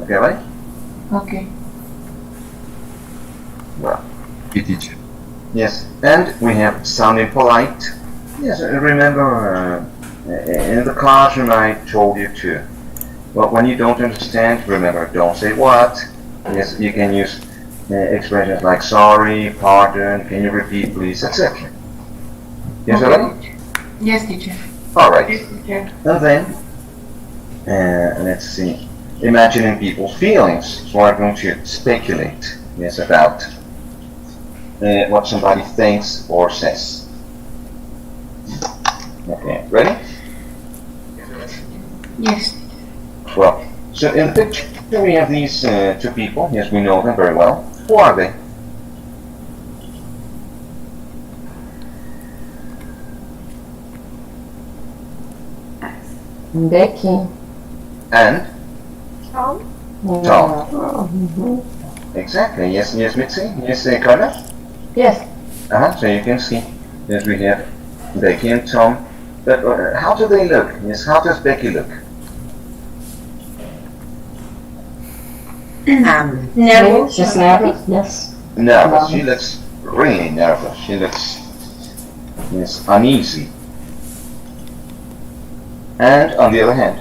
Okay, right? Okay. Well, Okay, teacher. yes. And we have sounding polite. Yes, remember in the classroom I told you to. Well, when you don't understand, remember, don't say what. Yes, you can use expressions like sorry, pardon, can you repeat please, etc. Yes, Okay. already? Yes, teacher. Alright. Yes, teacher. And then, let's see, imagining people's feelings. So I'm going to speculate, yes, about what somebody thinks or says. Okay, ready? Yes. Well, so in the picture we have these two people. Yes, we know them very well. Who are they? Becky. And Tom? Tom. Exactly. Yes, yes, Mitzi. Yes, Carla. Yes. So you can see. Yes, we have Becky and Tom. But how do they look? Yes, how does Becky look? Nervous. She's nervous. Yes. Nervous. She looks really nervous. She looks, yes, uneasy. And on the other hand,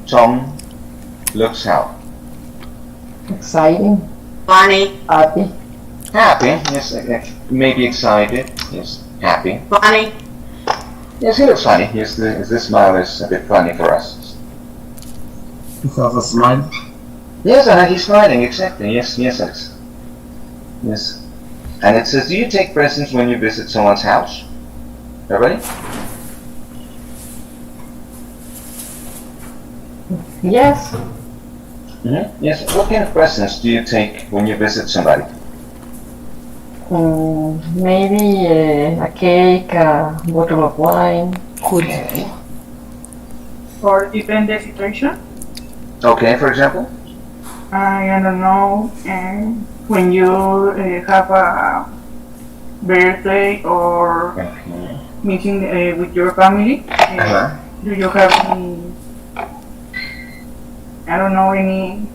Tom looks how? Exciting. Funny. Happy. Happy. Yes, maybe excited. Yes, happy. Funny. Yes, he looks funny. Yes, this smile is a bit funny for us. He has a smile. Yes, he's smiling, exactly. Yes, yes, Alex. Yes. And it says, do you take presents when you visit someone's house? Everybody? Yes. Yes. What kind of presents do you take when you visit somebody? Maybe a cake, a bottle of wine. Okay. Or depend the situation. Okay, for example? I don't know, when you have a birthday or Okay. meeting with your family, do you have any, I don't know, any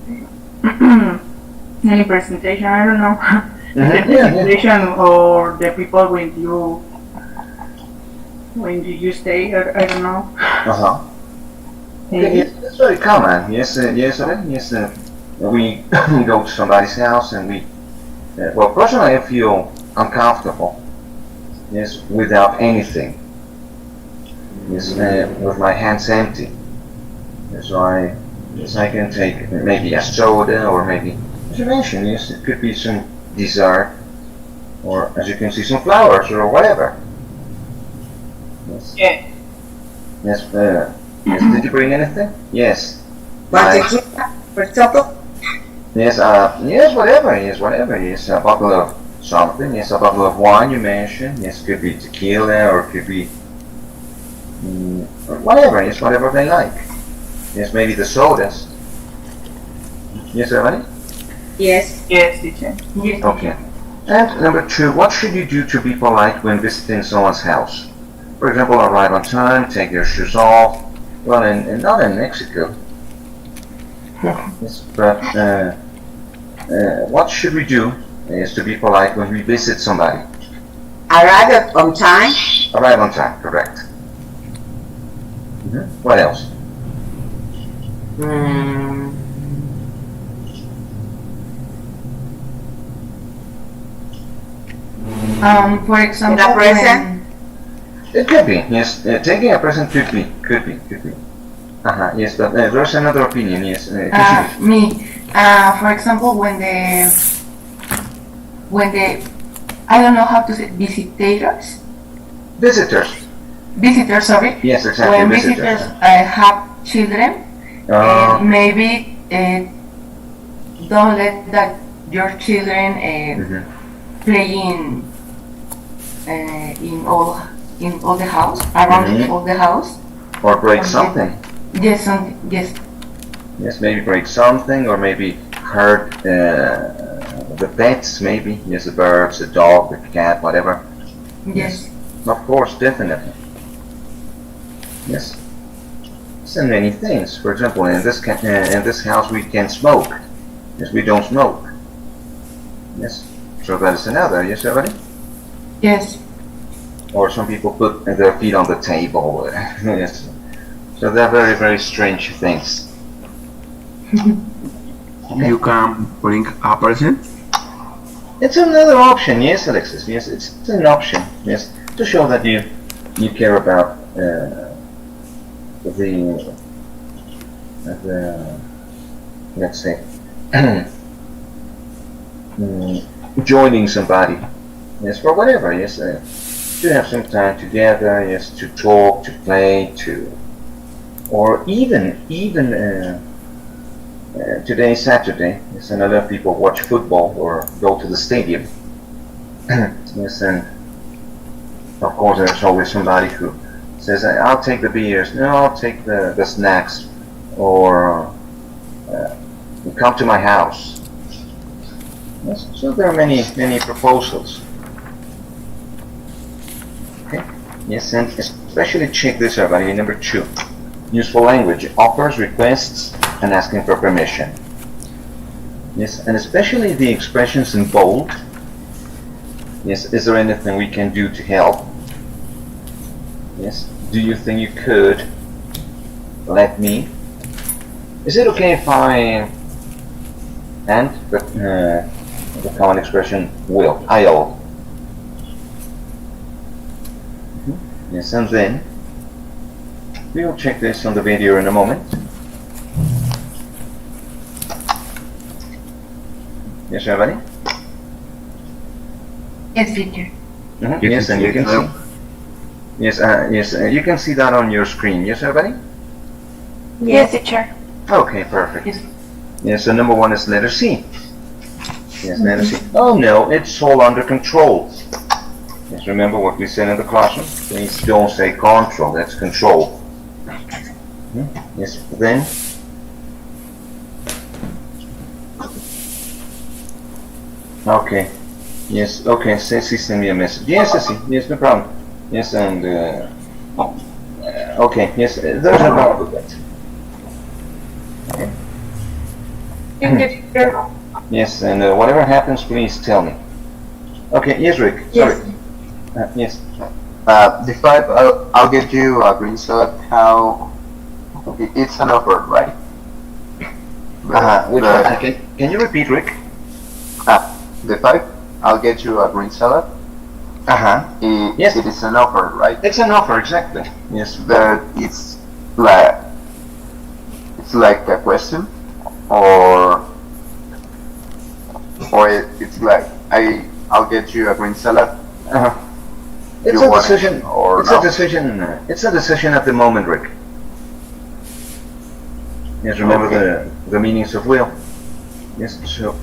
any presentation? I don't know. The presentation or the people when you stay, I don't know. Yes, it's very common. Yes, yes, yes. We go to somebody's house and we, well, personally I feel uncomfortable. Yes, without anything. Yes, with my hands empty. So I can take maybe a soda or maybe, as you mentioned, yes, it could be some dessert, or as you can see, some flowers or whatever. Yes. Yeah. Yes. Yes. Did you bring anything? Yes. For example? Yes. Yes. Whatever. Yes. Whatever. Yes. A bottle of something. Yes. A bottle of wine. You mentioned. Yes. Could be tequila or could be whatever. Yes. Whatever they like. Yes. Maybe the sodas. Yes, everybody. Yes. Yes, teacher. Yes. Okay. And number two, what should you do to be polite when visiting someone's house? For example, arrive on time, take your shoes off. Well, not in Mexico. Yes, but what should we do is to be polite when we visit somebody? Arrive on time. Arrive on time, correct. What else? For example, Get a present? It could be, yes. Taking a present could be. Yes, but there's another opinion, yes. me. For example, when I don't know how to say visitors. Visitors, sorry. Yes, exactly. When visitors have children, maybe don't let your children playing in all the house around all the house. Or break something. Yes, yes. Yes, maybe break something, or maybe hurt the pets. Maybe yes, the birds, the dog, the cat, whatever. Yes. Of course, definitely. Yes. and many things. For example, in this house we can smoke. Yes, we don't smoke. Yes, so that is another. Yes, everybody. Yes. Or some people put their feet on the table. Yes. So they're very, very strange things. You can bring a person. It's another option, yes, Alexis. Yes, it's an option. Yes, to show that you care about the let's say joining somebody. Yes, for whatever. Yes, to have some time together. Yes, to talk, to play, or even today is Saturday. Yes, and a lot of people watch football or go to the stadium. Yes, and of course there's always somebody who says, "I'll take the beers." No, I'll take the snacks, or come to my house. Yes, so there are many proposals. Okay. Yes, and especially check this out, buddy. Number 2, useful language: offers, requests, and asking for permission. Yes, and especially the expressions in bold. Yes, is there anything we can do to help? Yes, do you think you could let me? Is it okay if I? And the common expression will, I'll. Yes, and then we'll check this on the video in a moment. Yes, everybody? Yes, teacher. Yes, and you can see. Yes, you can see that on your screen. Yes, everybody? Yes, teacher. Okay, perfect. Yes. Yes, so number 1 is letter C. Yes, letter C. Oh no, it's all under control. Yes, remember what we said in the classroom? Please don't say control, that's control. Yes, then. Okay. Yes, okay, Ceci send me a message. Yes, Ceci, yes, no problem. Yes, and, okay, yes, there's no problem with that. Yes, and whatever happens, please tell me. Okay, yes, Rick, sorry. Yes. The 5, I'll get you a green salad. How? It's an offer, right? Can you repeat, Rick? The 5, I'll get you a green salad. Yes. It is an offer, right? It's an offer, exactly. Yes. But it's like a question, or it's like I'll get you a green salad. It's You a want it decision. or It's not? a decision. It's a decision at the moment, Rick. Yes. Remember Okay. the meanings of will. Yes. So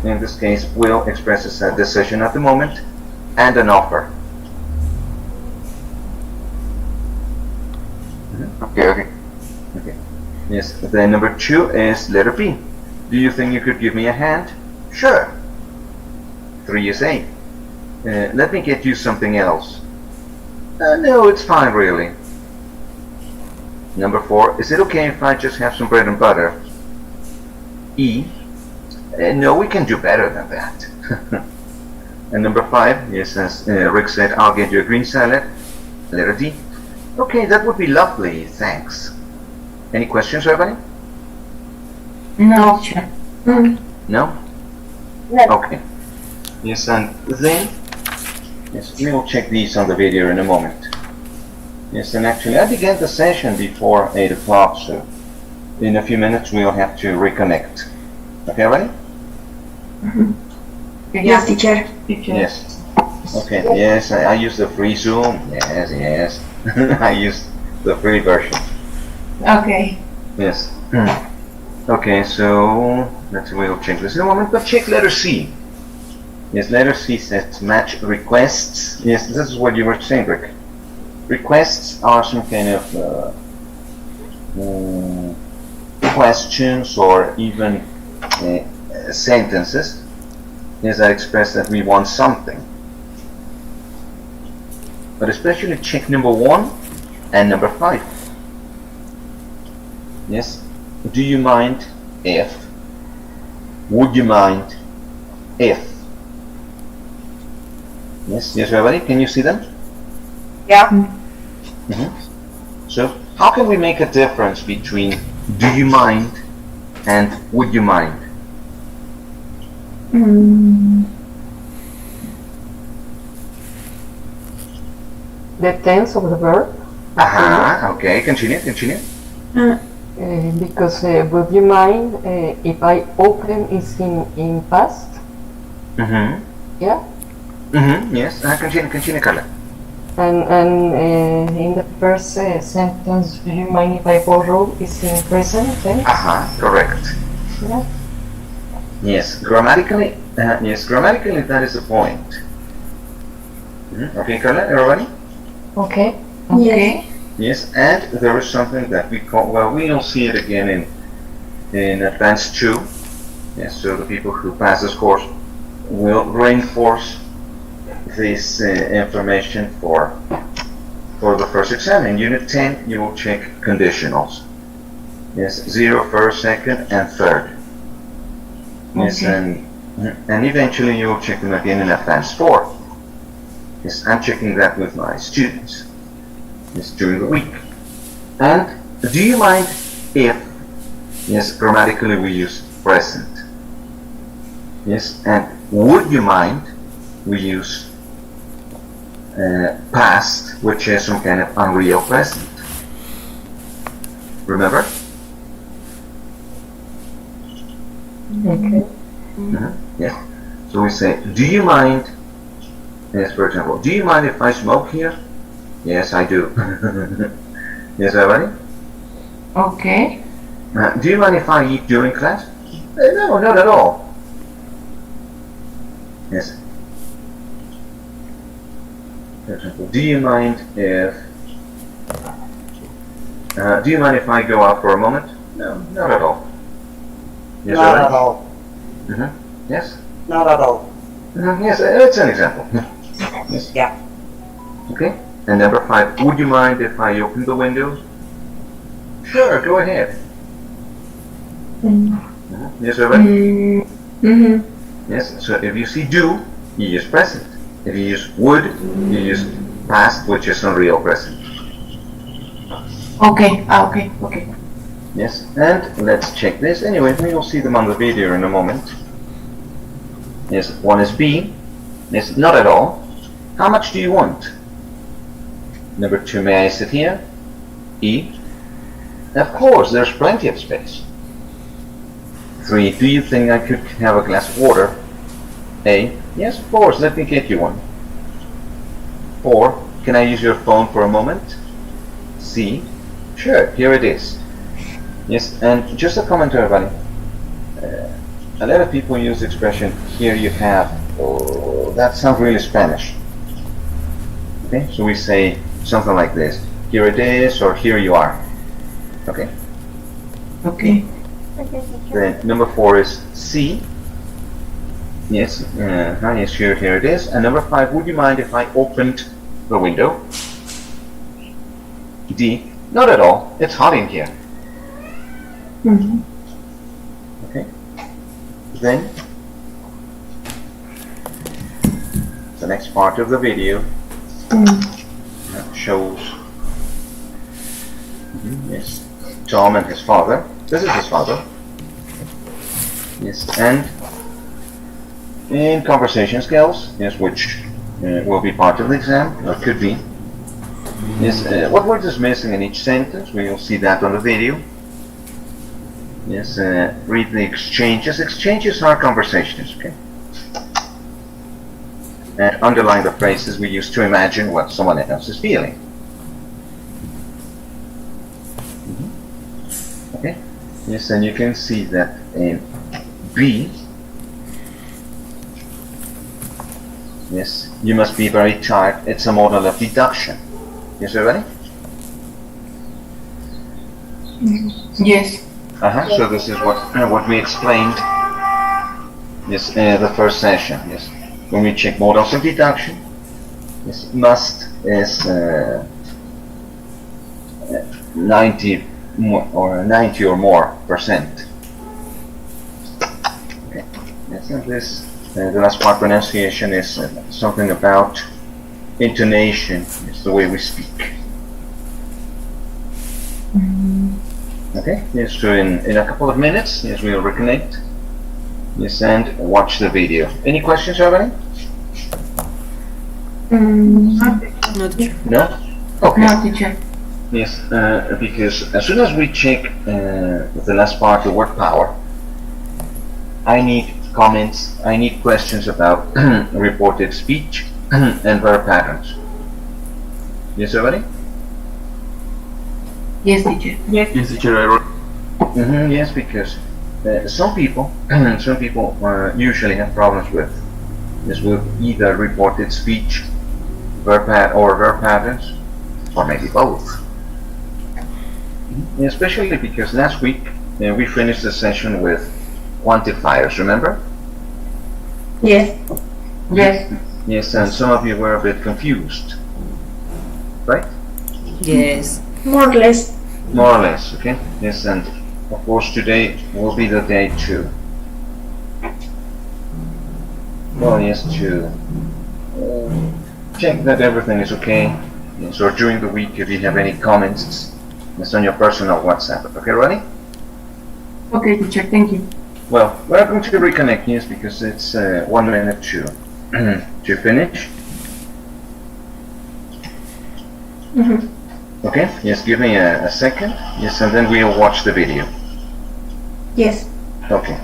in this case, will expresses a decision at the moment and an offer. Okay. Yes. Then number 2 is letter B. Do you think you could give me a hand? Sure. 3 is A. Let me get you something else. No, it's fine, really. Number 4, is it okay if I just have some bread and butter? E. No, we can do better than that. And number 5, yes, as Rick said, I'll get you a green salad. Letter D. Okay, that would be lovely, thanks. Any questions, everybody? No, teacher. No? No. Okay. Yes, and then, yes, we will check these on the video in a moment. Yes, and actually, I began the session before 8 o'clock, so in a few minutes we'll have to reconnect. Okay, ready? Yes, teacher. Teacher. Yes. Okay, yes, I use the free Zoom. Yes. I use the free version. Okay. Yes. Okay, so we'll check this in a moment, but check letter C. Yes, letter C says match requests. Yes, this is what you were saying, Rick. Requests are some kind of questions or even sentences. Yes, that express that we want something. But especially check number 1 and number 5. Yes. Do you mind if? Would you mind if? Yes, yes, everybody, can you see them? Yeah. So, how can we make a difference between do you mind and would you mind? The tense of the verb. Okay, continue. Because would you mind if I open is in past? Yeah. Yes, continue, Carla. And in the first sentence, do you mind if I borrow is in present tense? Correct. Yeah. Yes, grammatically that is the point. Okay, Carla, everybody? Okay. Okay. Yes, and there is something that we call, well, we'll see it again in Advanced 2. Yes, so the people who pass this course will reinforce this information for the first exam. In Unit 10, you will check conditionals. Yes, 0, first, second, and third. Yes, Okay. and eventually you will check them again in Advanced 4. Yes, I'm checking that with my students. Yes, during the week. And do you mind if? Yes, grammatically we use present. Yes, and would you mind? We use past, which is some kind of unreal present. Remember? Okay. Yeah. So we say, do you mind? Yes, for example, do you mind if I smoke here? Yes, I do. Yes, everybody? Okay. Do you mind if I eat during class? No, not at all. Yes. For example, do you mind if I go out for a moment? No, not at all. Yes, Not everybody? at all. Yes. Not at all. Yes, it's an example. Yes. Yeah. Okay. And number 5, would you mind if I open the windows? Sure, go ahead. Yes, everybody? Yes, so if you see do, you use present. If you use would, you use past, which is unreal present. Okay. Okay. Yes, and let's check this. Anyway, we will see them on the video in a moment. Yes, one is B. Yes, not at all. How much do you want? Number 2, may I sit here? E. Of course, there's plenty of space. 3, do you think I could have a glass of water? A. Yes, of course, let me get you one. 4, can I use your phone for a moment? C. Sure, here it is. Yes, and just a comment to everybody. A lot of people use the expression, here you have. Oh, that sounds really Spanish. Okay, so we say something like this. Here it is, or here you are. Okay. Okay. Then number 4 is C. Yes, yes, here it is. And number 5, would you mind if I opened the window? D. Not at all. It's hot in here. Okay. Then the next part of the video shows yes, Tom and his father. This is his father. Yes, and in conversation skills, yes, which will be part of the exam, or could be. Yes, what words is missing in each sentence? We will see that on the video. Yes, read the exchanges. Exchanges are conversations, okay? And underline the phrases we use to imagine what someone else is feeling. Okay? Yes, and you can see that in B, yes, you must be very tired. It's a model of deduction. Yes, everybody? Yes. So this is what we explained. Yes, the first session. Yes, when we check models of deduction. Yes, must is 90 or 90 or more percent. Okay. Yes, and this the last part pronunciation is something about intonation. It's the way we speak. Okay. Yes. So in a couple of minutes, yes, we'll reconnect. Yes, and watch the video. Any questions, already? Not sure. No. Okay. No, teacher. Yes, because as soon as we check the last part, the word power, I need comments, I need questions about reported speech and verb patterns. Yes, everybody? Yes, teacher. Yes. Yes, teacher, I wrote. Yes, because some people usually have problems with either reported speech, verb patterns, or maybe both. Especially because last week we finished the session with quantifiers, remember? Yes. Yes. Yes, and some of you were a bit confused, right? Yes. More or less. More or less, okay? Yes, and of course today will be the day to, well, yes, to check that everything is okay. Yes, or during the week if you have any comments, it's on your personal WhatsApp. Okay, ready? Okay, teacher. Thank you. Well, we're going to reconnect, yes, because it's 1 minute to finish. Okay, yes, give me a second. Yes, and then we'll watch the video. Yes. Okay.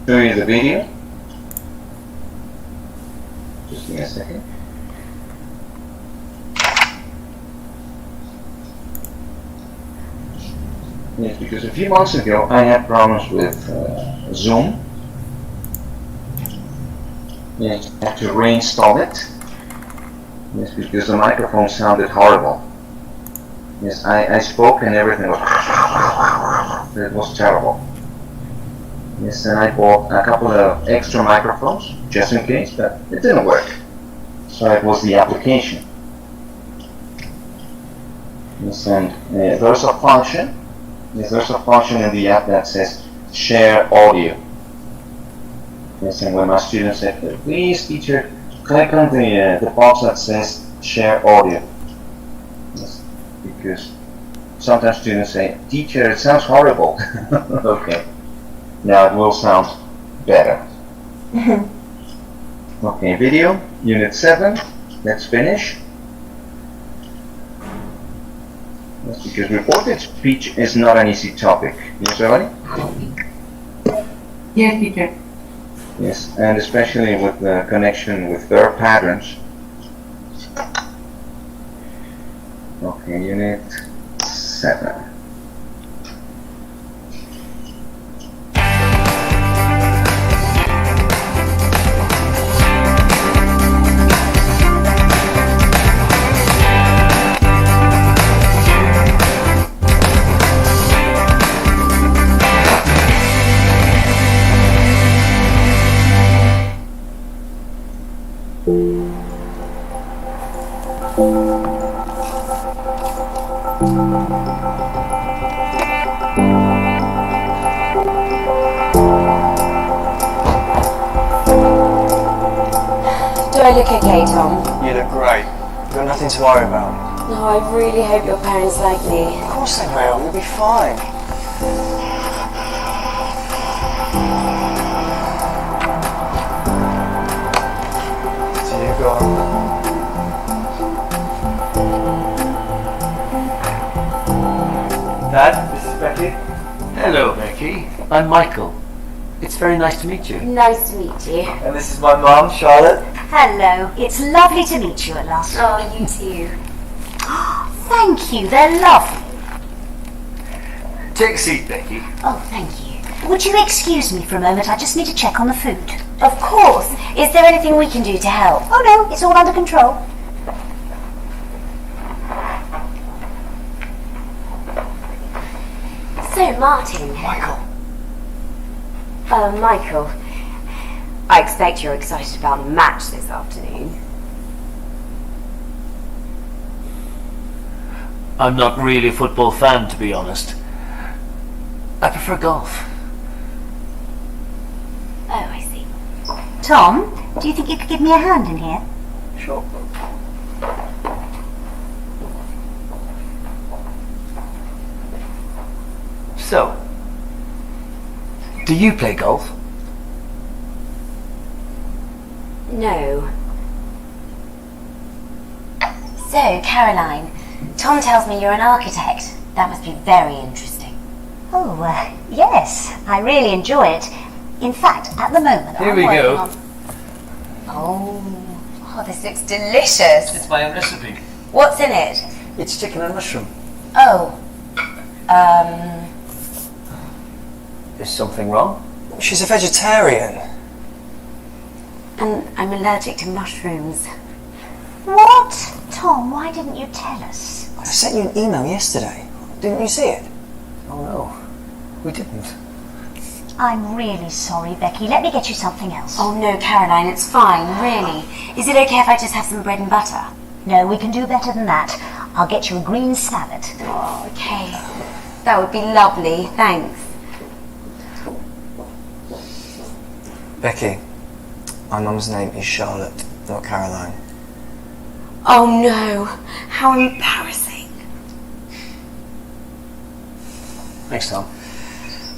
Show you the video. Just give me a second. Yes, because a few months ago I had problems with Zoom. Yes, I had to reinstall it. Yes, because the microphone sounded horrible. Yes, I spoke and everything was... It was terrible. Yes, and I bought a couple of extra microphones, just in case, but it didn't work. So it was the application. Yes, and there's a function. Yes, there's a function in the app that says share audio. Yes, and when my students said, please teacher, click on the box that says share audio. Yes, because sometimes students say, teacher, it sounds horrible. Okay. Now it will sound better. Okay, video, unit 7. Let's finish. Yes, because reported speech is not an easy topic. Yes, everybody? Yes, teacher. Yes, and especially with the connection with verb patterns. Okay, unit 7. Do I look okay, Tom? You look great. You've got nothing to worry about. No, I really hope your parents like me. Of course they will. You'll be fine. So you go on. Dad, this is Becky. Hello, Becky. I'm Michael. It's very nice to meet you. Nice to meet you. And this is my mum, Charlotte. Hello, it's lovely to meet you at last. Oh, you too. Thank you, they're lovely. Take a seat, Becky. Oh, thank you. Would you excuse me for a moment? I just need to check on the food. Of course. Is there anything we can do to help? Oh no, it's all under control. So, Martin. Michael. Michael. I expect you're excited about the match this afternoon. I'm not really a football fan, to be honest. I prefer golf. Oh, I see. Tom, do you think you could give me a hand in here? Sure. So, do you play golf? No. So, Caroline, Tom tells me you're an architect. That must be very interesting. Oh, yes, I really enjoy it. In fact, at the moment, Here I'm we working go. on... Oh, this looks delicious. It's my own recipe. What's in it? It's chicken and mushroom. Oh, Is something wrong? She's a vegetarian. and I'm allergic to mushrooms. What? Tom, why didn't you tell us? I sent you an email yesterday. Didn't you see it? Oh no, we didn't. I'm really sorry, Becky. Let me get you something else. Oh no, Caroline, it's fine, really. Is it okay if I just have some bread and butter? No, we can do better than that. I'll get you a green salad. Oh, okay. That would be lovely, thanks. Becky, my mum's name is Charlotte, not Caroline. Oh no, how embarrassing. Thanks, Tom.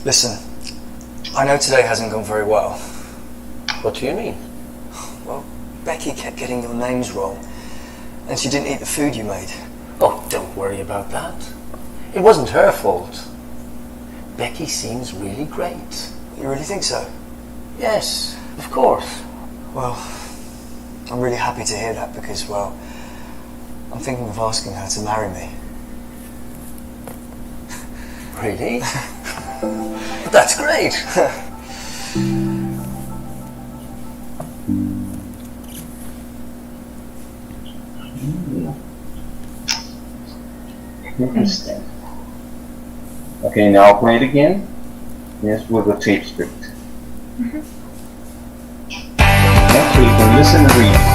Listen, I know today hasn't gone very well. What do you mean? Well, Becky kept getting your names wrong, and she didn't eat the food you made. Oh, don't worry about that. It wasn't her fault. Becky seems really great. You really think so? Yes, of course. Well, I'm really happy to hear that because, well, I'm thinking of asking her to marry me. Really? That's great. Interesting. Okay, now I'll play it again. Yes, with the tape script. Yeah, so you can listen and read.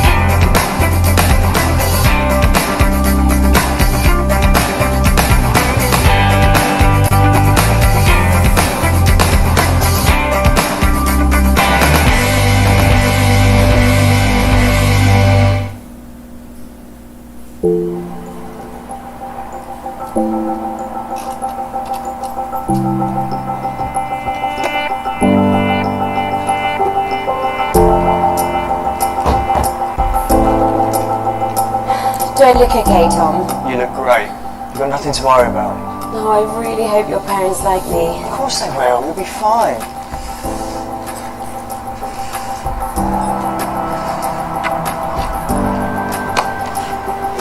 Do I look okay, Tom? You look great. You've got nothing to worry about. No, I really hope your parents like me. Of course they will. You'll be fine.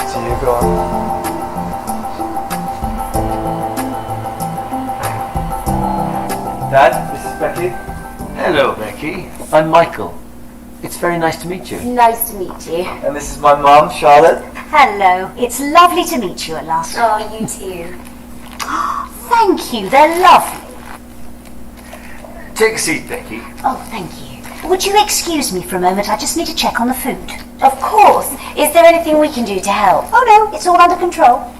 So you go on. Dad, this is Becky. Hello, Becky. I'm Michael. It's very nice to meet you. Nice to meet you. And this is my mum, Charlotte. Hello, it's lovely to meet you at last. Oh, you too. Thank you, they're lovely. Take a seat, Becky. Oh, thank you. Would you excuse me for a moment? I just need to check on the food. Of course. Is there anything we can do to help? Oh no, it's all under control.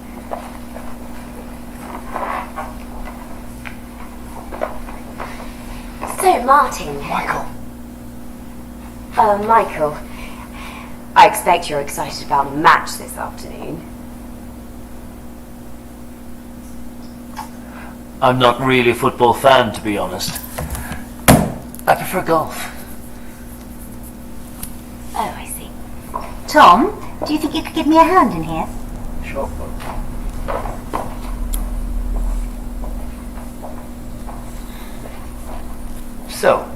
So, Martin. Michael. Michael. I expect you're excited about the match this afternoon. I'm not really a football fan, to be honest. I prefer golf. Oh, I see. Tom, do you think you could give me a hand in here? Sure. So,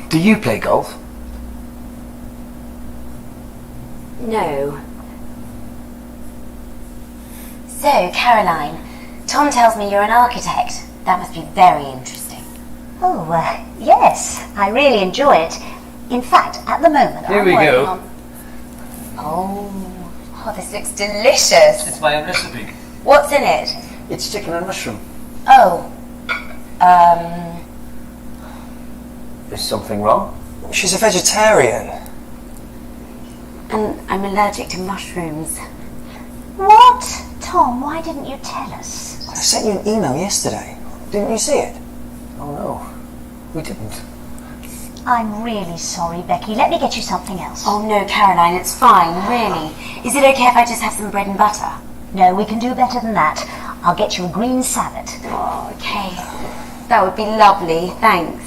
do you play golf? No. So, Caroline, Tom tells me you're an architect. That must be very interesting. Oh, yes. I really enjoy it. In fact, at the moment, Here I'm we working go. on... Oh, this looks delicious. It's my own recipe. What's in it? It's chicken and mushroom. Oh, Is something wrong? She's a vegetarian. and I'm allergic to mushrooms. What? Tom, why didn't you tell us? I sent you an email yesterday. Didn't you see it? Oh no, we didn't. I'm really sorry, Becky. Let me get you something else. Oh no, Caroline, it's fine, really. Is it okay if I just have some bread and butter? No, we can do better than that. I'll get you a green salad. Oh, okay. That would be lovely, thanks.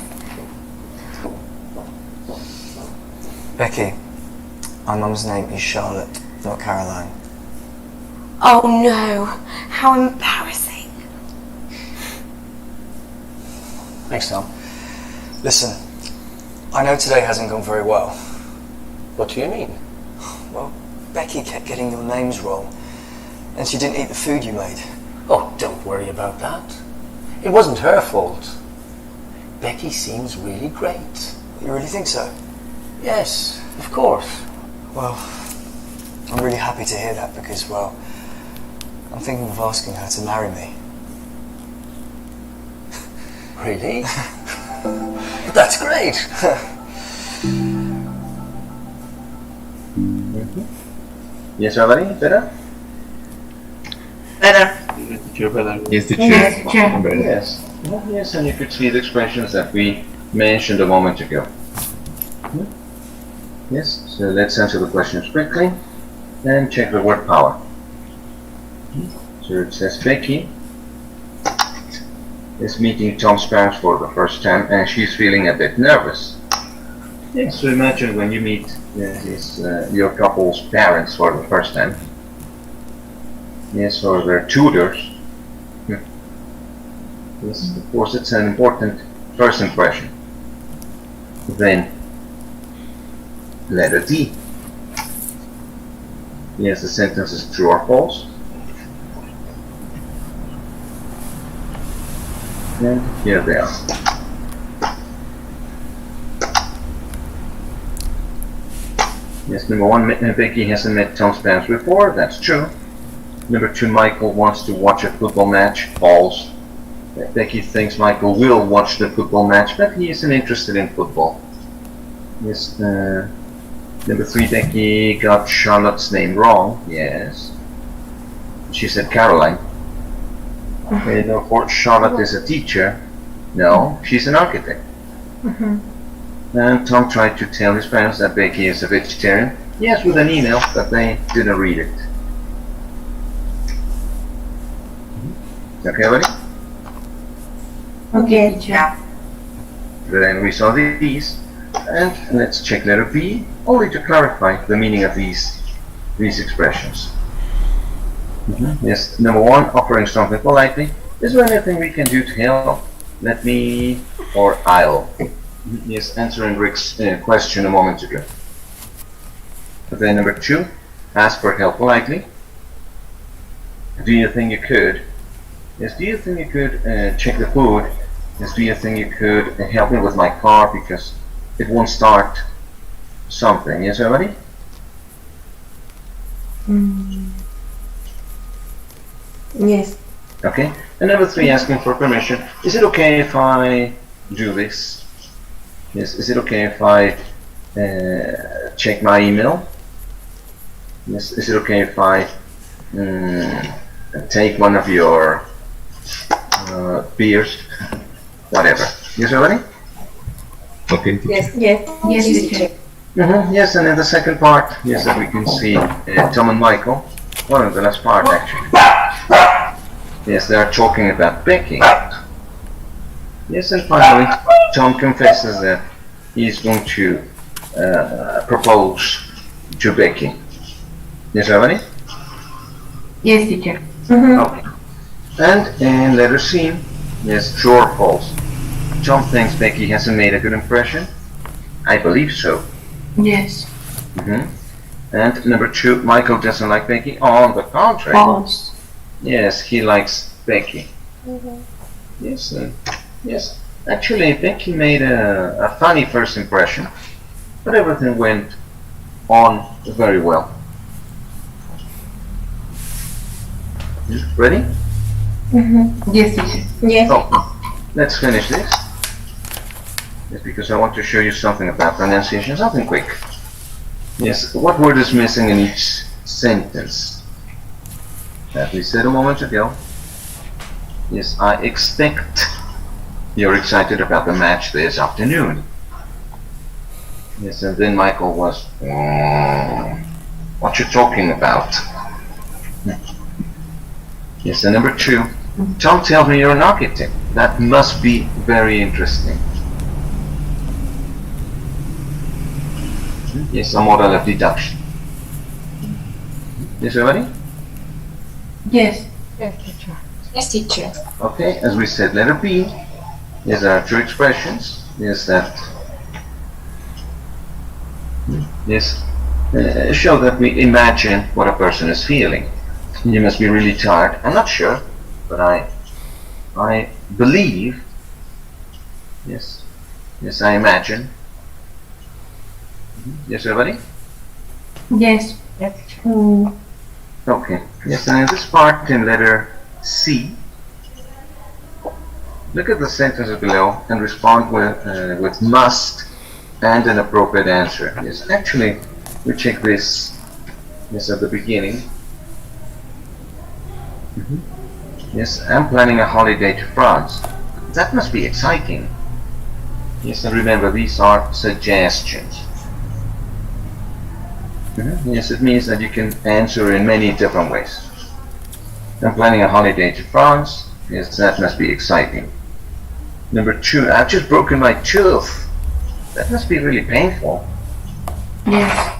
Becky, my mum's name is Charlotte, not Caroline. Oh no, how embarrassing. Thanks, Tom. Listen, I know today hasn't gone very well. What do you mean? Well, Becky kept getting your names wrong, and she didn't eat the food you made. Oh, don't worry about that. It wasn't her fault. Becky seems really great. You really think so? Yes, of course. Well, I'm really happy to hear that because, well, I'm thinking of asking her to marry me. Really? That's great. Yes, everybody? Better? Better. Yes, teacher. Yes, teacher. Better. Yes. Yes, and you could see the expressions that we mentioned a moment ago. Yes, so let's answer the questions quickly and check the word power. So it says Becky is meeting Tom's parents for the first time and she's feeling a bit nervous. Yes, so imagine when you meet your couple's parents for the first time. Yes, or their tutors. Yes, of course it's an important first impression. Then, letter D. Yes, the sentence is true or false. And here they are. Yes, number one, Becky hasn't met Tom's parents before. That's true. Number two, Michael wants to watch a football match. False. Becky thinks Michael will watch the football match, but he isn't interested in football. Yes. Number three, Becky got Charlotte's name wrong. Yes. She said Caroline. Number four, Charlotte is a teacher. No, she's an architect. And Tom tried to tell his parents that Becky is a vegetarian. Yes, with an email, but they didn't read it. Okay, everybody? Okay, teacher. Then we saw these. And let's check letter B, only to clarify the meaning of these expressions. Yes, number one, offering something politely. Is there anything we can do to help? Let me, or I'll. Yes, answering Rick's question a moment ago. Then number two, ask for help politely. Do you think you could? Yes, do you think you could check the food? Yes, do you think you could help me with my car because it won't start something? Yes, everybody? Yes. Okay. And number three, asking for permission. Is it okay if I do this? Yes. Is it okay if I check my email. Yes, is it okay if I take one of your beers? Whatever. Yes, everybody? Okay. Yes, teacher. Yes, and in the second part, yes, that we can see Tom and Michael. Well, in the last part, actually. Yes, they are talking about Becky. Yes, and finally, Tom confesses that he's going to propose to Becky. Yes, everybody? Yes, teacher. Okay. And in letter C, yes, true or false. Tom thinks Becky hasn't made a good impression. I believe so. Yes. And number 2, Michael doesn't like Becky. On the contrary. False. Yes, he likes Becky. Yes, yes. Actually, Becky made a funny first impression, but everything went on very well. Ready? Yes, teacher. Yes. Oh, let's finish this. Yes, because I want to show you something about pronunciation, something quick. Yes, what word is missing in each sentence? As we said a moment ago. Yes, I expect you're excited about the match this afternoon. Yes, and then Michael was, what you talking about? Yes, and number 2, Tom tells me you're an architect. That must be very interesting. Yes, a model of deduction. Yes, everybody? Yes. Yes, teacher. Yes, teacher. Okay, as we said, letter B is our true expressions. Is that show that we imagine what a person is feeling. You must be really tired. I'm not sure, but I believe. Yes, I imagine. Yes, everybody? Yes. Yes, teacher. Okay. Yes, and in this part in letter C, look at the sentences below and respond with must and an appropriate answer. Yes, actually, we check this at the beginning. Yes, I'm planning a holiday to France. That must be exciting. Yes, and remember, these are suggestions. Yes, it means that you can answer in many different ways. I'm planning a holiday to France. Yes, that must be exciting. Number 2, I've just broken my tooth. That must be really painful. Yes.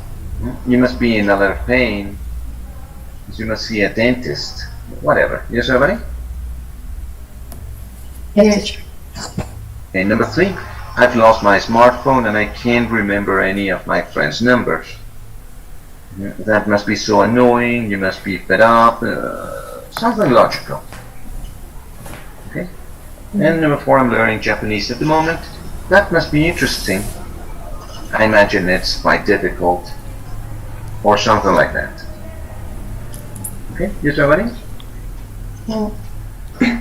You must be in a lot of pain. You must see a dentist. Whatever. Yes, everybody? Yes. Okay, number 3, I've lost my smartphone and I can't remember any of my friends' numbers. That must be so annoying. You must be fed up. Something logical. Okay? And number 4, I'm learning Japanese at the moment. That must be interesting. I imagine it's quite difficult. Or something like that. Okay? Yes, everybody?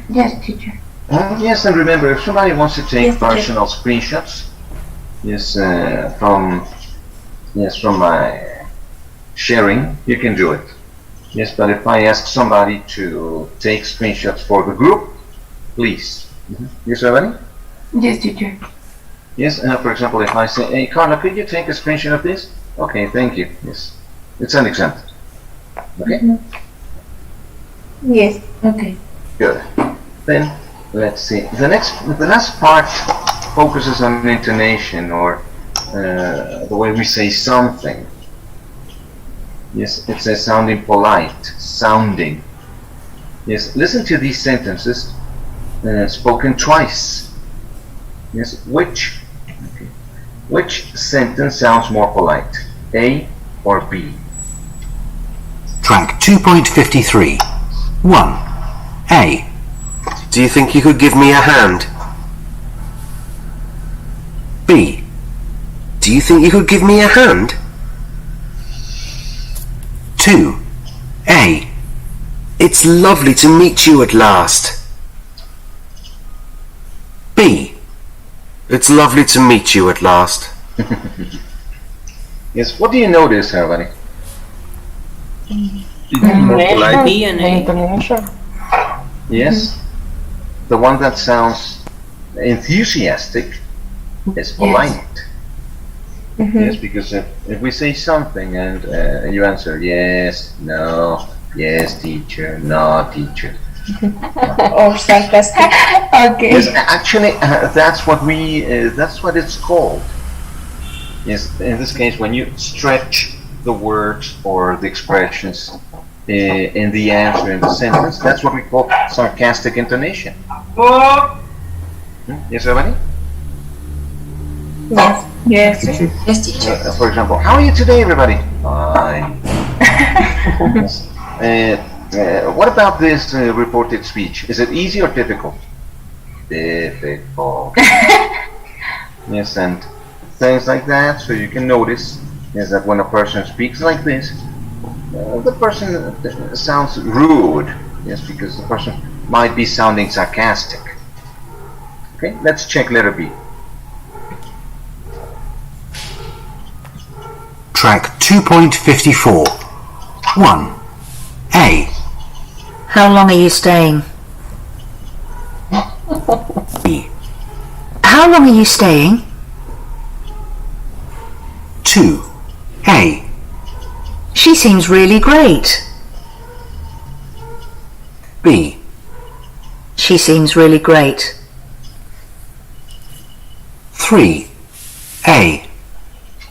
Yes, teacher. Yes, and remember, if somebody wants to take Yes, teacher. personal screenshots, from my sharing, you can do it. Yes, but if I ask somebody to take screenshots for the group, please. Yes, everybody? Yes, teacher. Yes, for example, if I say, hey, Carla, could you take a screenshot of this? Okay, thank you. Yes, it's an example. Okay? Yes. Okay. Good. Then, let's see. The last part focuses on intonation, or the way we say something. Yes, it says sounding polite. Sounding. Yes, listen to these sentences spoken twice. Yes, which sentence sounds more polite? A or B? Track 2.53. 1. A. Do you think you could give me a hand? B. Do you think you could give me a hand? 2. A. It's lovely to meet you at last. B. It's lovely to meet you at last. Yes, what do you notice, everybody? More polite. B and A. Intonation. Yes. The one that sounds enthusiastic is polite. Yes, because if we say something and you answer yes, no, yes, teacher, no, teacher. Or sarcastic. Okay. Yes, actually, that's what it's called. Yes, in this case, when you stretch the words or the expressions in the answer in the sentence, that's what we call sarcastic intonation. Yes, everybody? Yes. Yes. Yes, teacher. For example, how are you today, everybody? Fine. Yes. What about this reported speech? Is it easy or difficult? Difficult. Yes, and things like that, so you can notice is that when a person speaks like this, the person sounds rude. Yes, because the person might be sounding sarcastic. Okay, let's check letter B. Track 2.54. 1. A. How long are you staying? B. How long are you staying? 2. A. She seems really great. B. She seems really great. 3. A.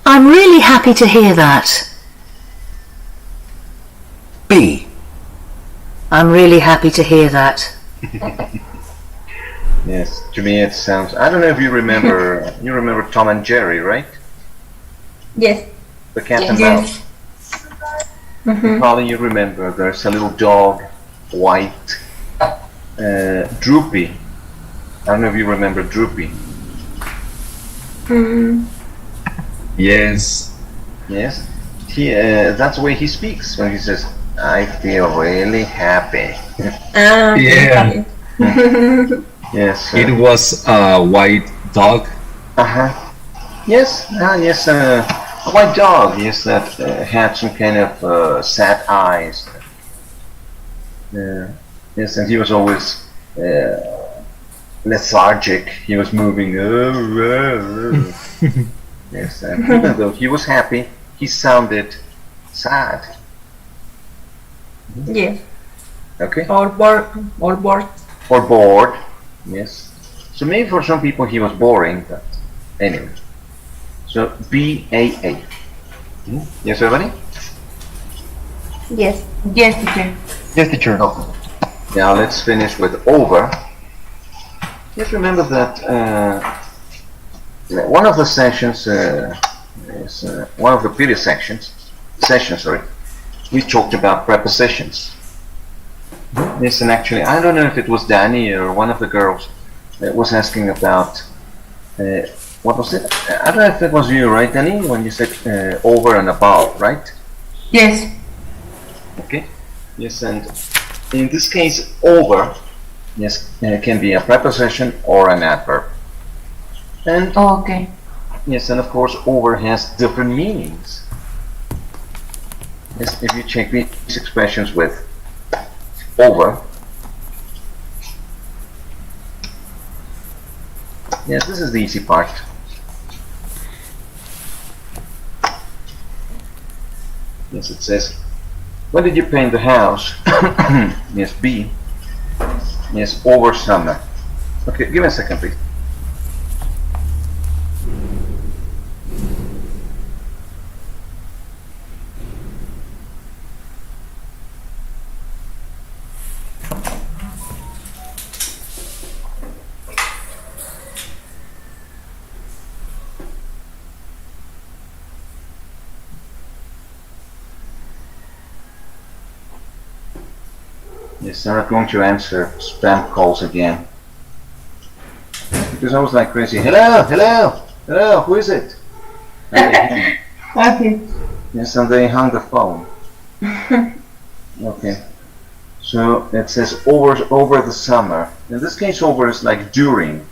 I'm really happy to hear that. B. I'm really happy to hear that. Yes, to me it sounds. I don't know if you remember. You remember Tom and Jerry, right? Yes. The cat and Yes. mouse. Probably you remember. There's a little dog, white, Droopy. I don't know if you remember Droopy. Yes. Yes. He. That's the way he speaks when he says, "I feel really happy." Yeah. Yes. It was a white dog. Yes. Yes. A white dog. Yes, that had some kind of sad eyes. Yes, and he was always lethargic. He was moving. Yes, and even though he was happy, he sounded sad. Yes. Okay. Or bored. Or bored. Or bored. Yes. So maybe for some people he was boring, but anyway. So BAA. Yes, everybody? Yes. Yes, teacher. Yes, teacher. Okay. Now let's finish with over. Just remember that one of the sessions is one of the previous sessions, we talked about prepositions. Yes, and actually, I don't know if it was Danny or one of the girls that was asking about what was it? I don't know if it was you, right, Danny, when you said over and above, right? Yes. Okay. Yes, and in this case, over, yes, can be a preposition or an adverb. And Okay. yes, and of course, over has different meanings. Yes, if you check these expressions with over. Yes, this is the easy part. Yes, it says, when did you paint the house? Yes, B. Yes, over summer. Okay, give me a second, please. Yes, I'm not going to answer spam calls again. Because I was like crazy. Hello, hello, hello, who is it? Okay. Yes, and they hung the phone. Okay. So it says over the summer. In this case, over is like during.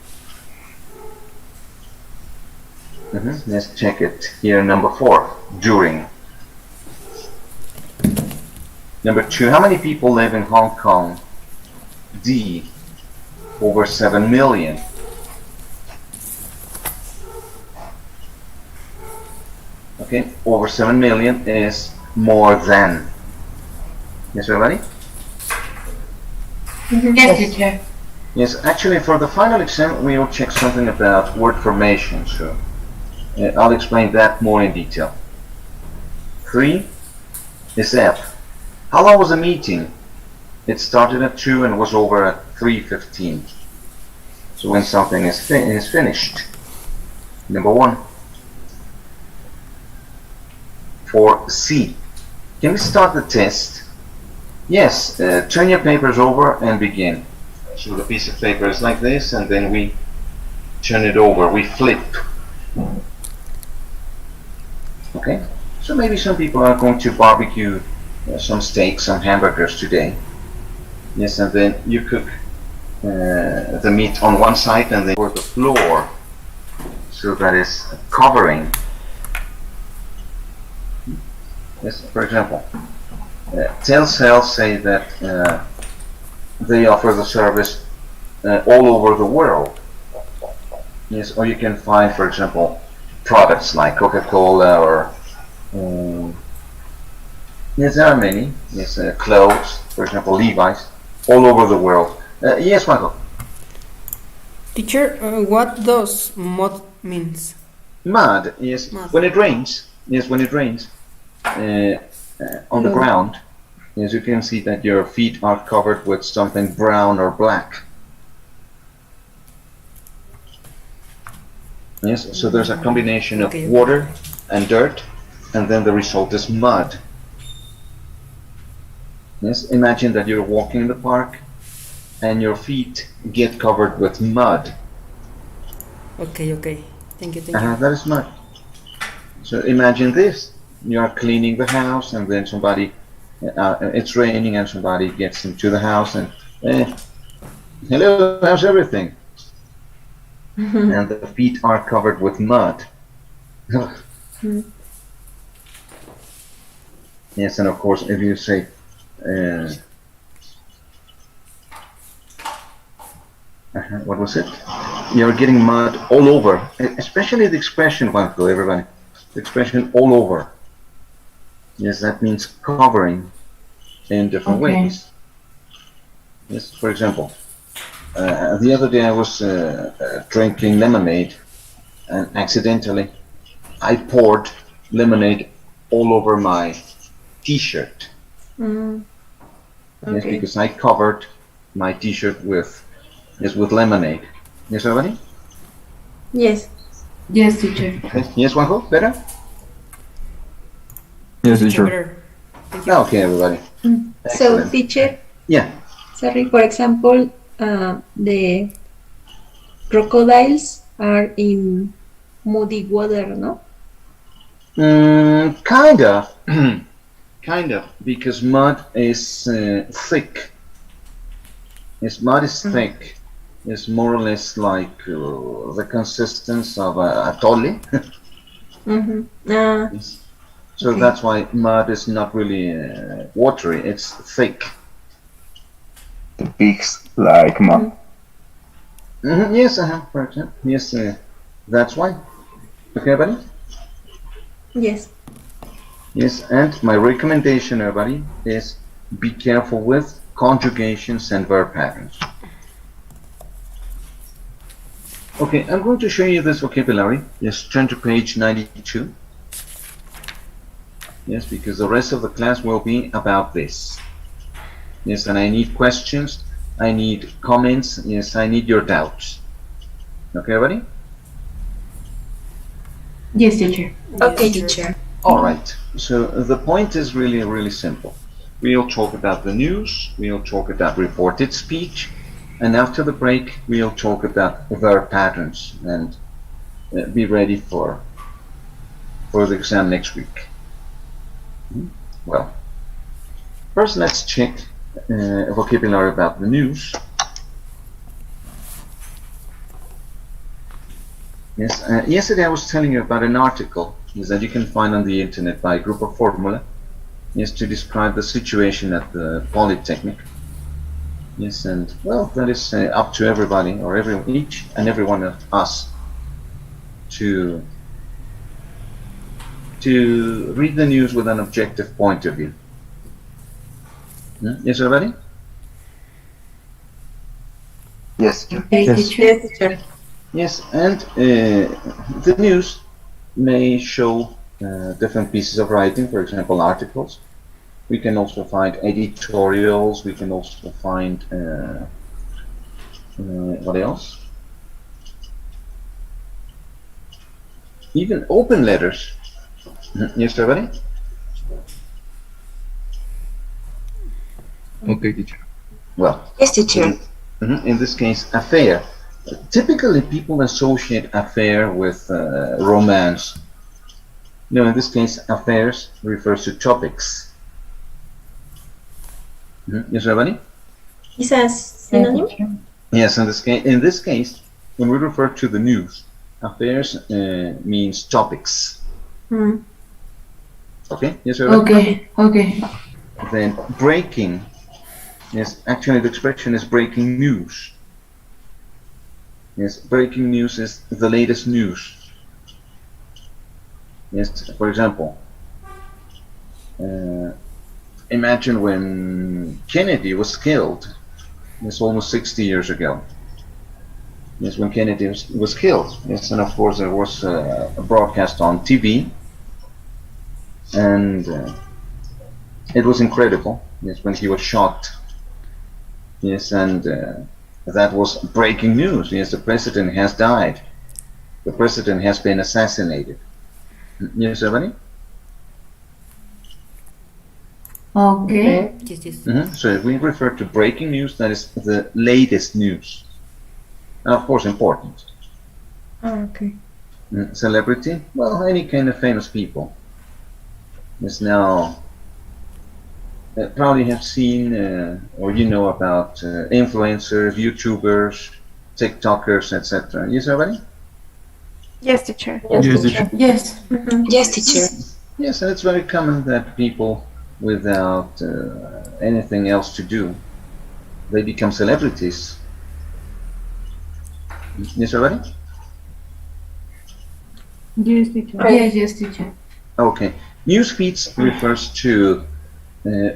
Let's check it here, number 4. during. Number 2, how many people live in Hong Kong? D, over 7 million. Okay, over 7 million is more than. Yes, everybody? Yes, teacher. Yes, actually for the final exam we will check something about word formation, so I'll explain that more in detail. 3 is F. How long was the meeting? It started at 2 and was over at 3:15. So when something is finished. Number 1. For C, can we start the test? Yes, turn your papers over and begin. So the piece of paper is like this, and then we turn it over, we flip. Okay, so maybe some people are going to barbecue some steaks, some hamburgers today. Yes, and then you cook the meat on one side and then for the floor, so that is covering. Yes, for example, Telcel say that they offer the service all over the world. Yes, or you can find, for example, products like Coca-Cola or yes, there are many. Yes, clothes, for example, Levi's, all over the world. Yes, Michael. Teacher, what does mud means? Mud. Yes, Mud. when it rains. Yes, when it rains on the ground. As you can see that your feet are covered with something brown or black. Yes, so there's a combination of water and dirt, and then the result is mud. Yes, imagine that you're walking in the park and your feet get covered with mud. Okay, okay. Thank you, thank you. That is mud. So imagine this. You are cleaning the house and then somebody, it's raining and somebody gets into the house and, hello, how's everything? And the feet are covered with mud. Yes, and of course, if you say, what was it? You're getting mud all over, especially the expression, Juanjo, everybody. The expression all over. Yes, that means covering in different ways. Yes, for example, the other day I was drinking lemonade and accidentally I poured lemonade all over my t-shirt. Yes, because I covered my t-shirt with lemonade. Yes, everybody? Yes. Yes, teacher. Yes, Juanjo, better? Yes, teacher. Okay, everybody. So, Excellent. teacher, Yeah. sorry, for example, the crocodiles are in muddy water, no? Kind of. Kind of, because mud is thick. Yes, mud is thick. It's more or less like the consistence of a atole. Yes. So that's why mud is not really watery, it's thick. The peaks like mud. Yes, for example. Yes, that's why. Okay, everybody? Yes. Yes, and my recommendation, everybody, is be careful with conjugations and verb patterns. Okay, I'm going to show you this vocabulary. Yes, turn to page 92. Yes, because the rest of the class will be about this. Yes, and I need questions, I need comments, yes, I need your doubts. Okay, everybody? Yes, teacher. Okay, teacher. Alright, so the point is really, really simple. We'll talk about the news, we'll talk about reported speech, and after the break we'll talk about verb patterns and be ready for the exam next week. Well, first let's check vocabulary about the news. Yes, yesterday I was telling you about an article is that you can find on the internet by group or formula. Yes, to describe the situation at the Polytechnic. Yes, and well, that is up to everybody, or each and every one of us, to read the news with an objective point of view. Yes, everybody? Yes, teacher. Yes, teacher. Yes, and the news may show different pieces of writing, for example, articles. We can also find editorials. We can also find what else? Even open letters. Yes, everybody? Okay, teacher. Well, Yes, teacher. in this case, affair. Typically, people associate affair with romance. No, in this case, affairs refers to topics. Yes, everybody? Is a synonym? Yes, in this case, when we refer to the news, affairs means topics. Mm. Okay? Yes, everybody? Okay. Then breaking. Yes, actually the expression is breaking news. Yes, breaking news is the latest news. Yes, for example, imagine when Kennedy was killed. It's almost 60 years ago. Yes, when Kennedy was killed. Yes, and of course there was a broadcast on TV, and it was incredible. Yes, when he was shot. Yes, and that was breaking news. Yes, the president has died. The president has been assassinated. Yes, everybody? Okay. Yes. So if we refer to breaking news, that is the latest news. And of course important. Okay. Celebrity? Well, any kind of famous people. Yes, now probably have seen or you know about influencers, YouTubers, TikTokers, etc. Yes, everybody? Yes, teacher. Yes, teacher. Yes. Yes, teacher. Yes, and it's very common that people without anything else to do, they become celebrities. Yes, everybody? Yes, teacher. Yes, teacher. Okay. News feeds refers to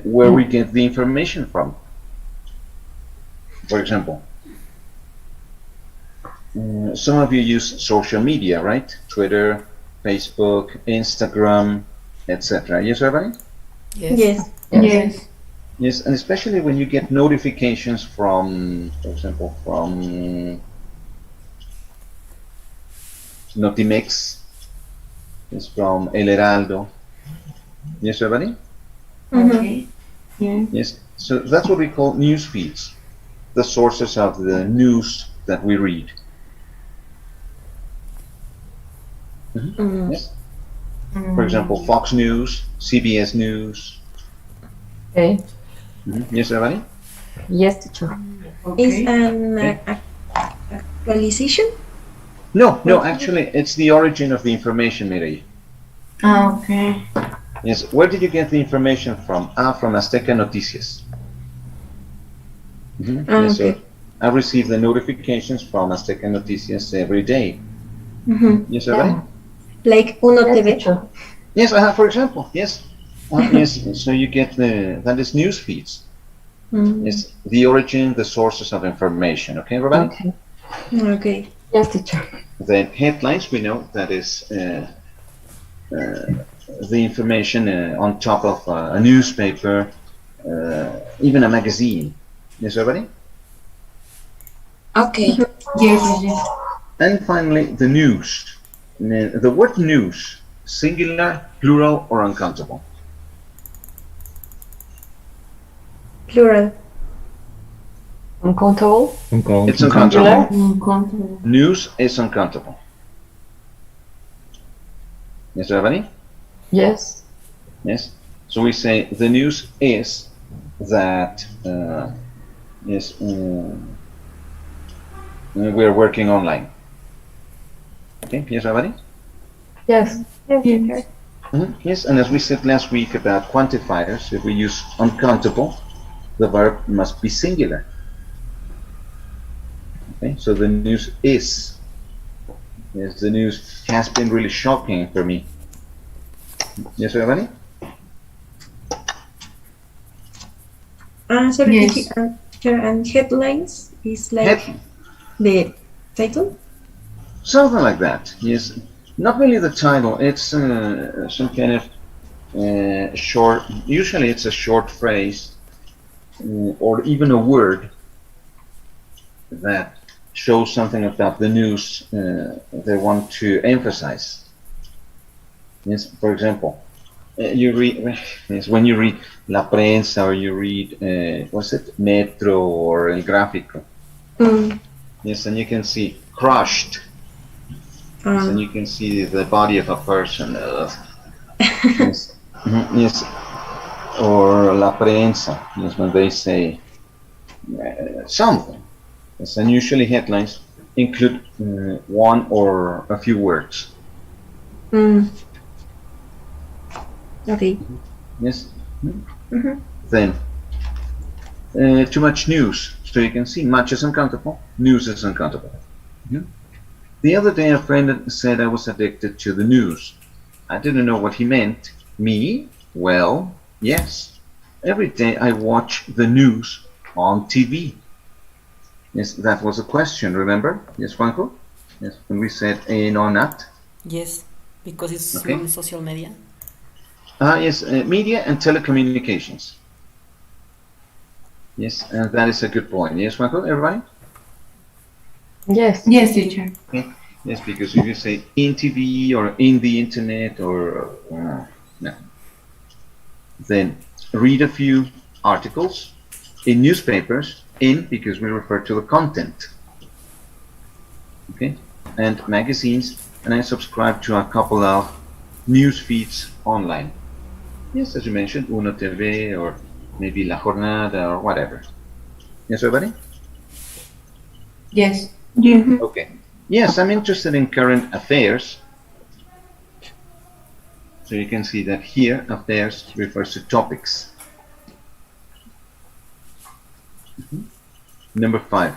where we get the information from. For example, some of you use social media, right? Twitter, Facebook, Instagram, etc. Yes, everybody? Yes. Yes. Yes, and especially when you get notifications from, for example, from Notimex, yes, from El Heraldo. Yes, everybody? Okay. Yeah. Yes, so that's what we call news feeds, the sources of the news that we read. Yes. For example, Fox News, CBS News. Okay. Yes, everybody? Yes, teacher. Is an actualization? No, actually, it's the origin of the information, Mireille. Okay. Yes, where did you get the information from? From Azteca Noticias. Yes, so I receive the notifications from Azteca Noticias every day. Yes, everybody? Like Uno TV? Yes, for example, yes. Yes, so you get that is news feeds. It's the origin, the sources of information. Okay, everybody? Okay. Yes, teacher. The headlines, we know that is the information on top of a newspaper, even a magazine. Yes, everybody? Okay. Yes. And finally, the news. The word news, singular, plural, or uncountable? Plural. Uncountable? It's uncountable. Uncountable. News is uncountable. Yes, everybody? Yes. Yes. So we say the news is that yes, we're working online. Okay, yes, everybody? Yes. Yes, teacher. Yes, and as we said last week about quantifiers, if we use uncountable, the verb must be singular. Okay, so the news is. Yes, the news has been really shocking for me. Yes, everybody? Sorry, Yes. teacher, and headlines is like the title? Something like that, yes. Not really the title, it's some kind of short, usually it's a short phrase or even a word that shows something about the news they want to emphasize. Yes, for example, you read, yes, when you read La Prensa or you read, what's it, Metro or El Gráfico. Yes, and you can see crushed. Yes, and you can see the body of a person. Yes. Yes, or La Prensa. Yes, when they say something. Yes, and usually headlines include one or a few words. Okay. Yes. Then too much news. So you can see much is uncountable, news is uncountable. The other day a friend said I was addicted to the news. I didn't know what he meant. Me? Well, yes. Every day I watch the news on TV. Yes, that was a question, remember? Yes, Juanjo? Yes, when we said no, not. Yes, because it's Okay. on social media. Yes, media and telecommunications. Yes, and that is a good point. Yes, Juanjo, everybody? Yes. Yes, teacher. Okay. Yes, because if you say in TV or in the internet or no, then read a few articles in newspapers, in because we refer to the content. Okay, and magazines, and I subscribe to a couple of news feeds online. Yes, as you mentioned, Uno TV or maybe La Jornada or whatever. Yes, everybody? Yes. Okay. Yes, I'm interested in current affairs. So you can see that here, affairs refers to topics. Number 5.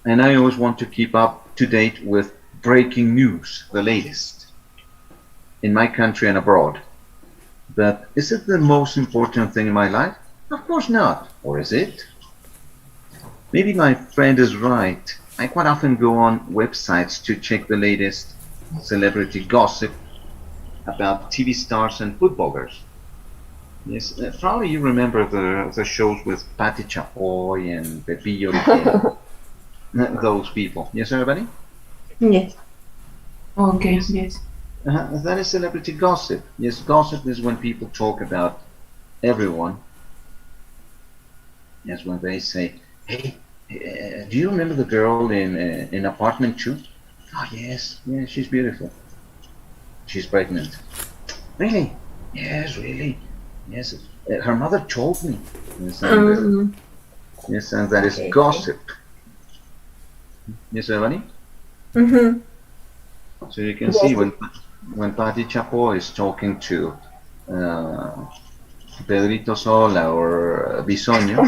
And I always want to keep up to date with breaking news, the latest, in my country and abroad. But is it the most important thing in my life? Of course not. Or is it? Maybe my friend is right. I quite often go on websites to check the latest celebrity gossip about TV stars and footballers. Yes, probably you remember the shows with Patti Chapoy and Pepillo Origel. Those people. Yes, everybody? Yes. Okay, yes. That is celebrity gossip. Yes, gossip is when people talk about everyone. Yes, when they say, hey, do you remember the girl in apartment 2? Oh, yes, she's beautiful. She's pregnant. Really? Yes, really. Yes, her mother told me. Yes, and, yes, and that is gossip. Yes, everybody? So you can see when Patti Chapoy is talking to Pedrito Sola or Bisoño,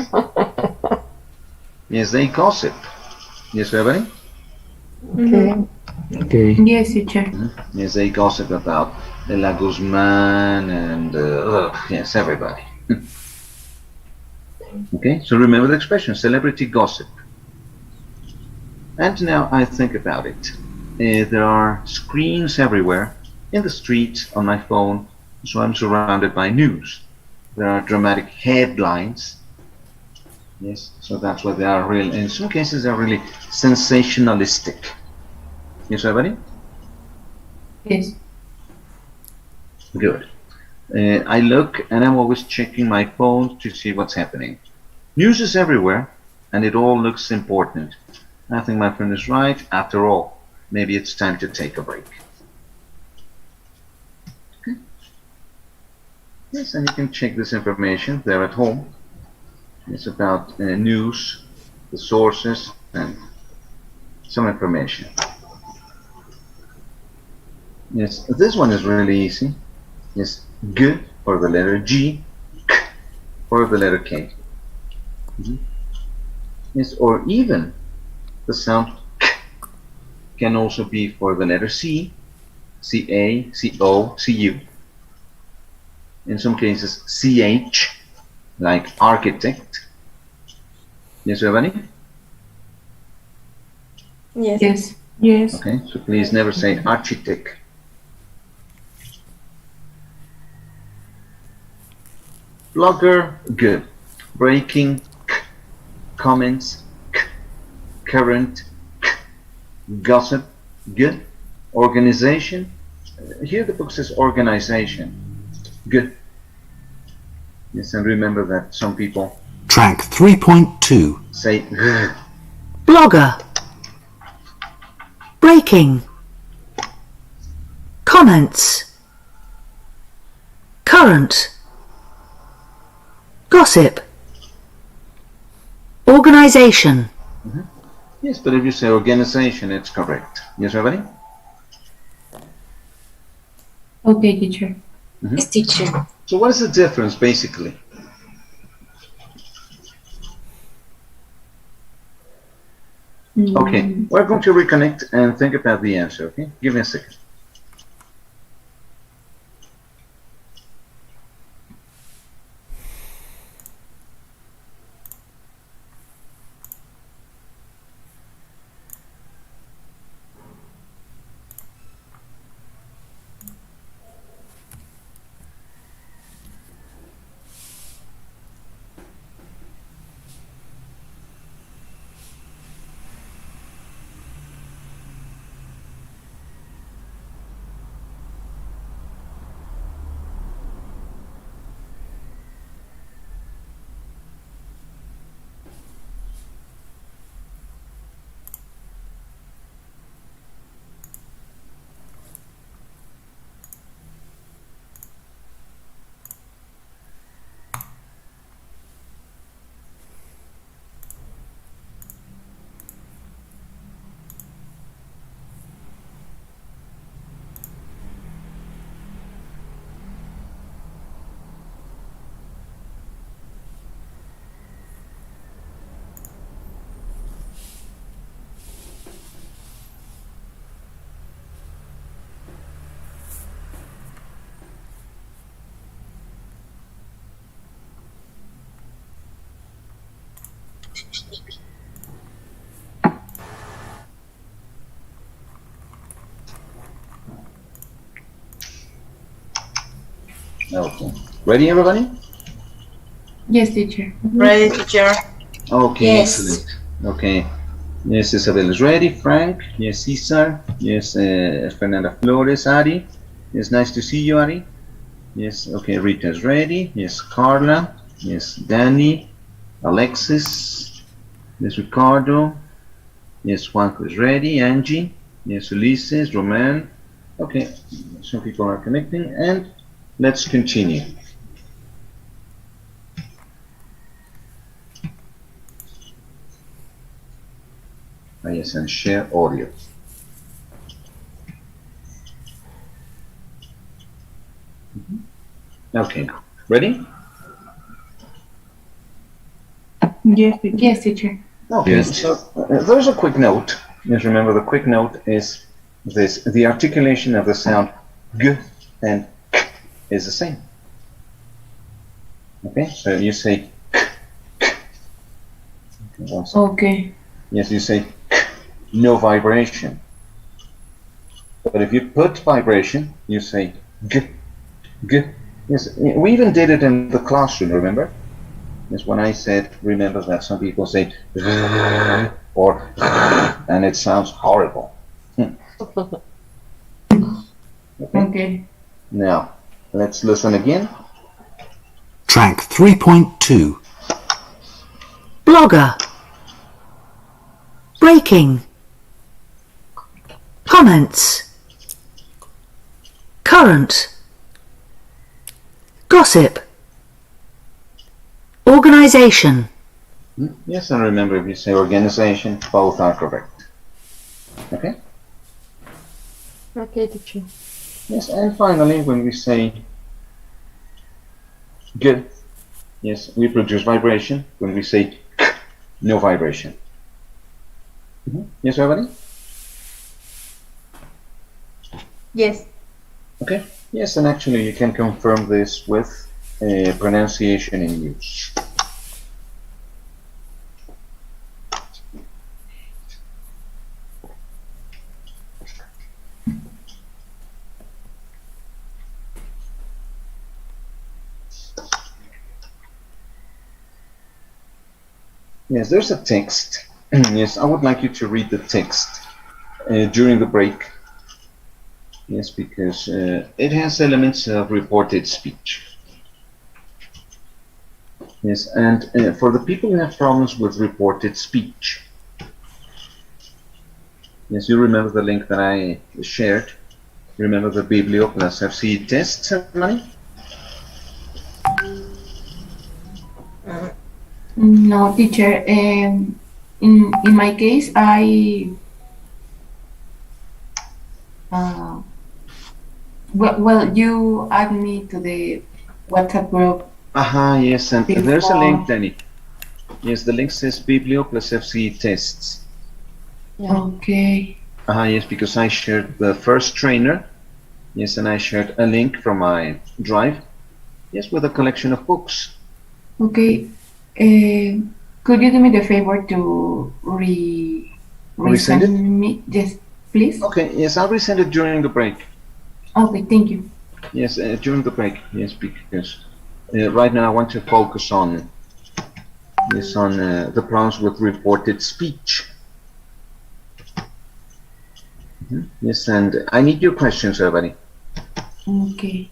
yes, they gossip. Yes, everybody? Okay. Yes, teacher. Yes, they gossip about La Guzman and yes, everybody. Okay, so remember the expression, celebrity gossip. And now I think about it. There are screens everywhere, in the streets, on my phone, so I'm surrounded by news. There are dramatic headlines. Yes, so that's what they are real. In some cases, they're really sensationalistic. Yes, everybody? Yes. Good. I look and I'm always checking my phone to see what's happening. News is everywhere and it all looks important. I think my friend is right. After all, maybe it's time to take a break. Okay. Yes, and you can check this information there at home. It's about news, the sources, and some information. Yes, this one is really easy. Yes, G for the letter G, K for the letter K. Yes, or even the sound K can also be for the letter C, CA, CO, CU. In some cases, CH, like architect. Yes, everybody? Yes. Yes. Yes. Okay, so please never say architect. Blogger, good. Breaking, k. Comments, k. Current, k. Gossip, good. Organization, here the book says organization, good. Yes, and remember that some people Track 3.2. say good. Blogger. Breaking. Comments. Current. Gossip. Organization. Yes, but if you say organization, it's correct. Yes, everybody? Okay, teacher. Yes, teacher. So what is the difference, basically? Okay, we're going to reconnect and think about the answer, okay? Give me a second. Okay. Ready, everybody? Yes, teacher. Ready, teacher? Okay, Yes. excellent. Okay. Yes, Isabel is ready. Frank. Yes, Cesar. Yes, Fernanda Flores. Ari. Yes, nice to see you, Ari. Yes, okay, Rita is ready. Yes, Carla. Yes, Danny. Alexis. Yes, Ricardo. Yes, Juanco is ready. Angie. Yes, Ulises. Roman. Okay, some people are connecting, and let's continue. Yes, and share audio. Okay, ready? Yes, teacher. Yes, teacher. Okay, so there's a quick note. Just remember the quick note is this: the articulation of the sound g and k is the same. Okay, so you say k, k. Okay. Yes, you say k, no vibration. But if you put vibration, you say g, g. Yes, we even did it in the classroom, remember? Yes, when I said, remember that some people say or and it sounds horrible. Okay. Now, let's listen again. Track 3.2. Blogger. Breaking. Comments. Current. Gossip. Organization. Yes, and remember if you say organization, both are correct. Okay? Okay, teacher. Yes, and finally, when we say good, yes, we produce vibration. When we say no vibration. Yes, everybody? Yes. Okay. Yes, and actually you can confirm this with pronunciation in use. Yes, there's a text. Yes, I would like you to read the text during the break. Yes, because it has elements of reported speech. Yes, and for the people who have problems with reported speech, yes, you remember the link that I shared. Remember the Biblio plus FC test ceremony? No, teacher. In my case, well, you add me to the WhatsApp group. Yes, and there's a link, before. Danny. Yes, the link says Biblio plus FC tests. Okay. Yes, because I shared the first trainer. Yes, and I shared a link from my drive. Yes, with a collection of books. Okay. Could you do me the favor to Resend it? me? Yes, please. Okay, yes, I'll resend it during the break. Okay, thank you. Yes, during the break. Yes, because right now I want to focus on the problems with reported speech. Yes, and I need your questions, everybody. Okay.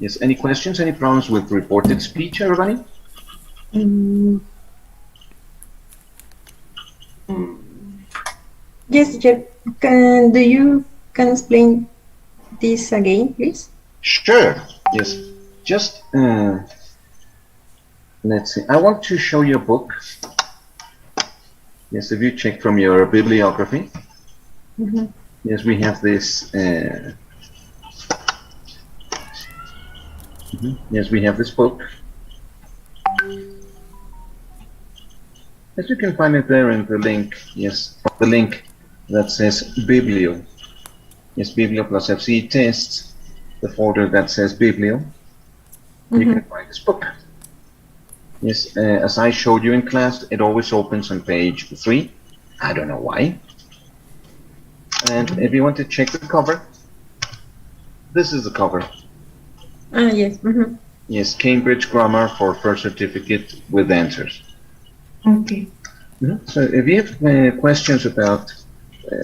Yes, any questions? Any problems with reported speech, everybody? Yes, teacher. Do you can explain this again, please? Sure. Yes. Just let's see. I want to show you a book. Yes, if you check from your bibliography. Yes, we have this. Yes, we have this book. Yes, you can find it there in the link. Yes, the link that says Biblio. Yes, Biblio plus FC tests. The folder that says Biblio. You can find this book. Yes, as I showed you in class, it always opens on page 3. I don't know why. And if you want to check the cover, this is the cover. Yes. Yes, Cambridge Grammar for First Certificate with answers. Okay. So if you have questions about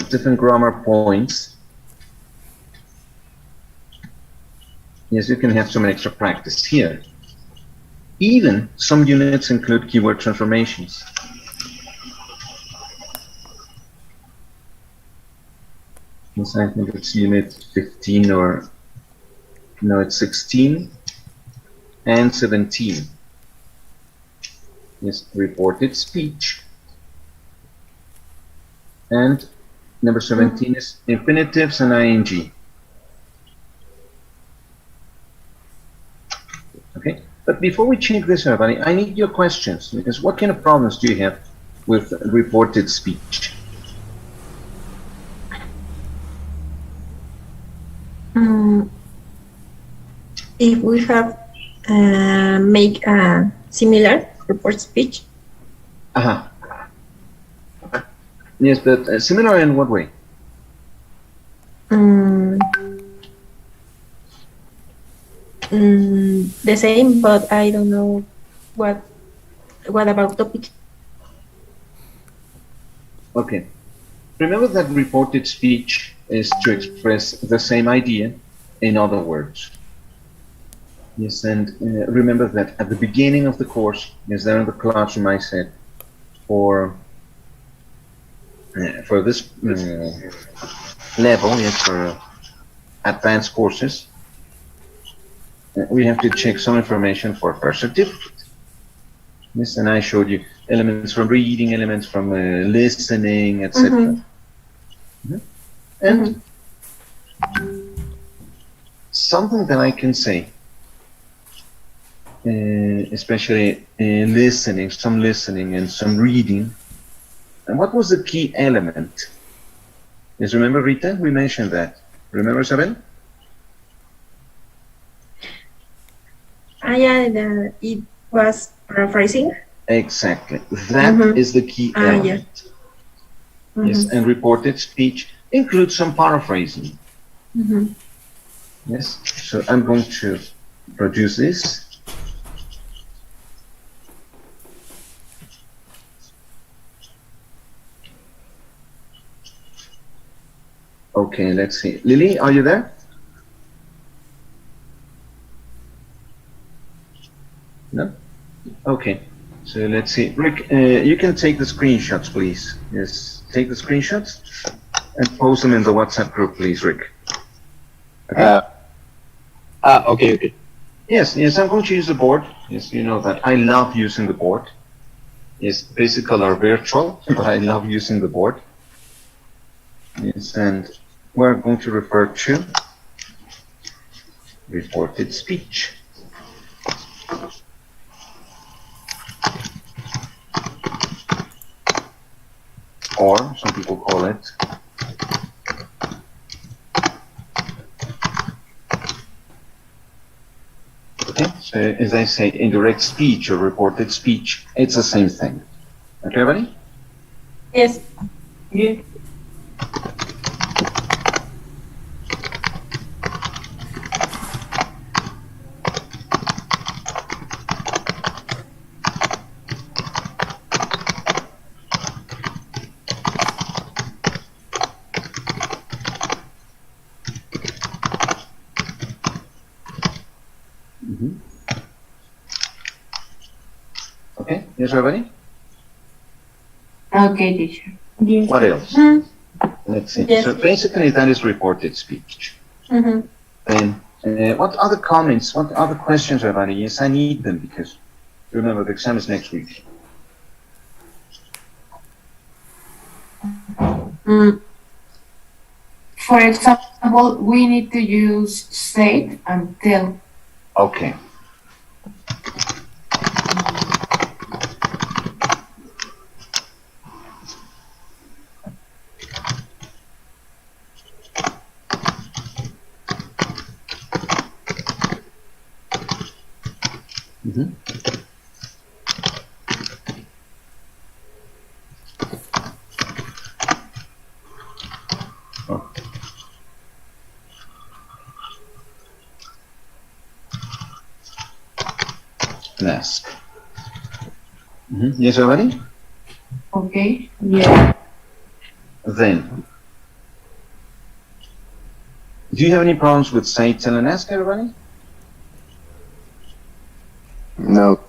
different grammar points, yes, you can have some extra practice here. Even some units include keyword transformations. Yes, I think it's unit 15 or no, it's 16 and 17. Yes, reported speech. And number 17 is infinitives and ing. Okay, but before we check this, everybody, I need your questions, because what kind of problems do you have with reported speech? If we have make a similar report speech. Yes, but similar in what way? The same, but I don't know what about topic. Okay. Remember that reported speech is to express the same idea in other words. Yes, and remember that at the beginning of the course, yes, there in the classroom I said, for this level, yes, for advanced courses, we have to check some information for first certificate. Yes, and I showed you elements from reading, elements from listening, etc. And Something that I can say, especially listening, some listening and some reading. And what was the key element? Yes, remember, Rita? We mentioned that. Remember, Isabel? Yeah, it was paraphrasing. Exactly. That is the key element. Yeah. Yes, and reported speech includes some paraphrasing. Yes, so I'm going to produce this. Okay, let's see. Lily, are you there? No? Okay, so let's see. Rick, you can take the screenshots, please. Yes, take the screenshots and post them in the WhatsApp group, please, Rick. Okay? Okay. Yes, I'm going to use the board. Yes, you know that. I love using the board. Yes, physical or virtual, but I love using the board. Yes, and we're going to refer to reported speech. Or some people call it okay, so as I say, indirect speech or reported speech, it's the same thing. Okay, everybody? Yes. Yeah. Okay, yes, everybody? Okay, teacher. Yes. What else? Let's see. Yes. So basically, that is reported speech. Then, what other comments, what other questions, everybody? Yes, I need them because remember the exam is next week. For example, we need to use say and tell. Okay. Ask. Yes, everybody? Okay. Yeah. Then, do you have any problems with say, tell, and ask, everybody? No.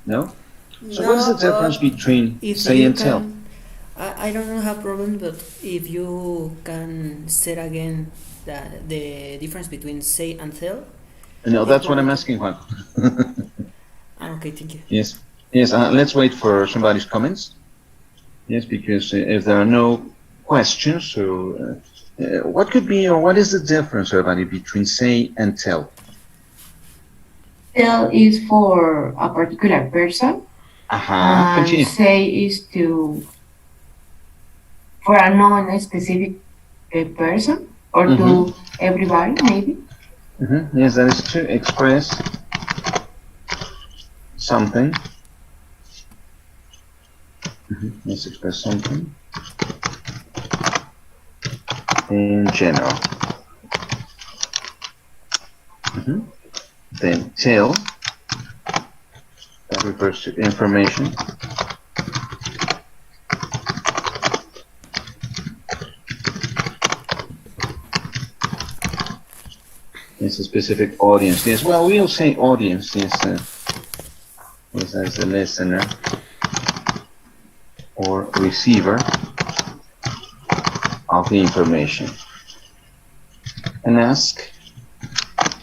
No? So what is the difference between say and tell? I don't have problem, but if you can say again the difference between say and tell. No, that's what I'm asking, Juan. Okay, thank you. Yes, let's wait for somebody's comments. Yes, because if there are no questions, so what could be or what is the difference, everybody, between say and tell? Tell is for a particular person. And Continue. say is for a non-specific person or to everybody, maybe. Yes, that is to express something. Let's express something in general. Then tell, that refers to information. It's a specific audience. Yes, well, we'll say audience. Yes, as the listener or receiver of the information. And ask,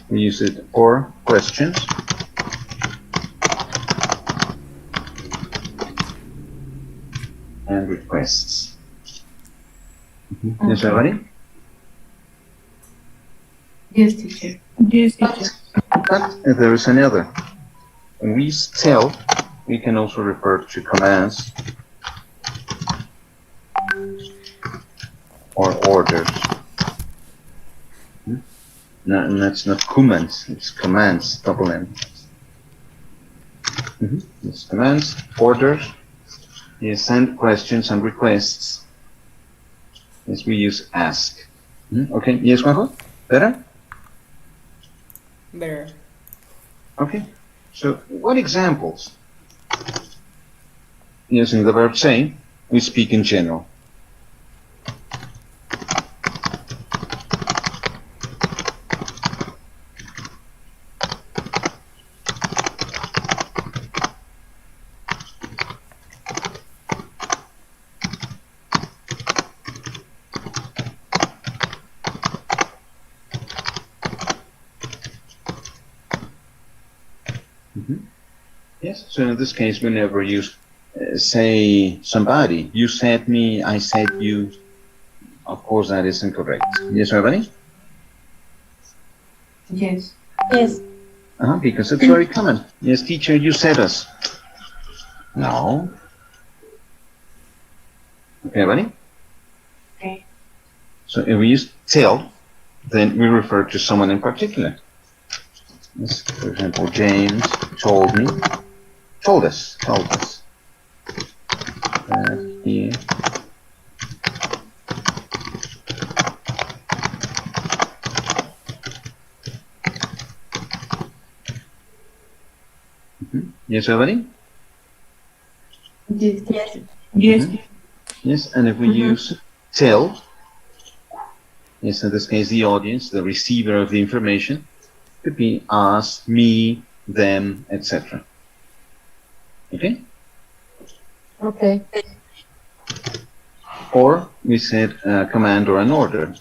we use it for questions. And requests. Yes, everybody? Yes, teacher. Yes, teacher. But there is another. When we use tell, we can also refer to commands or orders. No, and that's not commands, it's commands, double N. It's commands, orders, yes, and questions and requests. Yes, we use ask. Okay, yes, Juanjo? Better? Better. Okay, so what examples? Using the verb say, we speak in general. Yes, so in this case, whenever you say somebody, you said me, I said you, of course that is incorrect. Yes, everybody? Yes. Yes. Because it's very common. Yes, teacher, you said us. No. Okay, everybody? Okay. So if we use tell, then we refer to someone in particular. Yes, for example, James told me, told us. He Yes, everybody? Yes, teacher. Yes. Yes, and if we use tell, yes, in this case, the audience, the receiver of the information, could be us, me, them, etc. Okay? Okay. Or we said a command or an order.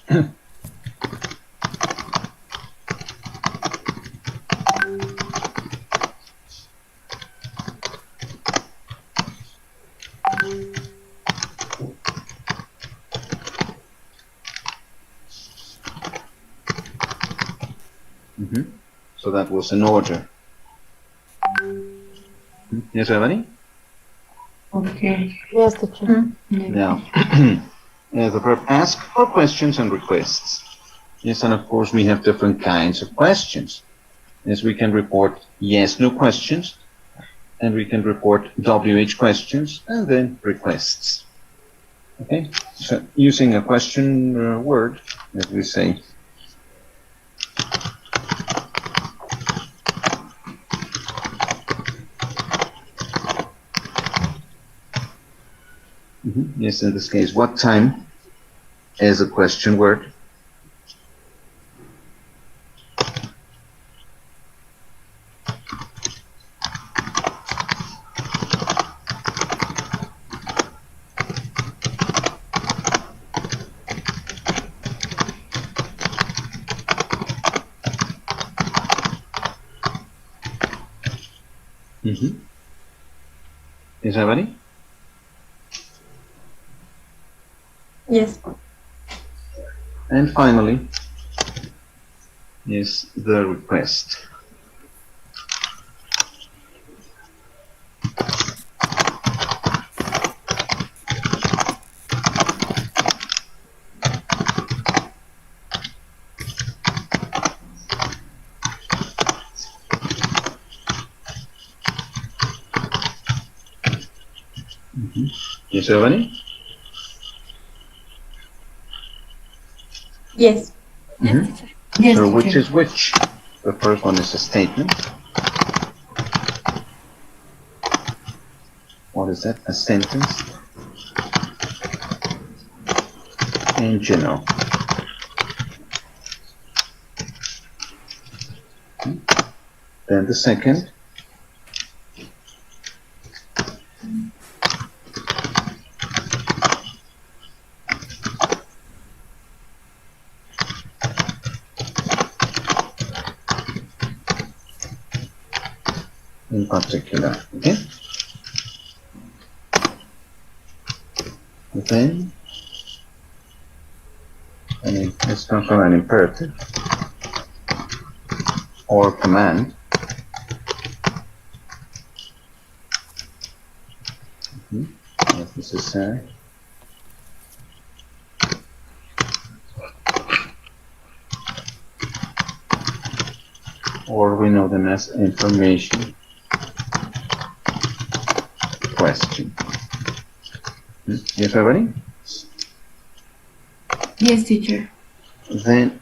So that was an order. Yes, everybody? Okay. Yes, teacher. Now, the verb ask for questions and requests. Yes, and of course we have different kinds of questions. Yes, we can report yes/no questions, and we can report WH questions, and then requests. Okay, so using a question word, as we say, yes, in this case, what time is a question word. Is everybody? Yes. And finally, is the request. Yes, everybody? Yes. Yes, So which teacher. is which? The first one is a statement. What is that? A sentence. In general. Then the second. In particular, okay? Then, let's come from an imperative. or command. If necessary. Or we know them as information question. Yes, everybody? Yes, teacher. Then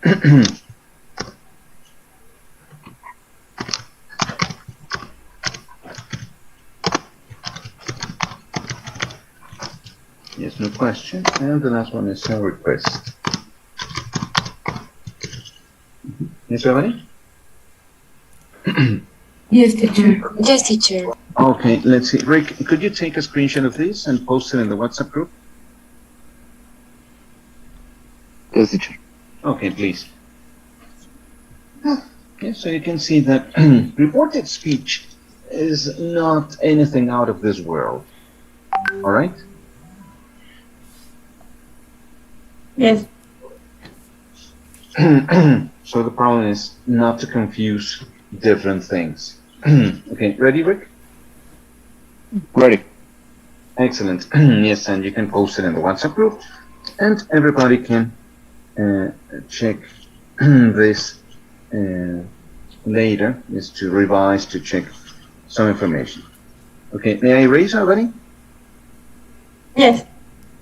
yes, no question. And the last one is a request. Yes, everybody? Yes, teacher. Yes, teacher. Okay, let's see. Rick, could you take a screenshot of this and post it in the WhatsApp group? Yes, teacher. Okay, please. Okay, so you can see that reported speech is not anything out of this world. All right? Yes. So the problem is not to confuse different things. Okay, ready, Rick? Ready. Excellent. Yes, and you can post it in the WhatsApp group, and everybody can check this later, is to revise, to check some information. Okay, may I erase already? Yes.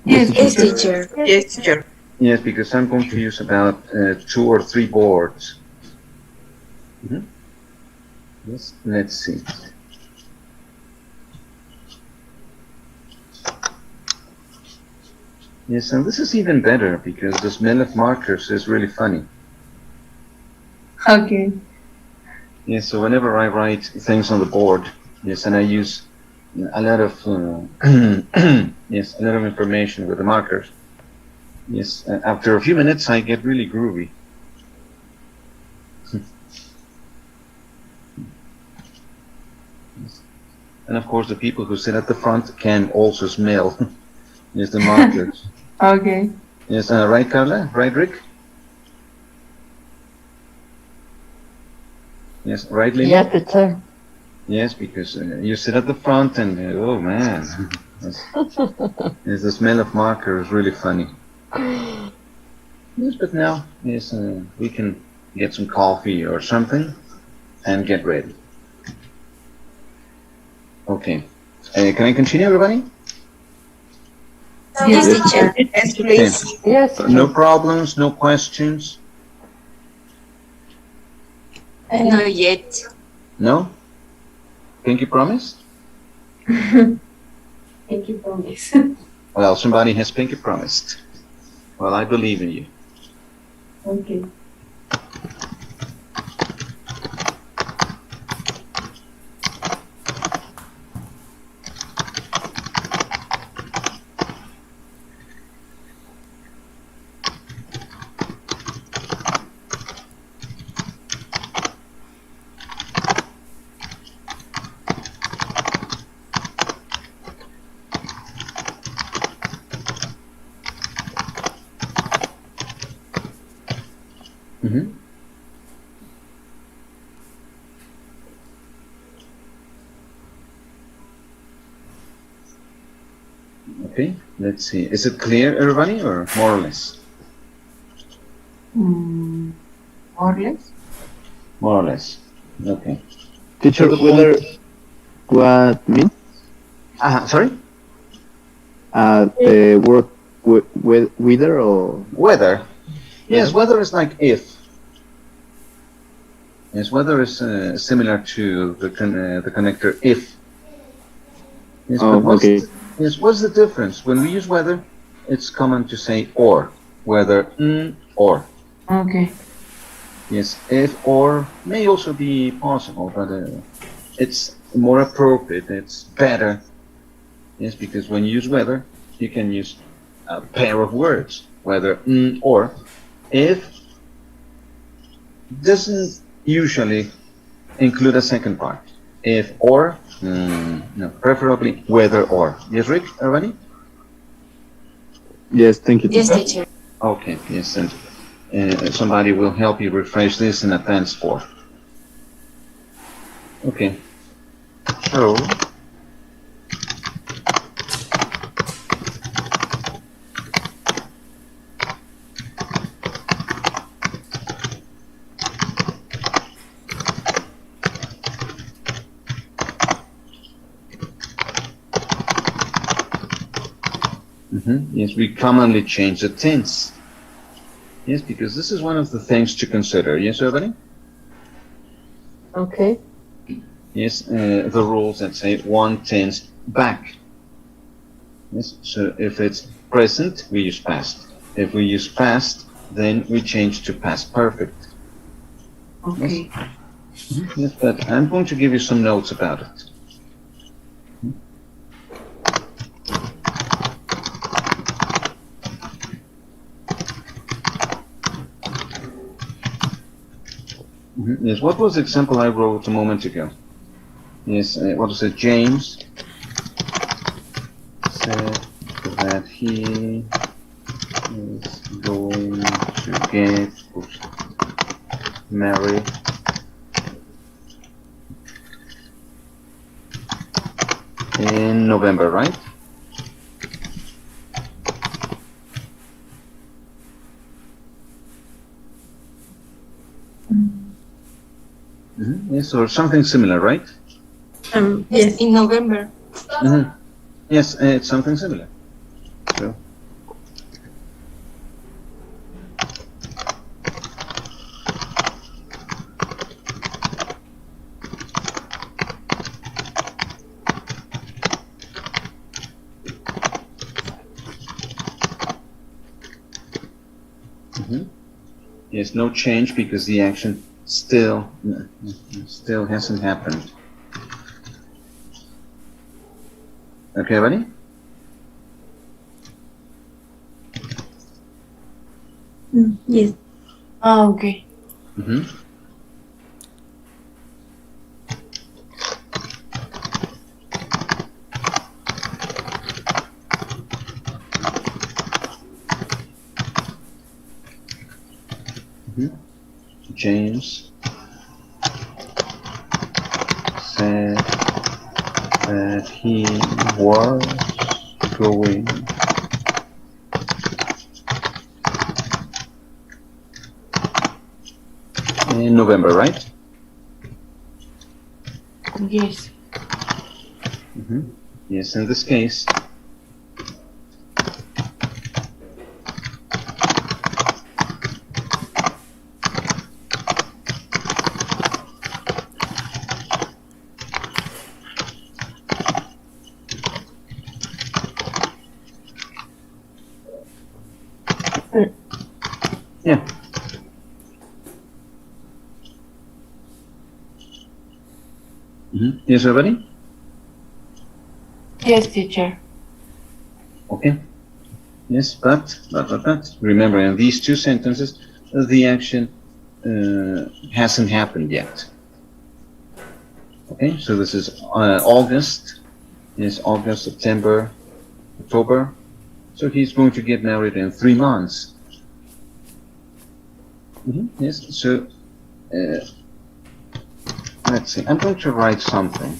Yes, teacher. Yes, teacher. Yes, because I'm confused about 2 or 3 boards. Yes, let's see. Yes, and this is even better because the smell of markers is really funny. Okay. Yes, so whenever I write things on the board, yes, and I use a lot of yes, a lot of information with the markers. Yes, after a few minutes, I get really groovy. And of course, the people who sit at the front can also smell yes, the markers. Okay. Yes, right, Carla? Right, Rick? Yes, right, Lily? Yes, teacher. Yes, because you sit at the front and, oh man, yes. Yes, the smell of marker is really funny. Yes, but now, yes, we can get some coffee or something and get ready. Okay. Can I continue, everybody? Yes, teacher. Yes, please. Okay. Yes. No problems, no questions? Not yet. No? Pinky promise? Thank you, promise. Well, somebody has pinky promised. Well, I believe in you. Okay. Okay, let's see. Is it clear, everybody, or more or less? More or less. More or less. Okay. Teacher, So whether what mean? Sorry? The word whether or Weather. Yes, weather is like if. Yes, weather is similar to the connector if. Yes, oh, okay. Yes, what's the difference? When we use weather, it's common to say or. Whether, or. Okay. Yes, if or may also be possible, but it's more appropriate, it's better. Yes, because when you use whether, you can use a pair of words, whether, or. If doesn't usually include a second part. If or, no, preferably whether or. Yes, Rick, everybody? Yes, thank you. Yes, teacher. Okay, yes, and somebody will help you refresh this in advance for. Okay. So. Yes, we commonly change the tense. Yes, because this is one of the things to consider. Yes, everybody? Okay. Yes, the rules that say one tense back. Yes, so if it's present, we use past. If we use past, then we change to past perfect. Okay. Yes, but I'm going to give you some notes about it. Yes, what was the example I wrote a moment ago? Yes, what was it? James said that he is going to get married in November, right? Yes, or something similar, right? Yes, in November. Yes, it's something similar. So. Yes, no change because the action still hasn't happened. Okay, buddy? Yes. Oh, okay. James said that he was going in November, right? Yes. Yes, in this case, yeah. Yes, everybody? Yes, teacher. Okay. Yes, but, remember, in these two sentences, the action hasn't happened yet. Okay, so this is August. It's August, September, October. So he's going to get married in 3 months. Yes, so let's see. I'm going to write something.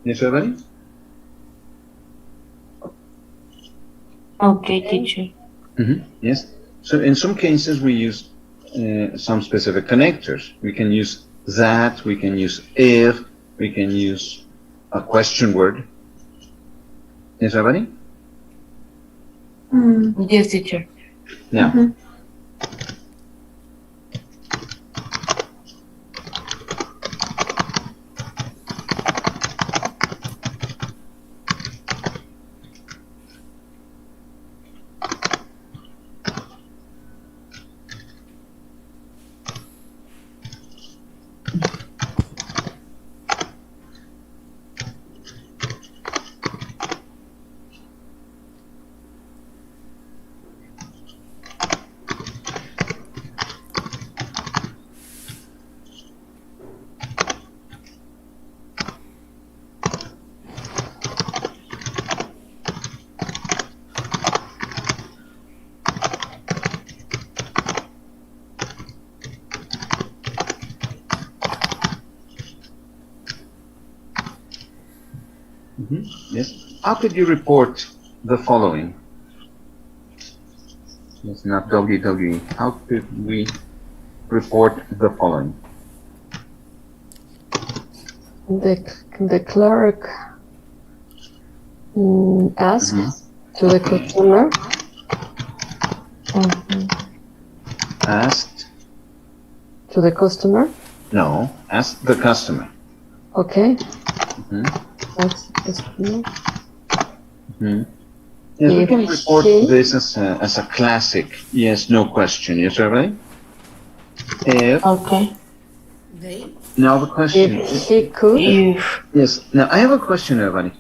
Yes, everybody? Okay, teacher. Yes. So in some cases we use some specific connectors. We can use that, we can use if, we can use a question word. Yes, everybody? Yes, teacher. Now. Yes. How could you report the following? It's not WWE. How could we report the following? The clerk asks to the customer. Asked? To the customer? No, ask the customer. Okay. That's the customer. Yes, we can report this as a classic yes/no question. Yes, everybody? If. Okay. Now the question. If he could. Yes. Now I have a question, everybody.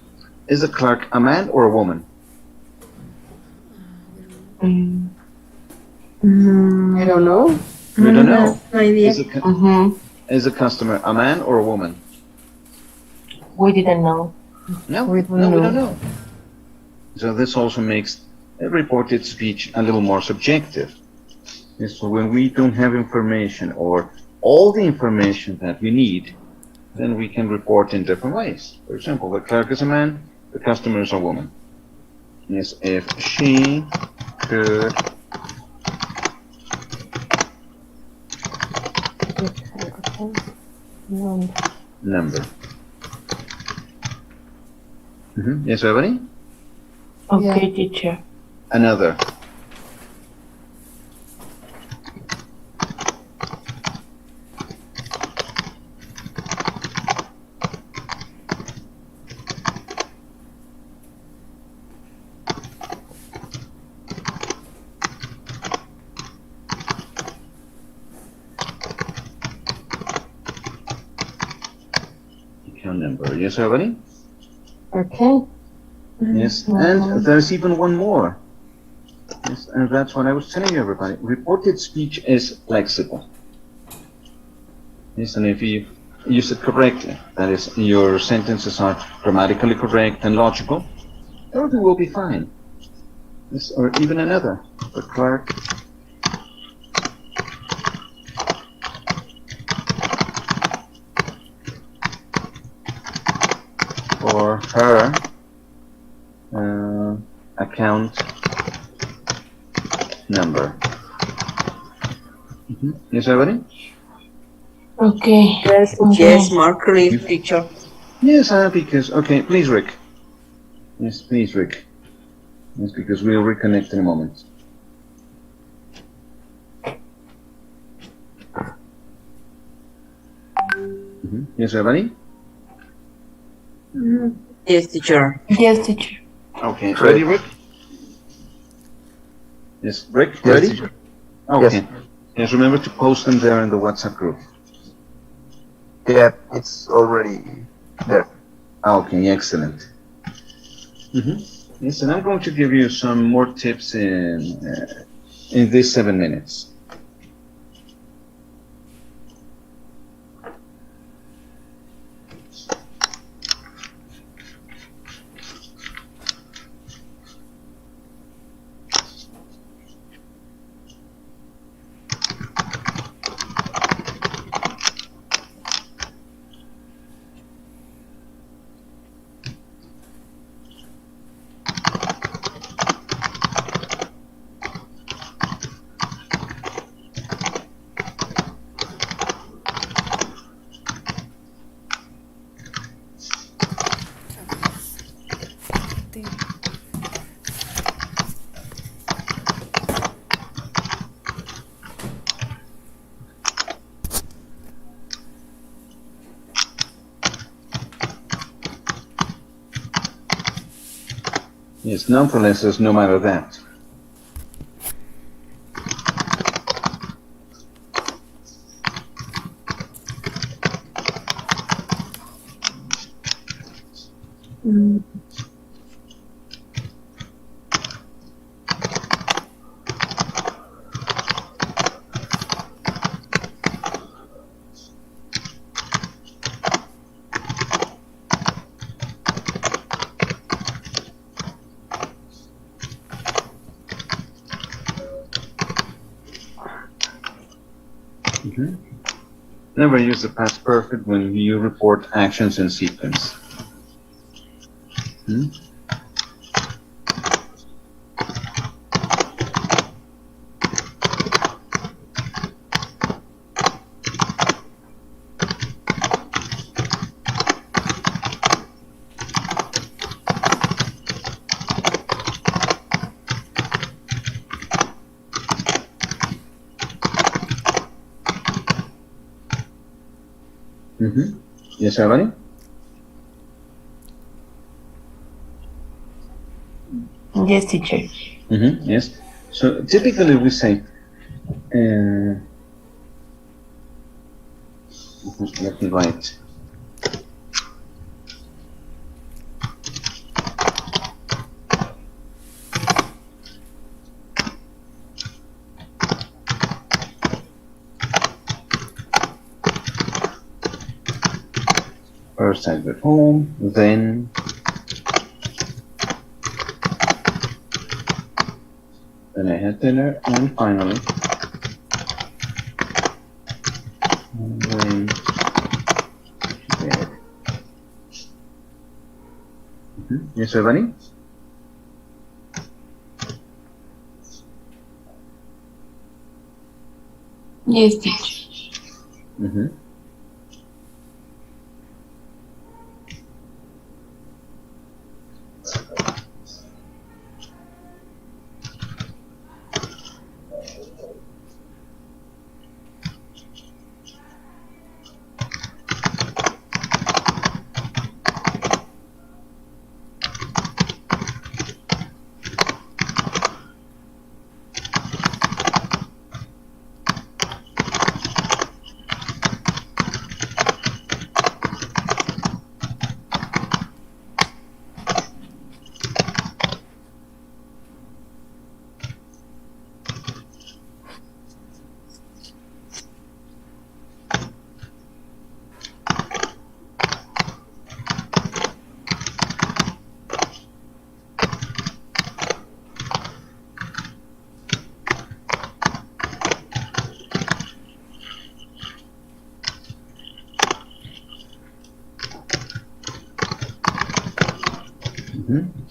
Is the clerk a man or a woman? I don't know. We don't know. No idea. Is the customer a man or a woman? We didn't know. No, we don't know. So this also makes reported speech a little more subjective. So when we don't have information or all the information that we need, then we can report in different ways. For example, the clerk is a man, the customer is a woman. Yes, if she could number. Yes, everybody? Okay, teacher. Another. Account number. Yes, everybody? Okay. Yes, and there's even one more. Yes, and that's what I was telling you, everybody. Reported speech is flexible. Yes, and if you use it correctly, that is, your sentences are grammatically correct and logical, everything will be fine. Yes, or even another. The clerk or her account number. Yes, everybody? Okay. Yes, marker it, teacher. Yes, because, okay, please, Rick. Yes, please, Rick. Yes, because we'll reconnect in a moment. Yes, everybody? Yes, teacher. Yes, teacher. Okay, ready, Rick? Yes, Rick, Yes, ready? teacher. Okay. Yes, remember to post them there in the WhatsApp group. Yeah, it's already there. Okay, excellent. Yes, and I'm going to give you some more tips in these 7 minutes. Yes, nonetheless, there's no matter that. Never use the past perfect when you report actions in sequence. Yes, everybody? Yes, teacher. Yes. So typically we say, let me write. First I go home, then I had dinner, and finally I went to bed. Yes, everybody? Yes, teacher.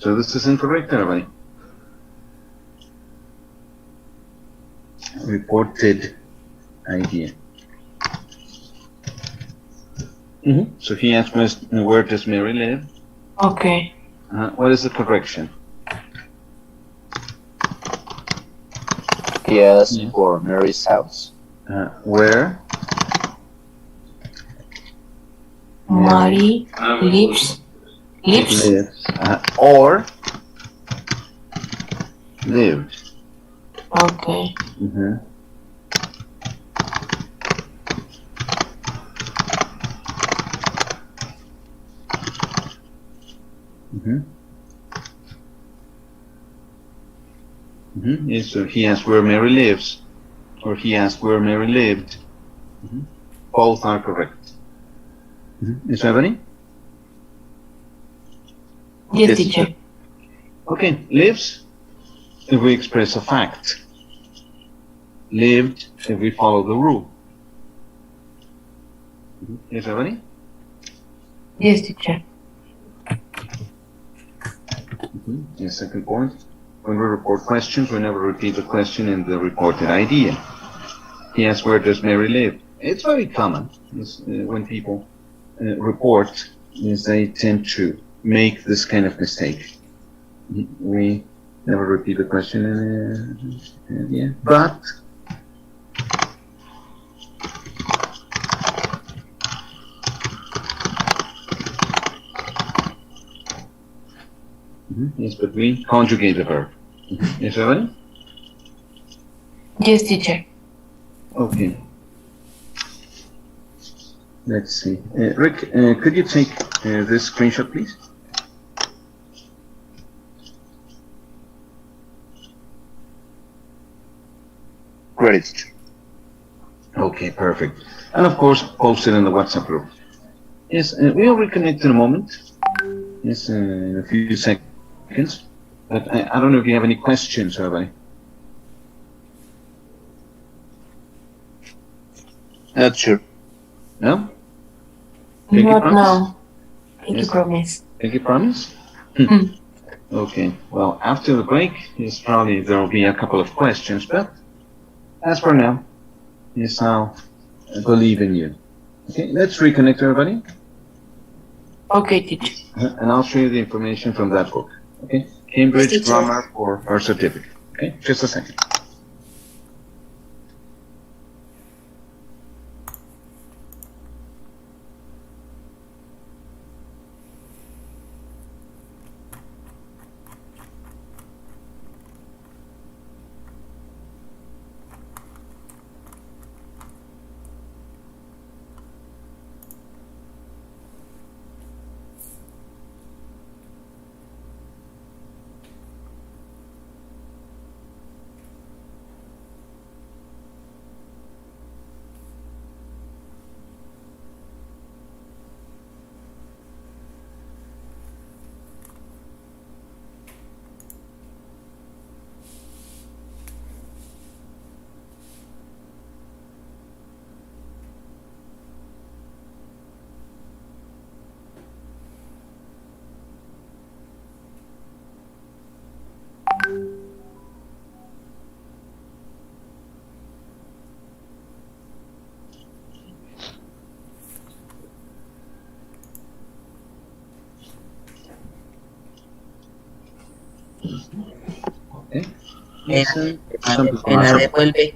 So this is incorrect, everybody. Reported idea. So he asked where does Mary live? Okay. What is the correction? He asked for Mary's house. Where? Mary lives. Or lived. Okay. Yes, so he asked where Mary lives, or he asked where Mary lived. Both are correct. Is there any? Yes, teacher. Okay, lives if we express a fact. Lived if we follow the rule. Is there any? Yes, teacher. The second point, when we report questions, we never repeat the question in the reported idea. He asks, where does Mary live? It's very common when people report, they tend to make this kind of mistake. We never repeat the question in the but yes, but we conjugate the verb. Yes, Evelyn? Yes, teacher. Okay. Let's see. Rick, could you take this screenshot, please? Great. Okay, perfect. And of course, post it in the WhatsApp group. Yes, we'll reconnect in a moment. Yes, in a few seconds. But I don't know if you have any questions, Rabbi. Not sure. No? Not now. Pinky promise. Pinky promise? Okay, well, after the break, yes, probably there will be a couple of questions, but as for now, yes, I'll believe in you. Okay, let's reconnect everybody. Okay, teacher. And I'll show you the information from that book. Okay, Cambridge Yes, teacher. Grammar for our certificate. Okay, just a second. Me la devuelve.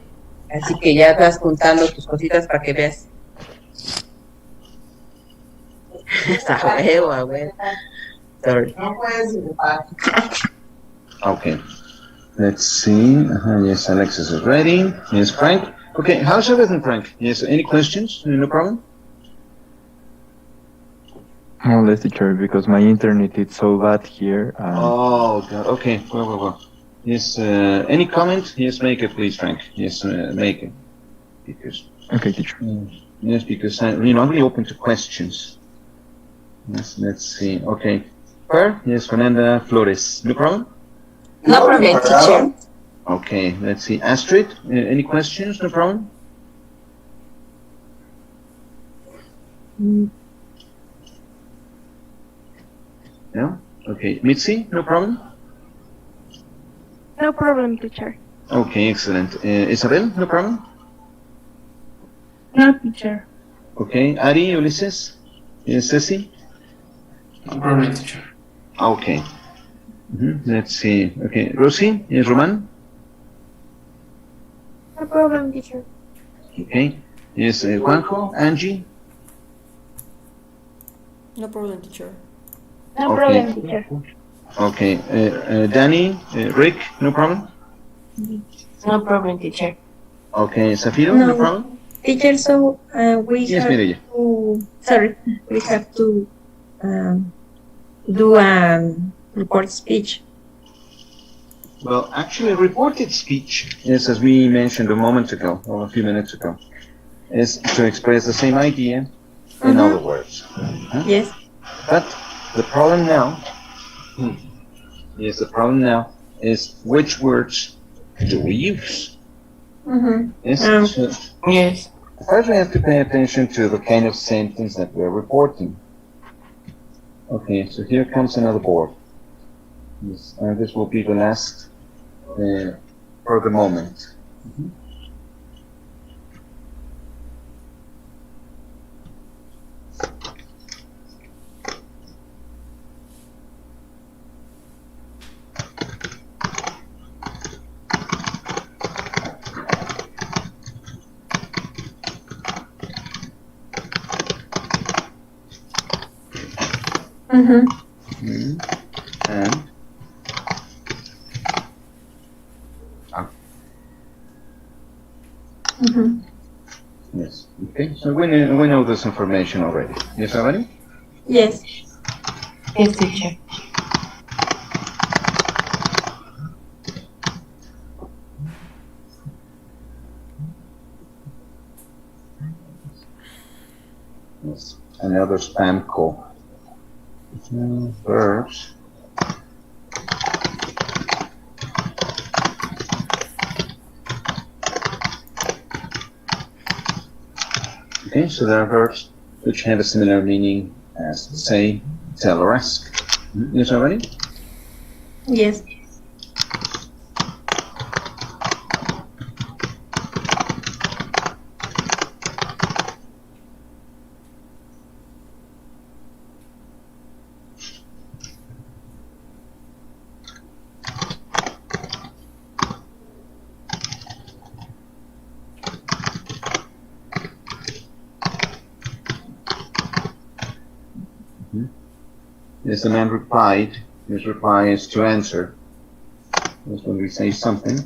Así que ya vas juntando tus cositas para que veas. A huevo, a huevo. Sorry. Okay, let's see. Yes, Alexis is ready. Yes, Frank. Okay, how's everything, Frank? Yes, any questions? No problem? No, less teacher, because my internet is so bad here. Oh, God. Okay, well. Yes, any comment? Yes, make it, please, Frank. Yes, make it. Because. Okay, teacher. Yes, because I'm really open to questions. Yes, let's see. Okay. Per? Yes, Fernanda Flores. No problem? No problem, teacher. Okay, let's see. Astrid, any questions? No problem? No? Okay. Mitzi, no problem? No problem, teacher. Okay, excellent. Isabel, no problem? No, teacher. Okay. Ari, Ulises? Yes, Ceci? No problem, teacher. Okay. Let's see. Okay. Rosie? Yes, Roman? No problem, teacher. Okay. Yes, Juanjo? Angie? No problem, teacher. No problem, teacher. Okay. Danny? Rick? No problem? No problem, teacher. Okay. Zafiro? No problem? Teacher, so we Yes, have Mireya. we have to do a report speech. Well, actually, reported speech is, as we mentioned a moment ago, or a few minutes ago, is to express the same idea in other words. Yes. But the problem now, is which words do we use? Yes. Yes. First, we have to pay attention to the kind of sentence that we're reporting. Okay, so here comes another board. Yes, this will be the last for the moment. And yes, okay. So we know this information already. Yes, already? Yes. Yes, teacher. Yes. Another spam call. Verbs. Okay, so there are verbs which have a similar meaning as say, tell, or ask. Yes, already? Yes. Yes, the man replied. His reply is to answer. That's when we say something.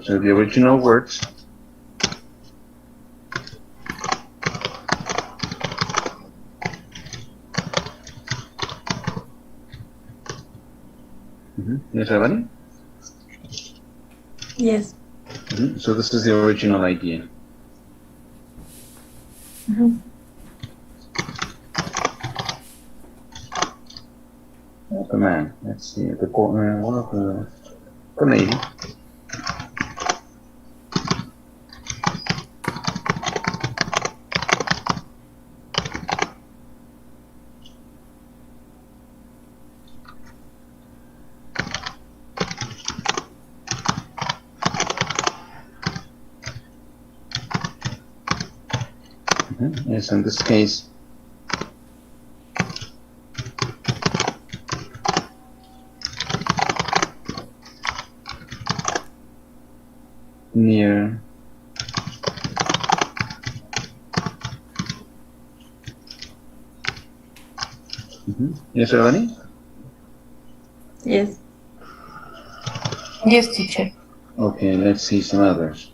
So the original words. Yes, Evelyn? Yes. So this is the original idea. The man. Let's see. The lady. Yes, in this case. Near. Yes, Evelyn? Yes. Yes, teacher. Okay, let's see some others.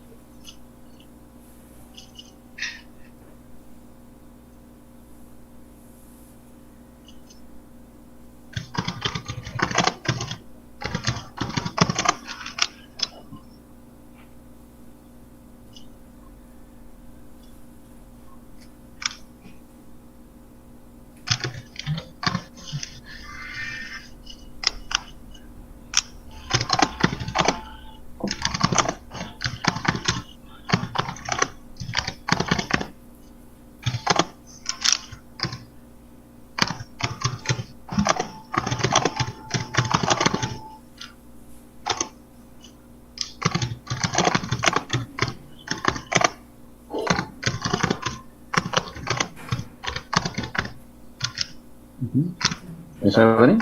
Yes, Evelyn?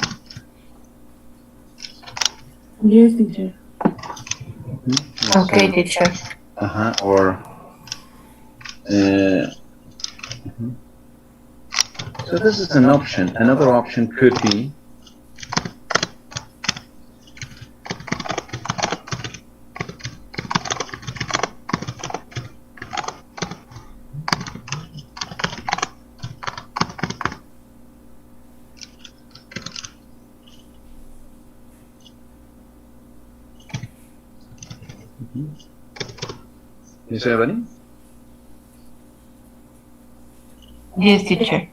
Yes, teacher. Okay, teacher. Or. So this is an option. Another option could be. Yes, Evelyn? Yes, teacher.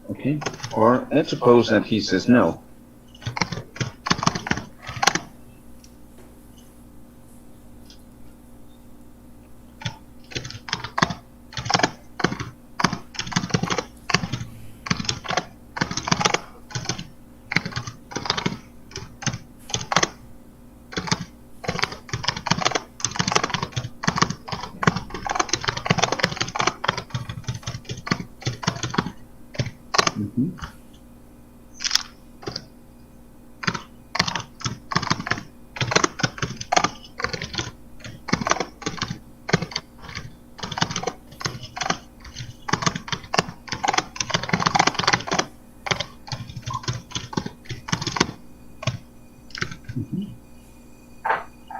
Okay. Or let's suppose that he says no.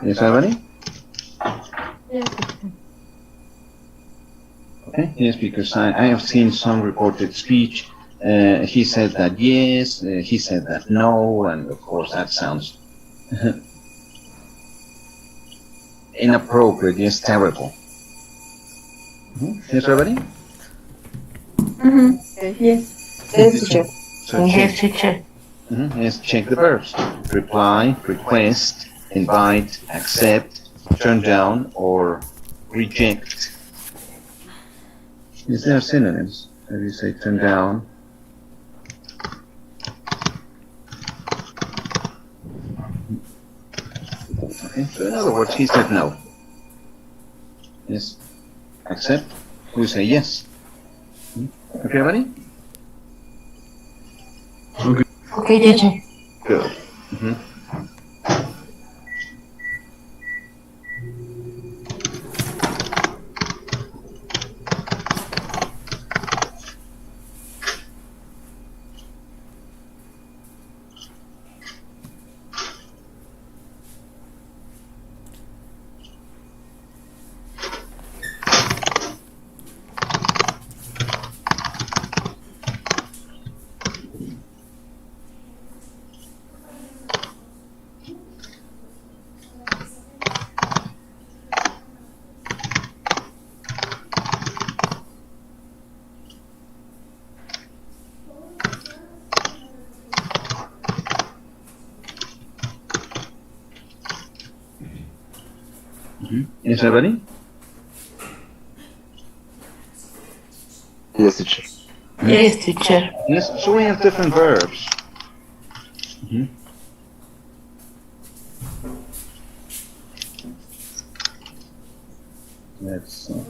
Yes, Evelyn? Yes, teacher. Okay, yes, because I have seen some reported speech. He said that yes, he said that no, and of course that sounds inappropriate, yes, terrible. Yes, everybody? Yes. Yes, teacher. So Yes, check. teacher. Yes, check the verbs. Reply, request, invite, accept, turn down, or reject. Is there synonyms? How do you say turn down? Okay, so in other words, he said no. Yes. Accept. We say yes. Okay, everybody? Okay, teacher. Good. Yes, everybody? Yes, teacher. Yes, teacher. Yes, so we have different verbs. Let's see.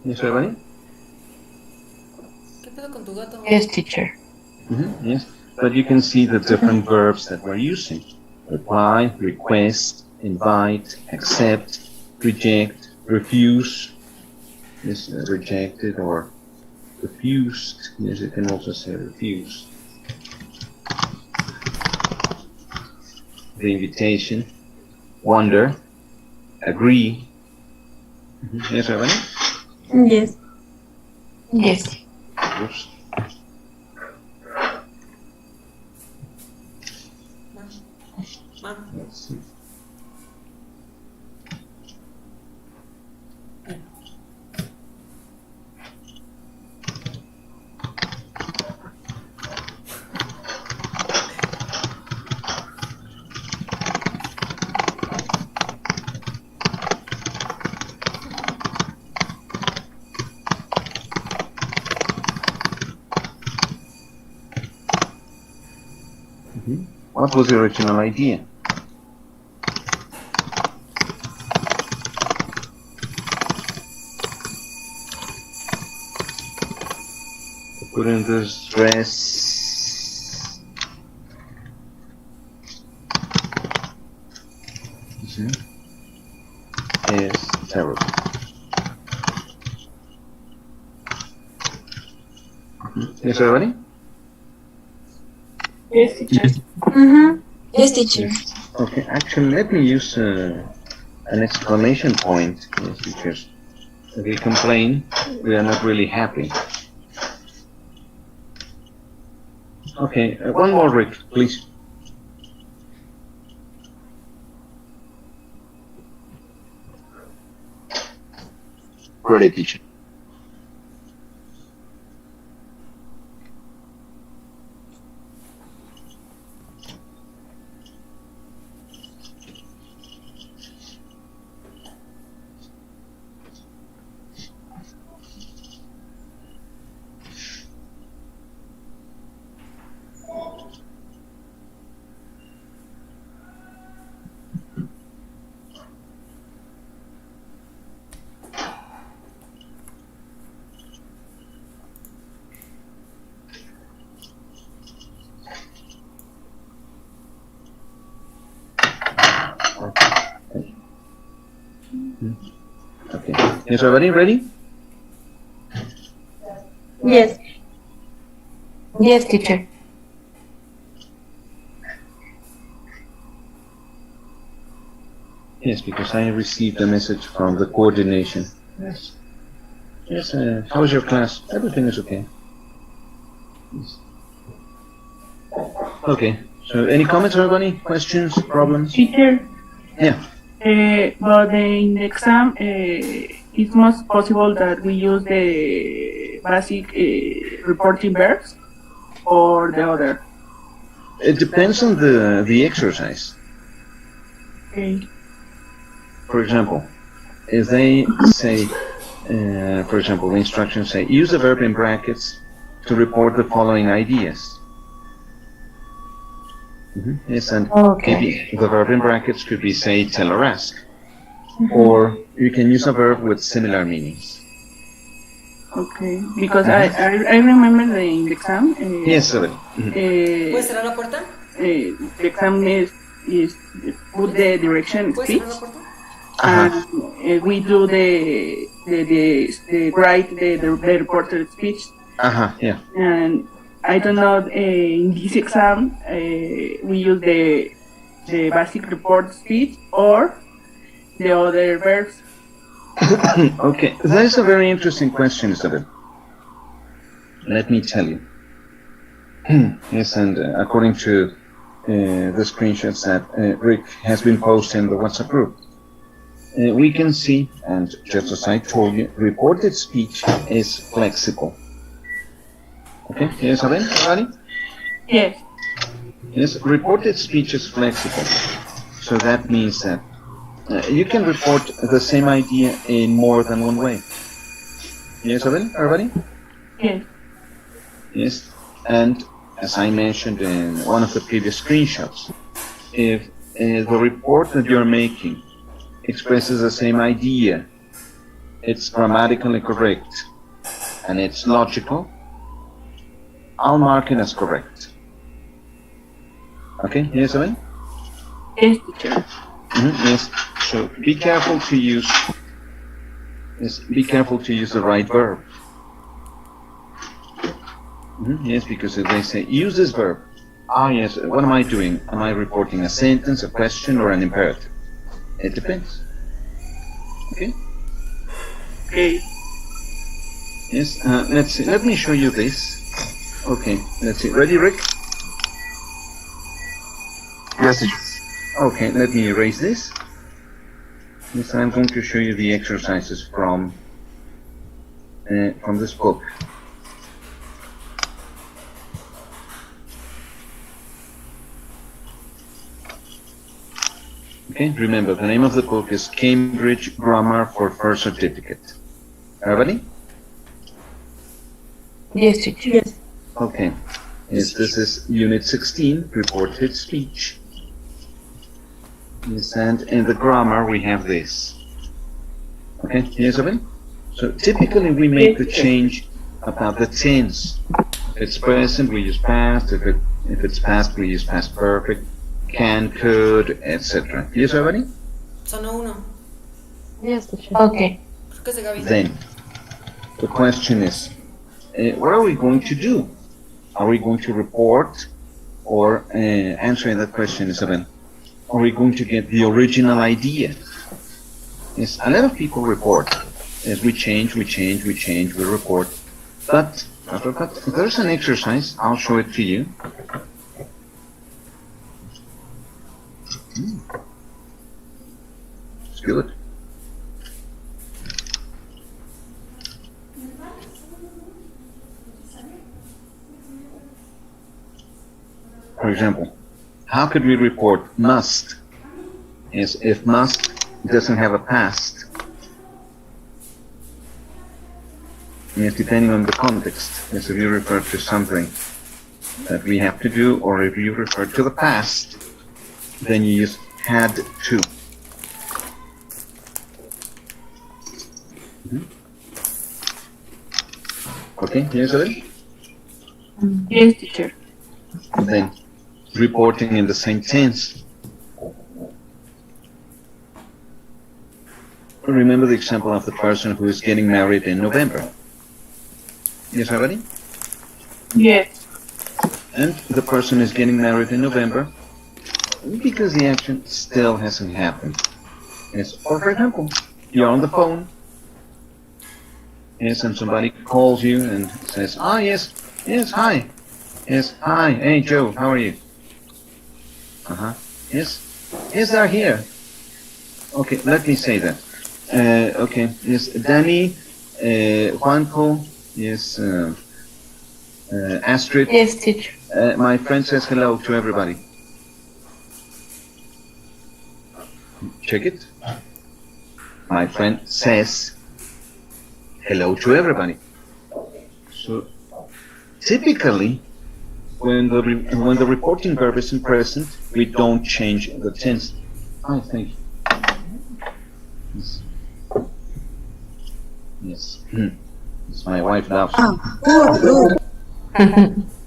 Yes, everybody? ¿Qué pedo con tu gato? Yes, teacher. Yes, but you can see the different verbs that we're using. Reply, request, invite, accept, reject, refuse. Yes, rejected or refused. Yes, you can also say refused. The invitation, wonder, agree. Yes, everybody? Yes. Yes. Oops. Let's see. What was the original idea? To put in this dress. Is terrible. Yes, everybody? Yes, teacher. Yes, teacher. Okay, actually, let me use an exclamation point, yes, because if we complain, we are not really happy. Okay, one more, Rick, please. Ready, teacher. Is everybody ready? Yes. Yes, teacher. Yes, because I received a message from the coordination. Yes. Yes, how is your class? Everything is okay. Yes. Okay, so any comments, everybody? Questions, problems? Teacher, Yeah. but in the exam, it's most possible that we use the basic reporting verbs or the other. It depends on the exercise. Okay. For example, if they say, for example, the instructions say, use a verb in brackets to report the following ideas. Yes, and maybe the verb in brackets could be, say, tell or ask. Or you can use a verb with similar meanings. Okay, because I remember in the exam. Yes, sorry. ¿Puedes cerrar la puerta? The exam is put the direction ¿Puedes speech, cerrar la puerta? and we do the write the reported speech. Yeah. And I don't know, in this exam we use the basic report speech or the other verbs. Okay, that is a very interesting question, Isabel. Let me tell you. Yes, and according to the screenshots that Rick has been posting in the WhatsApp group, we can see, and just as I told you, reported speech is flexible. Okay, yes, Isabel, everybody? Yes. Yes, reported speech is flexible. So that means that you can report the same idea in more than one way. Yes, Isabel, everybody? Yes. Yes, and as I mentioned in one of the previous screenshots, if the report that you're making expresses the same idea, it's grammatically correct, and it's logical, I'll mark it as correct. Okay, yes, Isabel? Yes, teacher. Yes, so be careful to use the right verb. Yes, because if they say, use this verb, yes, what am I doing? Am I reporting a sentence, a question, or an imperative? It depends. Okay? Okay. Yes, let's see. Let me show you this. Okay, let's see. Ready, Rick? Yes. Okay, let me erase this. Yes, I'm going to show you the exercises from this book. Okay, remember, the name of the book is Cambridge Grammar for First Certificate. Everybody? Yes, teacher. Yes. Okay. Yes, this is Unit 16, Reported Speech. Yes, and in the grammar we have this. Okay, yes, Evan? So typically we make the change about the tense. If it's present, we use past. If it's past, we use past perfect. Can, could, etc. Yes, everybody? Sonó uno. Yes, teacher. Okay. Creo que es de Gaby. Then, the question is, what are we going to do? Are we going to report, or answering that question, Isabel, are we going to get the original idea? Yes, a lot of people report. As we change, we report. But there's an exercise, I'll show it to you. It's good. For example, how could we report must? Is if must doesn't have a past. Yes, depending on the context. Yes, if you refer to something that we have to do, or if you refer to the past, then you use had to. Okay, yes, Adel? Yes, teacher. Then reporting in the same tense. remember the example of the person who is getting married in November. Yes, everybody? Yes. And the person is getting married in November because the action still hasn't happened. Yes. Or for example, you're on the phone. Yes, and somebody calls you and says, "Ah, yes, yes, hi, yes, hi, hey Joe, how are you?" Yes, yes, they're here. Okay, let me say that. Okay, yes, Danny, Juanjo, yes, Astrid. Yes, teacher. My friend says hello to everybody. Check it. My friend says hello to everybody. So typically, when the reporting verb isn't present, we don't change the tense. I think. Yes. Yes. Yes, my wife loves it.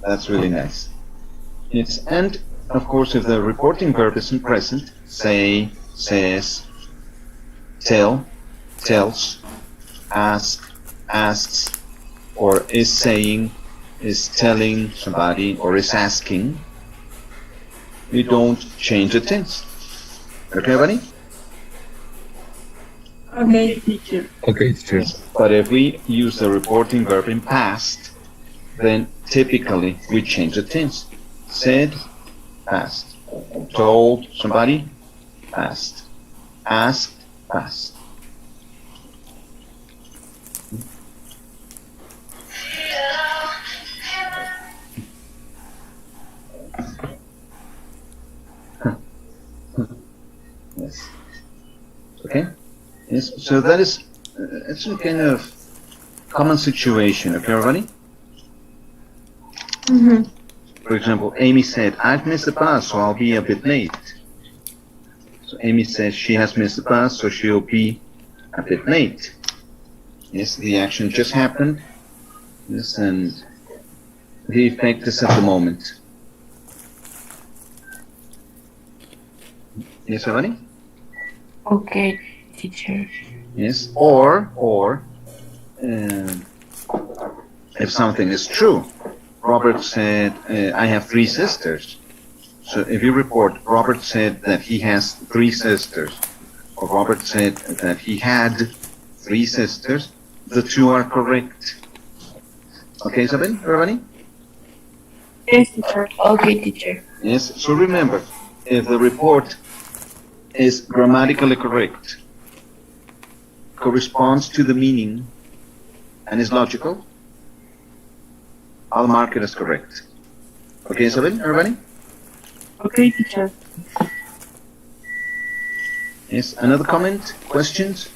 That's really nice. Yes, and of course, if the reporting verb isn't present, say, says, tell, tells, ask, asks, or is saying, is telling somebody, or is asking, we don't change the tense. Okay, everybody? Okay, teacher. Okay, teacher. But if we use the reporting verb in past, then typically we change the tense. Said, past. Told somebody, past. Asked, past. Yes. Okay? Yes. So that is it's a kind of common situation, okay, everybody? For example, Amy said, "I've missed the bus, so I'll be a bit late." So Amy says she has missed the bus, so she'll be a bit late. Yes, the action just happened. Yes, and the effect is at the moment. Yes, everybody? Okay, teacher. Yes, or if something is true. Robert said, "I have 3 sisters." So if you report, Robert said that he has 3 sisters, or Robert said that he had 3 sisters, the 2 are correct. Okay, Isabel, everybody? Yes, teacher. Okay, teacher. Yes, so remember, if the report is grammatically correct, corresponds to the meaning, and is logical, I'll mark it as correct. Okay, Isabel, everybody? Okay, teacher. Yes, another comment? Questions?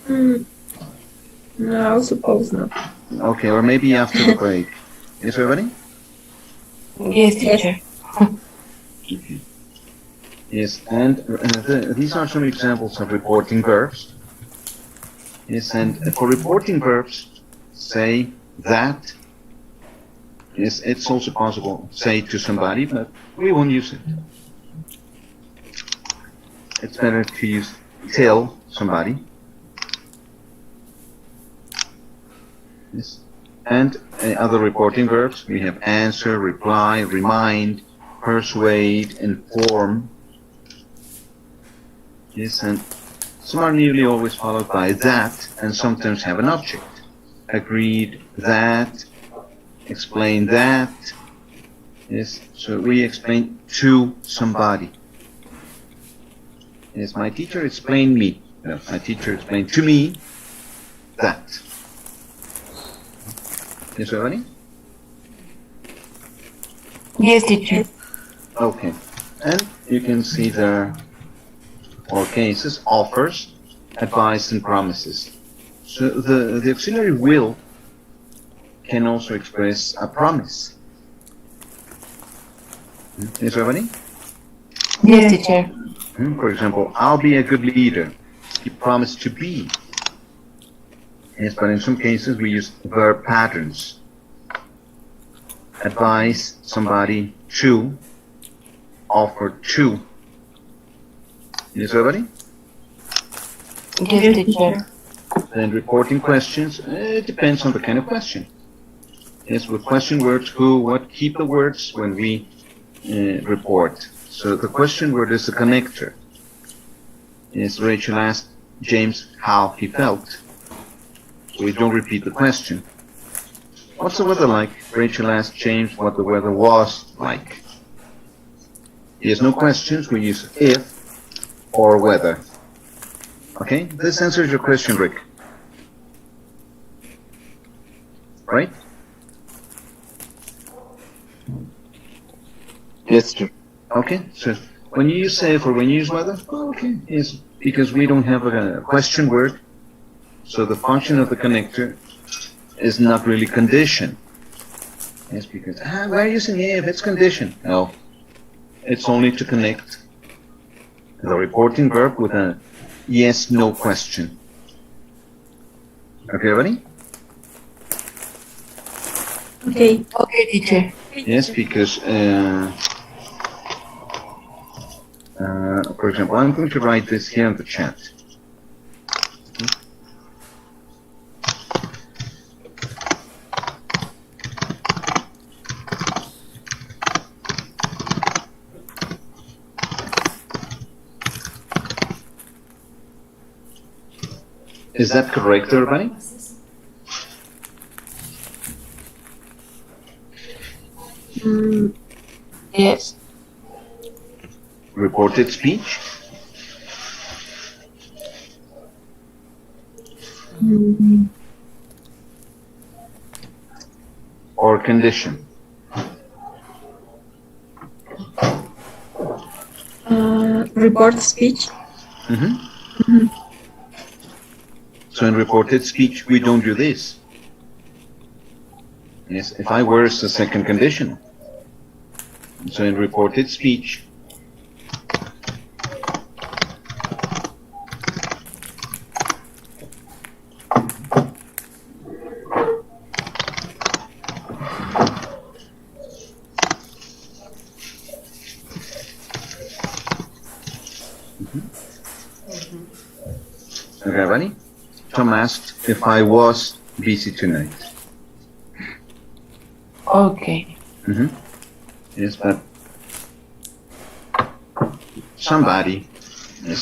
No, I suppose not. Okay, or maybe after the break. Yes, everybody? Yes, teacher. Okay. Yes, and these are some examples of reporting verbs. Yes, and for reporting verbs, say that. Yes, it's also possible say to somebody, but we won't use it. It's better to use tell somebody. Yes. And other reporting verbs, we have answer, reply, remind, persuade, inform. Yes, and some are nearly always followed by that, and sometimes have an object. Agreed, that, explain that. Yes, so we explain to somebody. Yes, my teacher explained me. No, my teacher explained to me that. Yes, everybody? Yes, teacher. Okay, and you can see there are cases, offers, advice, and promises. So the auxiliary will can also express a promise. Yes, everybody? Yes, teacher. For example, I'll be a good leader. He promised to be. Yes, but in some cases we use verb patterns. Advise somebody to, offer to. Yes, everybody? Yes, teacher. Then reporting questions, it depends on the kind of question. Yes, with question words, who, what, keep the words when we report. So the question word is the connector. Yes, Rachel asked James how he felt. So we don't repeat the question. What's the weather like? Rachel asked James what the weather was like. Yes, no questions, we use if or whether. Okay, this answers your question, Rick. Right? Yes, sir. Okay, so when you use if or when you use whether, okay, yes, because we don't have a question word, so the function of the connector is not really condition. Yes, because, we're using if, it's condition. No, it's only to connect the reporting verb with a yes, no question. Okay, everybody? Okay. Okay, teacher. Yes, because, for example, I'm going to write this here in the chat. Is that correct, everybody? Yes. Reported speech? Or condition? Report speech. So in reported speech, we don't do this. Yes, if I were is the second condition. So in reported speech, okay, ready? Tom asked if I was busy tonight. Okay. Yes, but somebody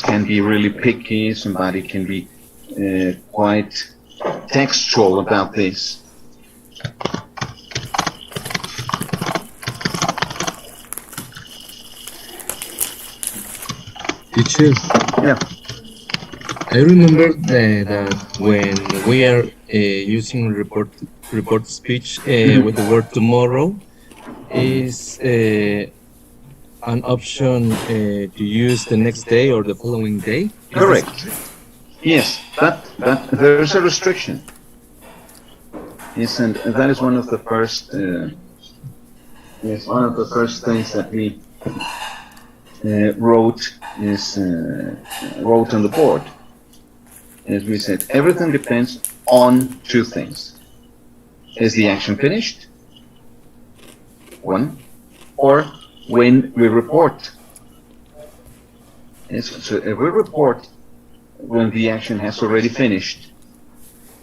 can be really picky, somebody can be quite textual about this. Teacher, Yeah. I remember that when we are using report speech with the word tomorrow, is an option to use the next day or the following day? Correct. Yes, but there's a restriction. Yes, and that is one of the first. Yes, one of the first things that we wrote on the board. As we said, everything depends on two things. Is the action finished? One, or when we report. Yes, so if we report when the action has already finished,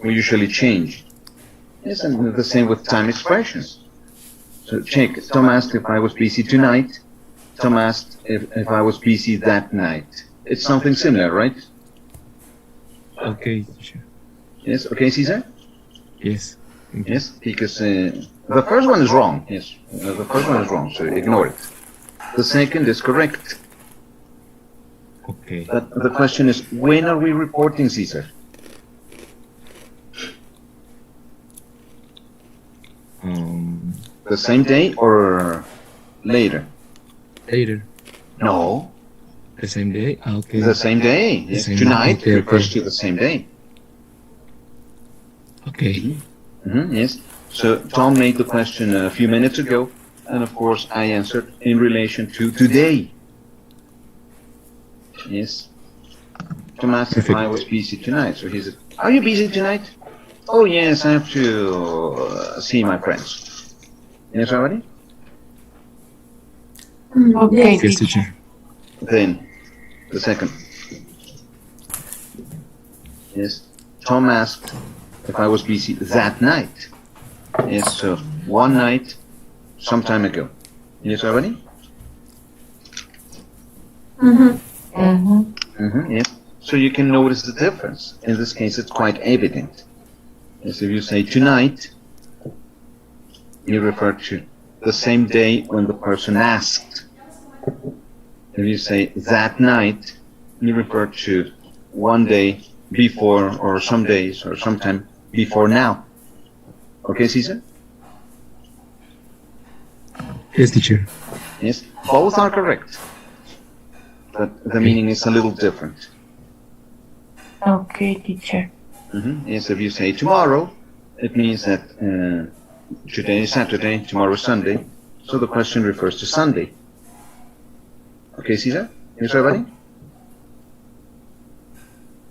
we usually change. Yes, and the same with time expressions. So check, Tom asked if I was busy tonight. Tom asked if I was busy that night. It's something similar, right? Okay, teacher. Yes, okay, Caesar? Yes. Yes, because the first one is wrong. Yes, the first one is wrong, so ignore it. The second is correct. Okay. But the question is, when are we reporting, Caesar? The same day or later? Later. No. The same day? Okay. The same day. Yes, tonight refers to the same day. Okay. Yes. So Tom made the question a few minutes ago, and of course I answered in relation to today. Yes. Tom asked if I was busy tonight. So he said, "Are you busy tonight?" "Oh yes, I have to see my friends." Yes, everybody? Okay, yes, teacher. Then, the second. Yes. Tom asked if I was busy that night. Yes, so one night, some time ago. Yes, everybody? Yes. So you can notice the difference. In this case, it's quite evident. Yes, if you say tonight, you refer to the same day when the person asked. If you say that night, you refer to one day before, or some days, or sometime before now. Okay, Caesar? Yes, teacher. Yes, both are correct, but the meaning is a little different. Okay, teacher. Yes, if you say tomorrow, it means that today is Saturday, tomorrow is Sunday, so the question refers to Sunday. Okay, Caesar? Yes, everybody?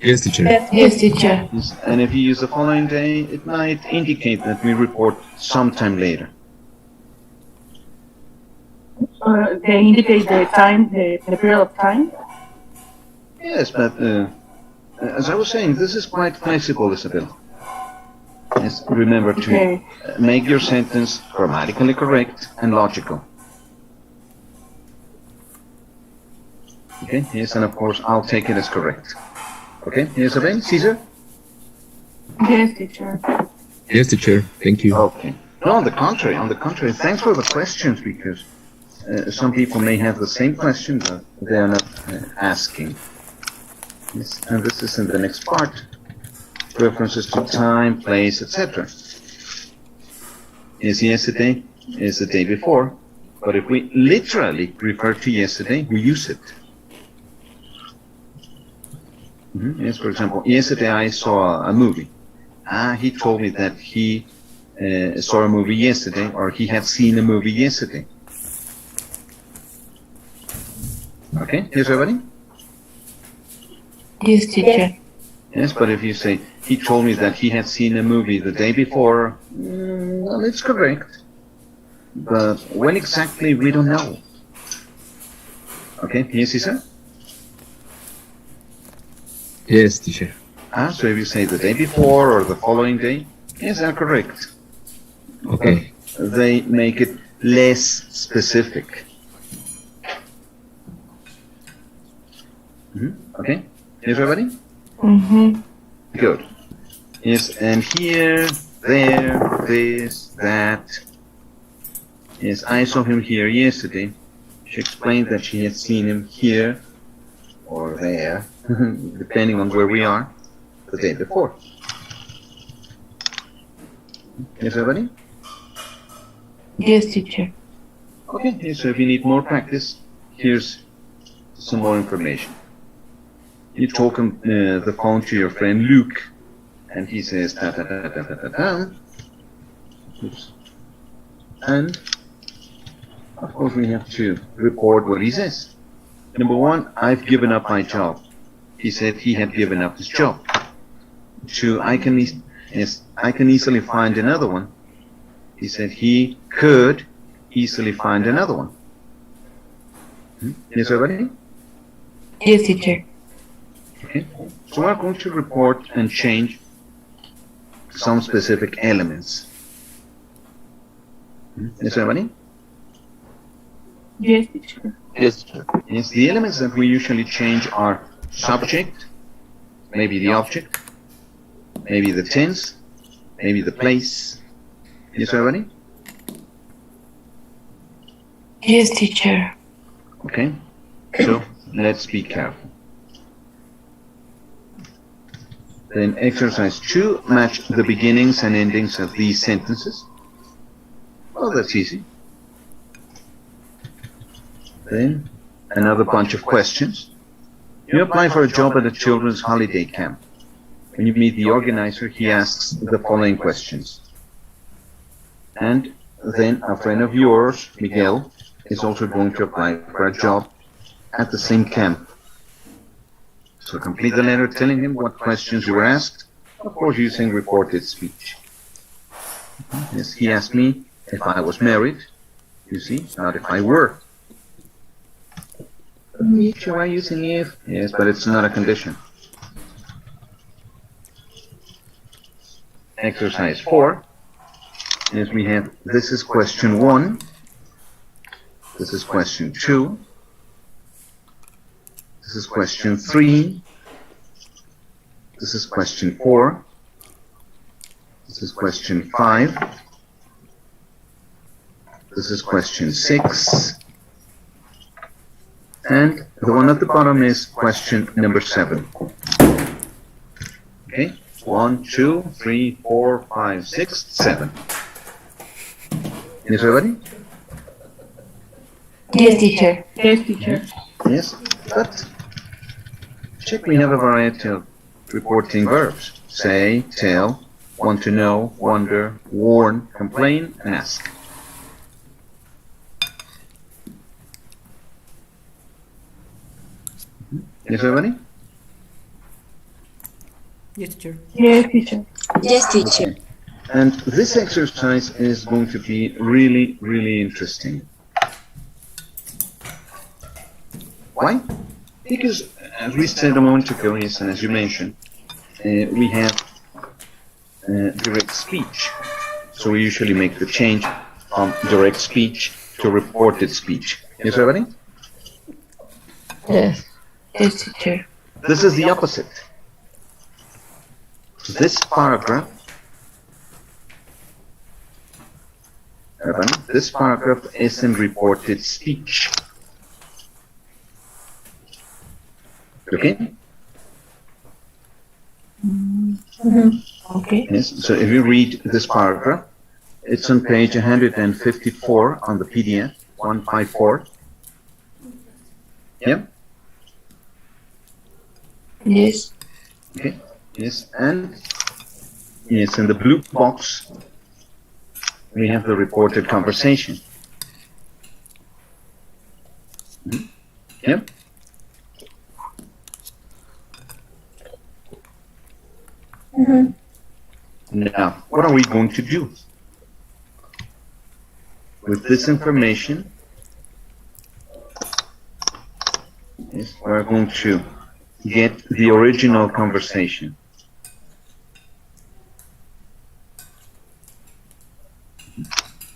Yes, teacher. Yes, teacher. Yes, and if you use the following day, it might indicate that we report sometime later. They indicate the time, the period of time. Yes, but as I was saying, this is quite flexible, Isabel. Yes, remember to make your sentence grammatically correct and logical. Okay, yes, and of course, I'll take it as correct. Okay, yes, Isabel? Caesar? Yes, teacher. Yes, teacher. Thank you. Okay. No, on the contrary, thanks for the questions, because some people may have the same question, but they are not asking. Yes, and this is in the next part. References to time, place, etc. Is yesterday is the day before, but if we literally refer to yesterday, we use it. Yes, for example, yesterday I saw a movie. He told me that he saw a movie yesterday, or he had seen a movie yesterday. Okay, yes, everybody? Yes, teacher. Yes, but if you say, he told me that he had seen a movie the day before, well, it's correct. But when exactly, we don't know. Okay, yes, Caesar? Yes, teacher. So if you say the day before or the following day, yes, they're correct. Okay. But they make it less specific. Okay, yes, everybody? Good. Yes, and here, there, this, that. Yes, I saw him here yesterday. She explained that she had seen him here or there, depending on where we are, the day before. Yes, everybody? Yes, teacher. Okay, so if you need more practice, here's some more information. You talk on the phone to your friend Luke, and he says ta ta ta ta ta ta ta. Oops. And of course we have to report what he says. Number one, I've given up my job. He said he had given up his job. Two, I can easily find another one. He said he could easily find another one. Yes, everybody? Yes, teacher. Okay, so we're going to report and change some specific elements. Yes, everybody? Yes, teacher. Yes, teacher. Yes, the elements that we usually change are subject, maybe the object, maybe the tense, maybe the place. Yes, everybody? Yes, teacher. Okay, so let's be careful. Then exercise 2, match the beginnings and endings of these sentences. Well, that's easy. Then another bunch of questions. You apply for a job at a children's holiday camp. When you meet the organizer, he asks the following questions. And then a friend of yours, Miguel, is also going to apply for a job at the same camp. So complete the letter telling him what questions you were asked, of course using reported speech. Yes, he asked me if I was married, you see, not if I were. You are using if, yes, but it's not a condition. exercise 4. Yes, we have, this is question 1. This is question 2. This is question 3. This is question 4. This is question 5. This is question 6. And the one at the bottom is question number 7. Okay, 1, 2, 3, 4, 5, 6, 7. Is everybody? Yes, teacher. Yes, teacher. Yes, but check, we have a variety of reporting verbs. Say, tell, want to know, wonder, warn, complain, ask. Yes, everybody? Yes, teacher. Yes, teacher. Yes, teacher. Okay. And this exercise is going to be really, really interesting. Why? Because, as we said a moment ago, yes, and as you mentioned, we have direct speech. So we usually make the change from direct speech to reported speech. Yes, everybody? Yes. Yes, teacher. This is the opposite. This paragraph, this paragraph is in reported speech. Okay? Okay. Yes, so if you read this paragraph, it's on page 154 on the PDF, 154. Yeah? Yes. Okay, yes, and yes, in the blue box, we have the reported conversation. Yeah? Now, what are we going to do? With this information, yes, we're going to get the original conversation.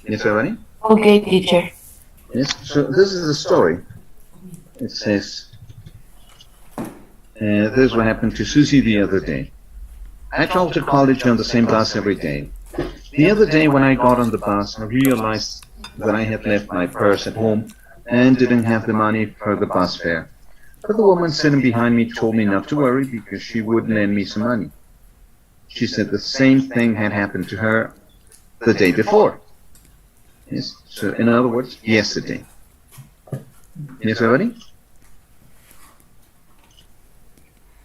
Yes, everybody? Okay, teacher. Yes, so this is the story. It says, this is what happened to Susie the other day. I travel to college on the same bus every day. The other day when I got on the bus, I realized that I had left my purse at home and didn't have the money for the bus fare. But the woman sitting behind me told me not to worry because she would lend me some money. She said the same thing had happened to her the day before. Yes, so in other words, yesterday. Yes, everybody?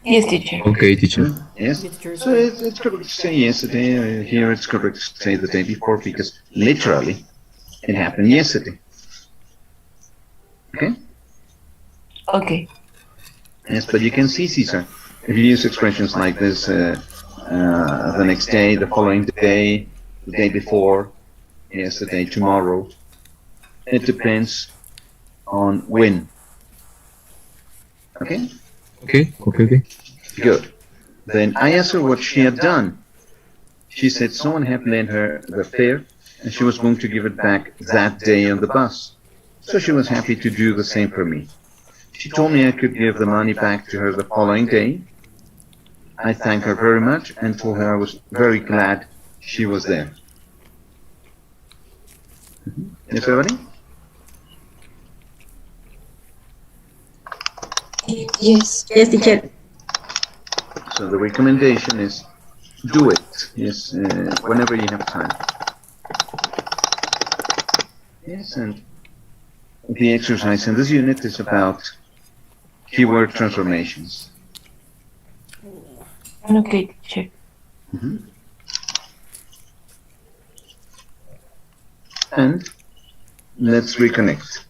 Yes, teacher. Okay, teacher. Yes. So it's correct to say yesterday. Here it's correct to say the day before because literally it happened yesterday. Okay? Okay. Yes, but you can see, Caesar, if you use expressions like this, the next day, the following day, the day before, yesterday, tomorrow, it depends on when. Okay? Okay. Good. Then I asked her what she had done. She said someone had lent her the fare and she was going to give it back that day on the bus. So she was happy to do the same for me. She told me I could give the money back to her the following day. I thanked her very much and told her I was very glad she was there. Yes, everybody? Yes. Yes, teacher. So the recommendation is do it, yes, whenever you have time. Yes, and the exercise in this unit is about keyword transformations. Okay, teacher. And let's reconnect.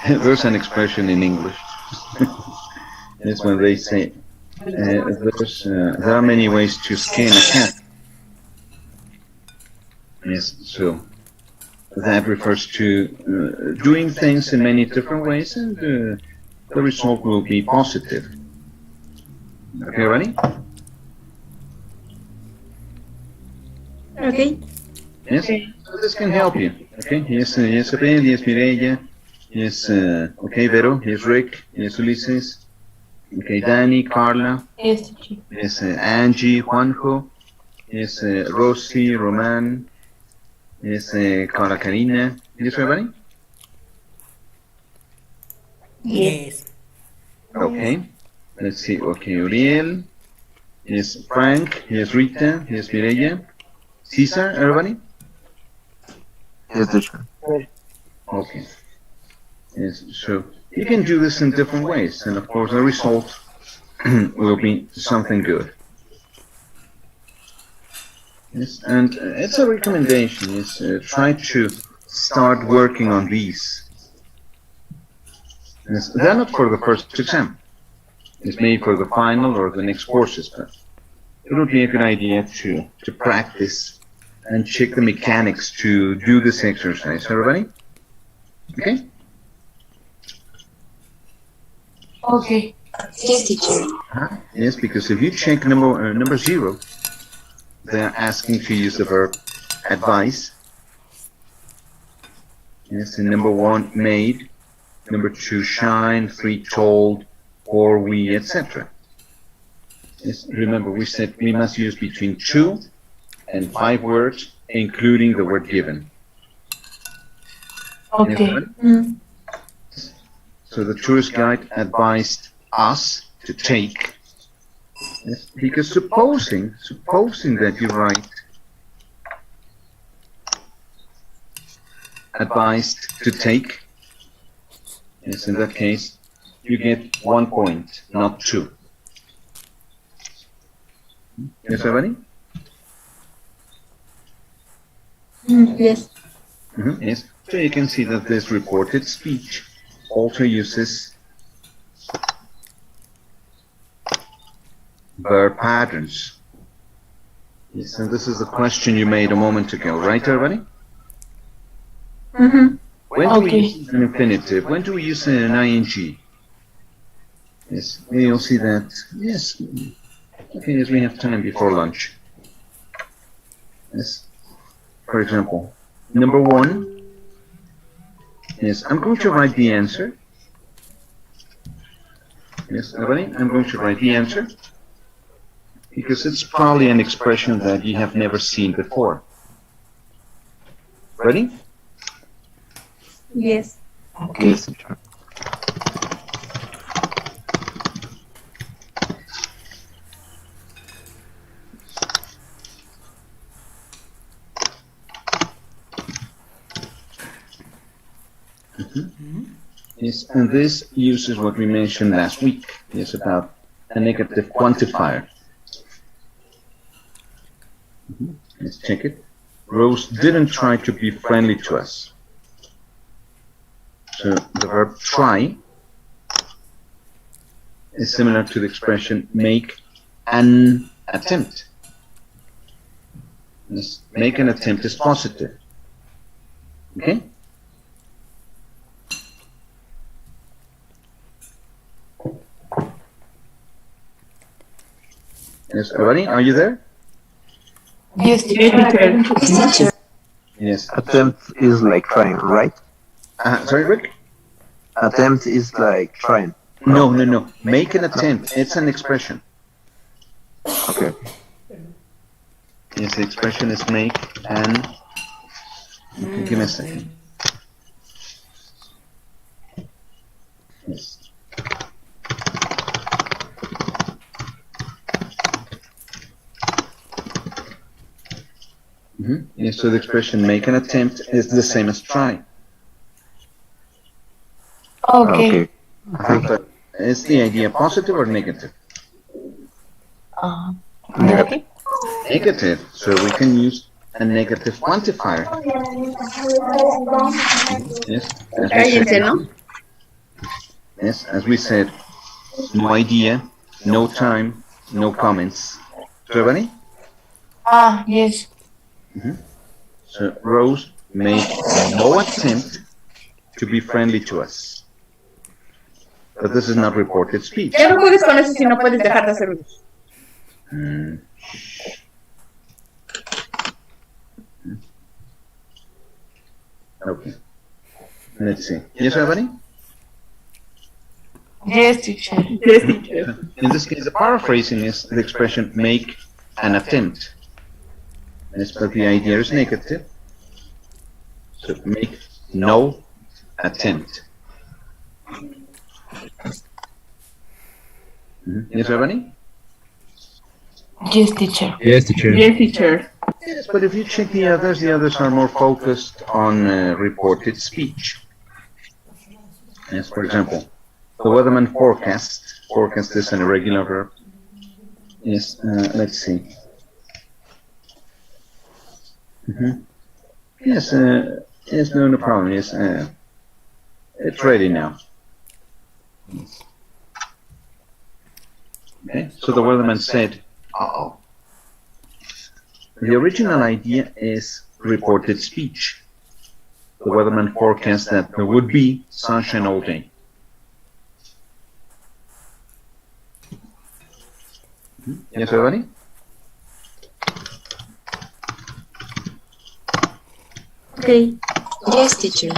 There's an expression in English. It's when they say there are many ways to skin a cat. Yes, so that refers to doing things in many different ways, and the result will be positive. Okay, ready? Okay. Yes, so this can help you. Okay, yes, yes, Abel, yes, Mireya, yes, okay, Vero, yes, Rick, yes, Ulises, okay, Danny, Carla, Yes, teacher. yes, Angie, Juanjo, yes, Rosie, Roman, yes, Carla Karina, yes, everybody? Yes. Okay, let's see, okay, Uriel, yes, Frank, yes, Rita, yes, Mireya, Cesar, everybody? Yes, teacher. Okay. Yes, so you can do this in different ways, and of course the result will be something good. Yes, and it's a recommendation. Yes, try to start working on these. Yes, they're not for the first exam. It's maybe for the final or the next courses, but it would be a good idea to practice and check the mechanics to do this exercise. Everybody? Okay? Okay. Yes, teacher. Yes, because if you check number 0, they're asking to use the verb advise. Yes, and number 1, made. Number 2, shine. 3, told. 4, we, etc. Yes, remember, we said we must use between 2 and 5 words, including the word given. Okay. Yes, so the tourist guide advised us to take. Yes, because supposing that you write advised to take, yes, in that case, you get 1 point, not 2. Yes, everybody? Yes. Yes. So you can see that this reported speech also uses verb patterns. Yes, and this is the question you made a moment ago, right, everybody? When do we use an infinitive? When do we use an ing? Yes, you'll see that. Yes. Okay, yes, we have time before lunch. Yes. For example, number 1. Yes, I'm going to write the answer. Yes, everybody, I'm going to write the answer because it's probably an expression that you have never seen before. Ready? Yes. Okay. Yes, teacher. Yes, and this uses what we mentioned last week. Yes, about a negative quantifier. Let's check it. Rose didn't try to be friendly to us. So the verb try is similar to the expression make an attempt. Yes, make an attempt is positive. Okay? Yes, everybody, are you there? Yes, teacher. Yes. Attempt is like trying, right? Sorry, Rick? Attempt is like trying. No. Make an attempt. It's an expression. Okay. Yes, the expression is make an. Okay, give me a second. Yes. Yes, so the expression make an attempt is the same as try. Okay. But is the idea positive or negative? Negative. Negative. So we can use a negative quantifier. Yes, as we Cállense, said. ¿no? Yes, as we said, no idea, no time, no comments. Do you have any? Yes. So Rose made no attempt to be friendly to us. But this is not reported speech. Ya no juegues con eso si no puedes dejar de hacerlo. Okay. Let's see. Yes, everybody? Yes, teacher. Yes, teacher. In this case, the paraphrasing is the expression make an attempt. Yes, but the idea is negative. So make no attempt. Yes, everybody? Yes, teacher. Yes, teacher. Yes, teacher. Yes, but if you check the others are more focused on reported speech. Yes, for example, the weatherman forecast. Forecast is an irregular verb. Yes, let's see. Yes, yes, no problem. Yes, it's ready now. Okay, so the weatherman said, "Uh-oh." The original idea is reported speech. The weatherman forecast that there would be sunshine all day. Yes, everybody? Okay. Yes, teacher.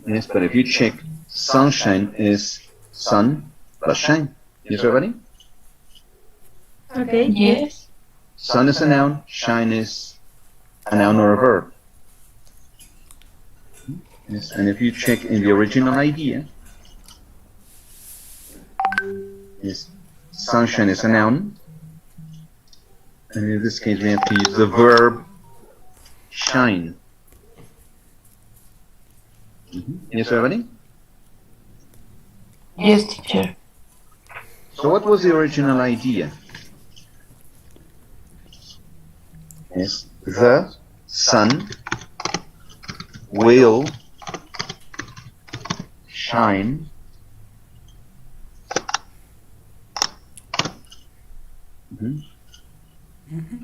Yes, but if you check, sunshine is sun plus shine. Yes, everybody? Okay. Yes. Sun is a noun, shine is a noun or a verb. Yes, and if you check in the original idea, yes, sunshine is a noun, and in this case we have to use the verb shine. Yes, everybody? Yes, teacher. So what was the original idea? Yes, the sun will shine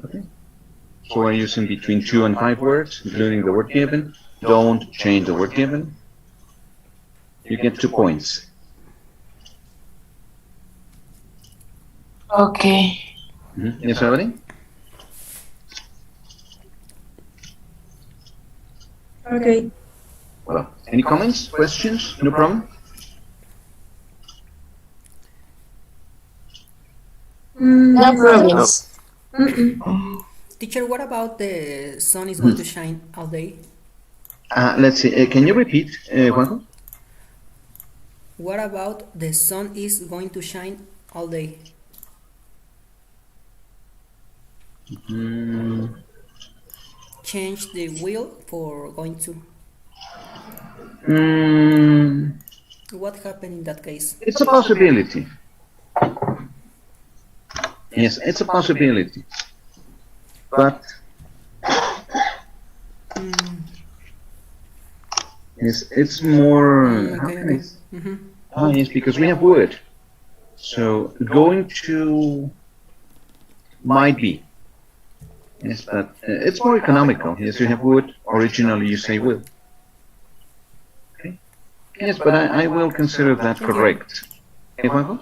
Okay. So we're using between 2 and 5 words, including the word given. Don't change the word given. You get 2 points. Okay. Yes, everybody? Okay. Well, any comments, questions? No problem? No problems. Teacher, what about the sun is going to shine all day? Let's see. Can you repeat, Juanjo? What about the sun is going to shine all day? Change the will for going to. What happened in that case? It's a possibility. Yes, it's a possibility. But yes, it's more. Okay. Yes, because we have would. So going to might be. Yes, but it's more economical. Yes, you have would. Originally, you say will. Okay. Yes, but I will consider that correct. Okay, Juanjo?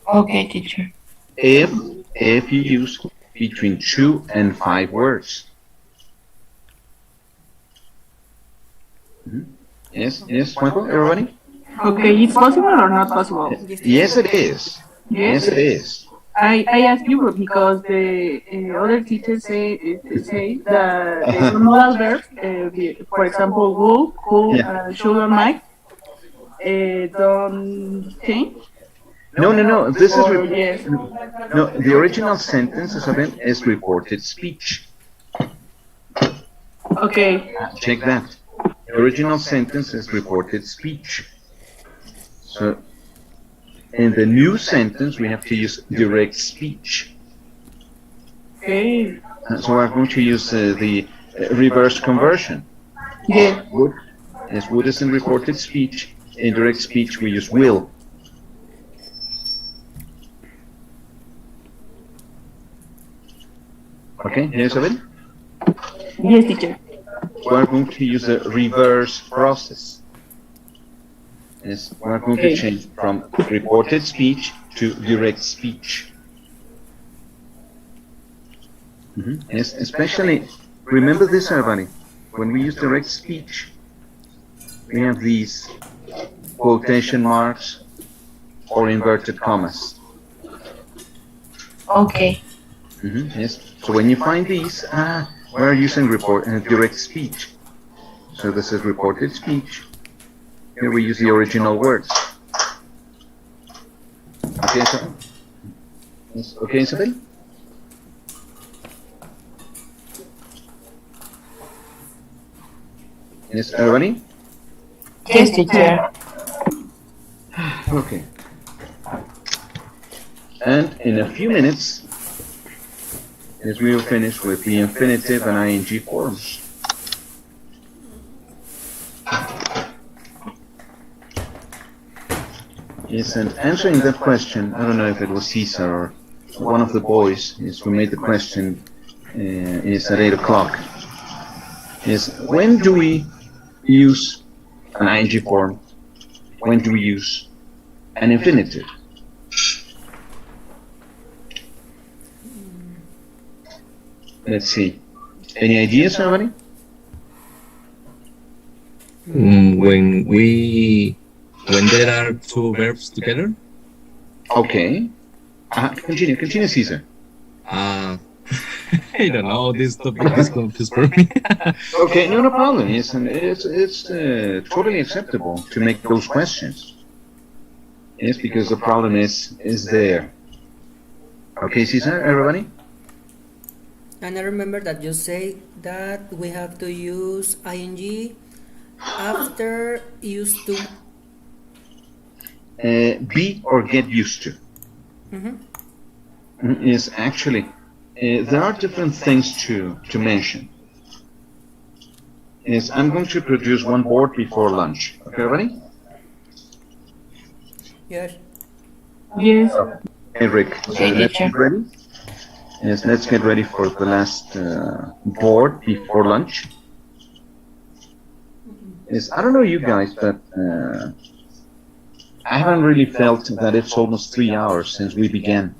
Okay, teacher. If you use between 2 and 5 words. Yes, Juanjo, everybody? Okay, it's possible or not possible? Yes, it is. Yes. Yes, it is. I ask you because the other teachers say that the normal verbs, for example, will, could, should, or might, don't change. No, no, no. This is Or yes. no. The original sentence is reported speech. Okay. Check that. The original sentence is reported speech. So, in the new sentence, we have to use direct speech. Okay. So we're going to use the reverse conversion. Yeah. Would is in reported speech. In direct speech, we use will. Okay, here's it. Yes, teacher. We're going to use a reverse process. Yes, we're going to change from reported speech to direct speech. Yes, especially, remember this, everybody. When we use direct speech, we have these quotation marks or inverted commas. Okay. Yes. So when you find these, we're using direct speech. So this is reported speech. Here we use the original words. Okay, so, yes. Okay, Isabel? Yes, everybody? Yes, teacher. Okay. And in a few minutes, as we will finish with the infinitive and ing forms. Yes, and answering that question, I don't know if it was Cesar or one of the boys who made the question, is at 8 o'clock. Is when do we use an ing form? When do we use an infinitive? Let's see. Any ideas, everybody? When there are two verbs together. Okay. Continue, Caesar. I don't know. This topic is confused for me. Okay, no problem. It's totally acceptable to make those questions. Yes, because the problem is there. Okay, Cesar, everybody? And I remember that you say that we have to use ing after used to. Be or get used to. Is actually, there are different things to mention. Is I'm going to produce one board before lunch. Okay, everybody? Yes. Yes. Hey, Rick. So let's get ready. Yes, let's get ready for the last board before lunch. Yes, I don't know you guys, but I haven't really felt that it's almost 3 hours since we began.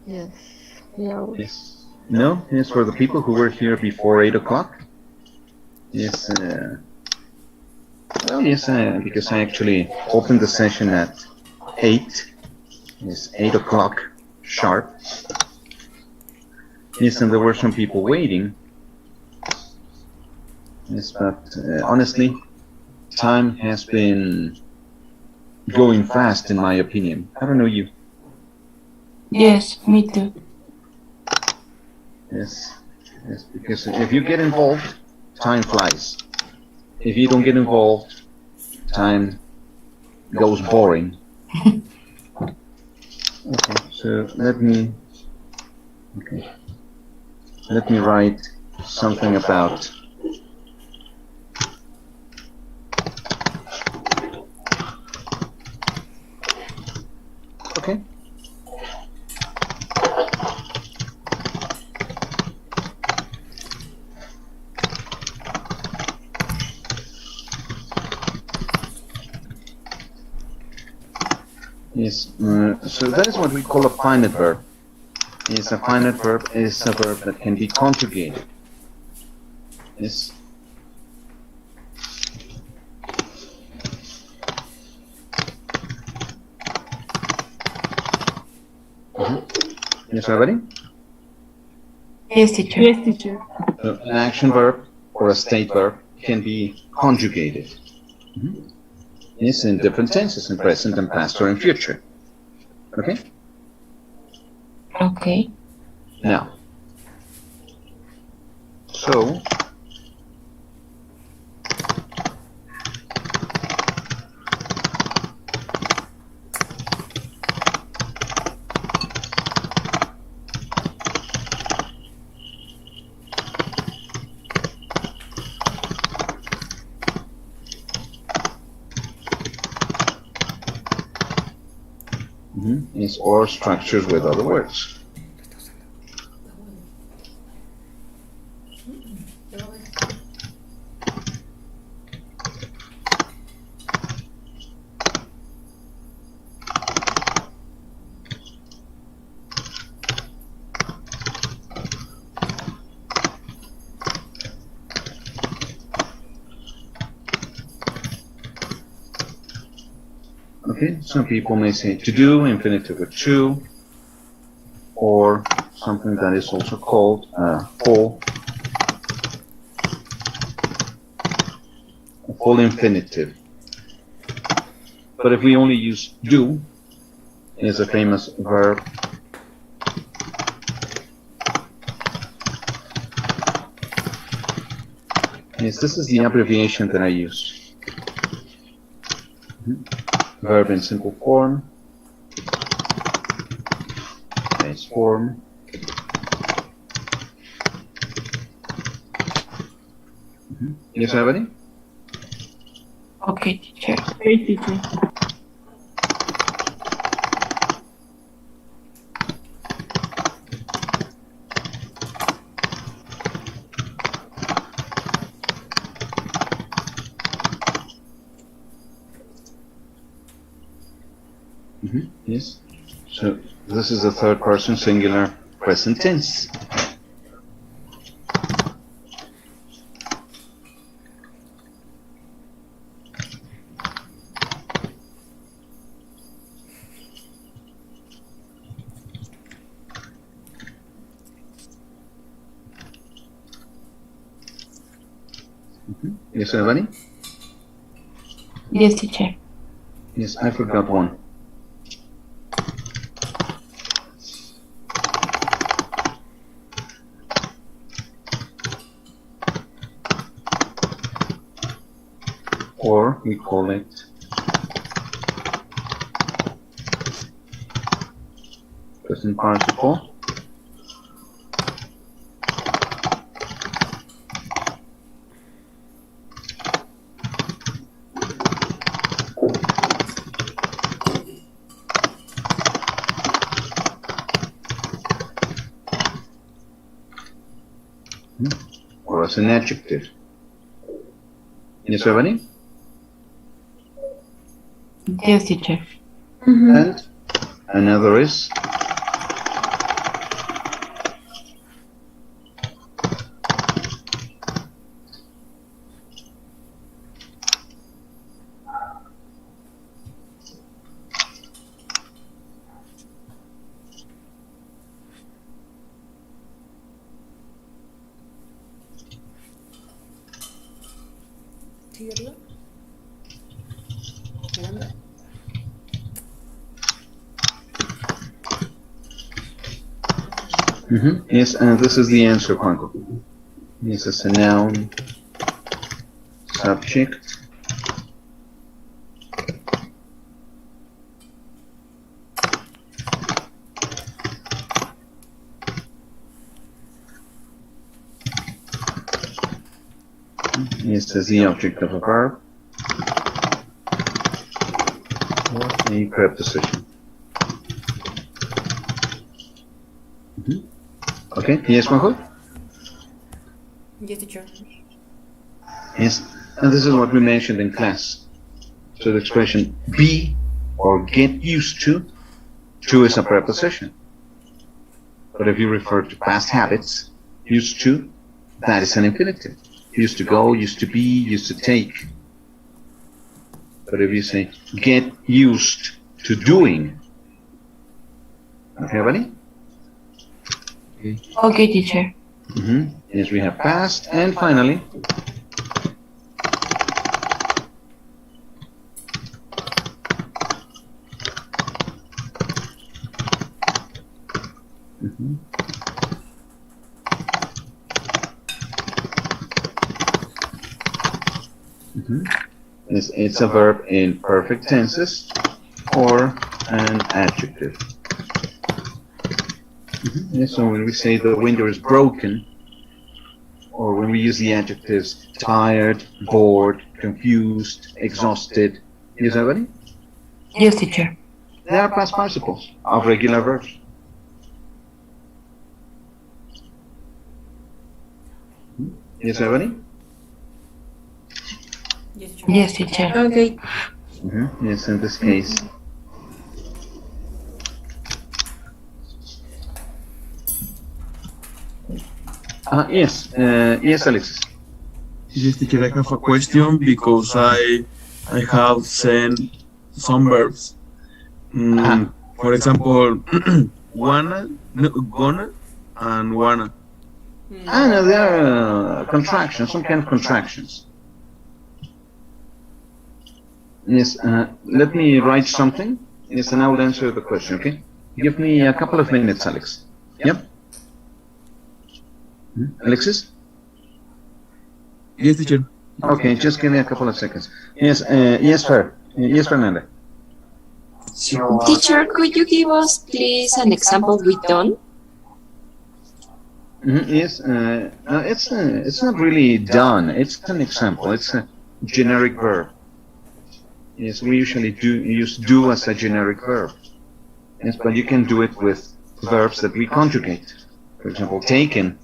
Yes. Yeah. Yes. No? Yes, for the people who were here before 8 o'clock? Yes. Well, yes, because I actually opened the session at 8. It's 8 o'clock sharp. Yes, and there were some people waiting. Yes, but honestly, time has been going fast in my opinion. I don't know you. Yes, me too. Yes, yes, because if you get involved, time flies. If you don't get involved, time goes boring. Okay, so let me write something about okay. Yes, so that is what we call a finite verb. Yes, a finite verb is a verb that can be conjugated. Yes. Yes, everybody? Yes, teacher. Yes, teacher. An action verb or a state verb can be conjugated. Yes, in different tenses, in present and past or in future. Okay? Okay. Now, so is or structures with other words. Okay, some people may say to do, infinitive with to, or something that is also called a full infinitive. But if we only use do, it is a famous verb. Yes, this is the abbreviation that I use. Verb in simple form, base form, yes, everybody? Okay, teacher. Okay, teacher. Yes. So this is the third person singular present tense. Yes, everybody? Yes, teacher. Yes, I forgot one. Or we call it present participle. Or as an adjective. Yes, everybody? Yes, teacher. And another is Tirlo. Yolanda. Yes, and this is the answer, Juanjo. This is a noun, subject, this is the object of a verb, or a preposition. Okay, yes, Juanjo? Yes, teacher. Yes, and this is what we mentioned in class. So the expression be or get used to is a preposition. But if you refer to past habits, used to, that is an infinitive. Used to go, used to be, used to take. But if you say, get used to doing. Okay, everybody? Okay, teacher. Yes, we have past, and finally, it's a verb in perfect tenses or an adjective. Yes, so when we say the window is broken, or when we use the adjectives tired, bored, confused, exhausted, yes, everybody? Yes, teacher. They are past participles of regular verbs. Yes, everybody? Yes, teacher. Okay. Yes, in this case. Yes, Alexis. Yes, teacher, I have a question because I have sent some verbs. For example, wanna, no, gonna, and wanna. No, they are contractions, some kind of contractions. Yes, let me write something. Yes, and I will answer the question, okay? Give me a couple of minutes, Alex. Yep. Alexis? Yes, teacher. Okay, just give me a couple of seconds. Yes, yes, Yes, Fernanda. Teacher, could you give us, please, an example with done? Yes, no, it's not really done. It's an example. It's a generic verb. Yes, we usually use do as a generic verb. Yes, but you can do it with verbs that we conjugate. For example, taken.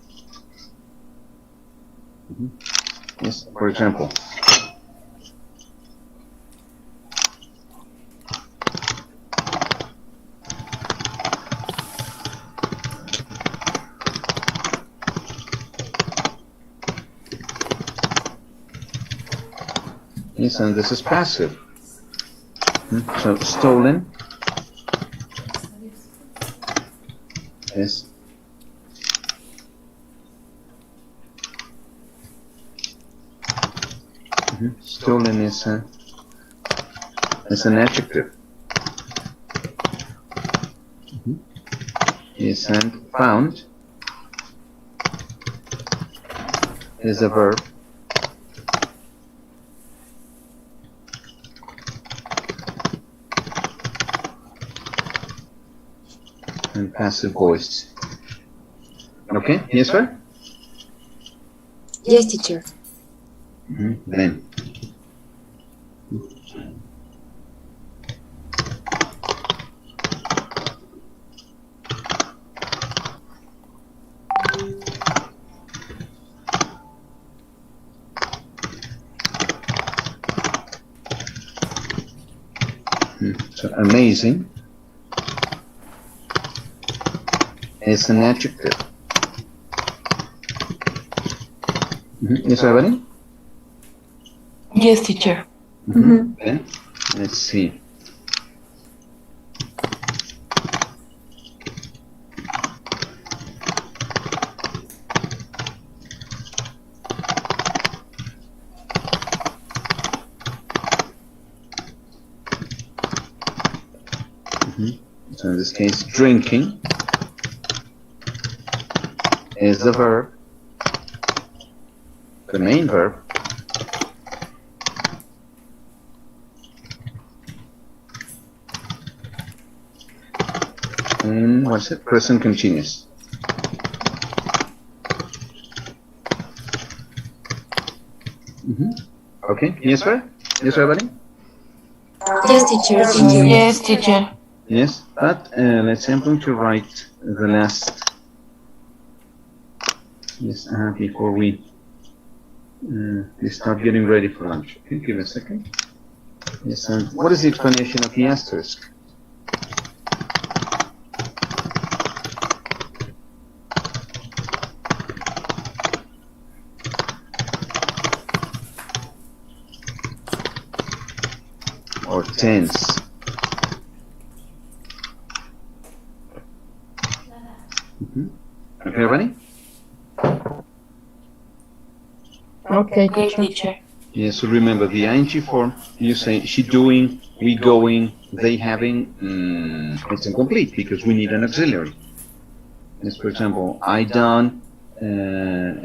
Yes, for example. Yes, and this is passive. So stolen. Yes. Stolen is an adjective. Yes, and found is a verb. And passive voice. Okay, yes, sir? Yes, teacher. Then. So amazing is an adjective. Yes, everybody? Yes, teacher. Okay, let's see. So in this case, drinking is the verb, the main verb. And what's it? Present continuous. Okay, yes, sir? Yes, everybody? Yes, teacher. Thank you. Yes, teacher. Yes, but let's say I'm going to write the last. Yes, before we start getting ready for lunch. Okay, give me a second. Yes, and what is the explanation of the asterisk? or tense. Okay, everybody? Okay, teacher. Yeah, so remember the ing form, you say she doing, we going, they having, it's incomplete because we need an auxiliary. Yes, for example, I done,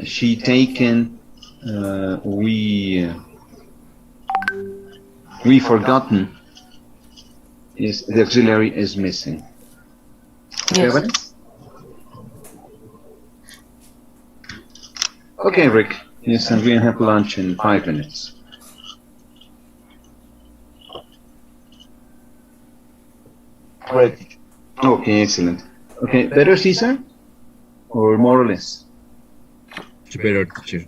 she taken, we forgotten. Yes, the auxiliary is missing. Okay, everybody? Okay, Rick. Yes, and we have lunch in 5 minutes. Great. Okay, excellent. Okay, better, Caesar? Or more or less? Better, teacher.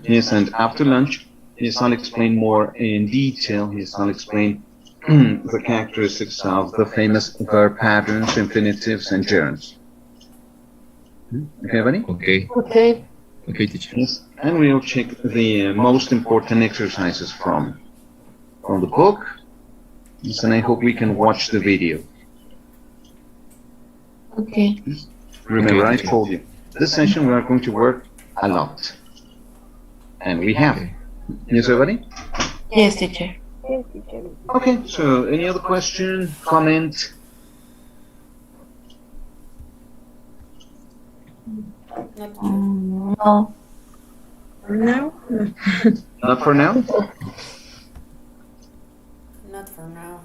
Yes, and after lunch, yes, I'll explain more in detail. Yes, I'll explain the characteristics of the famous verb patterns, infinitives, and gerunds. Okay, everybody? Okay. Okay. Okay, teacher. Yes, and we'll check the most important exercises from the book. Yes, and I hope we can watch the video. Okay. Remember, Okay, I teacher. told you, this session we are going to work a lot. And we have. Yes, everybody? Yes, teacher. Yes, teacher. Okay, so any other question, comment? No. No. Not for now? Not for now.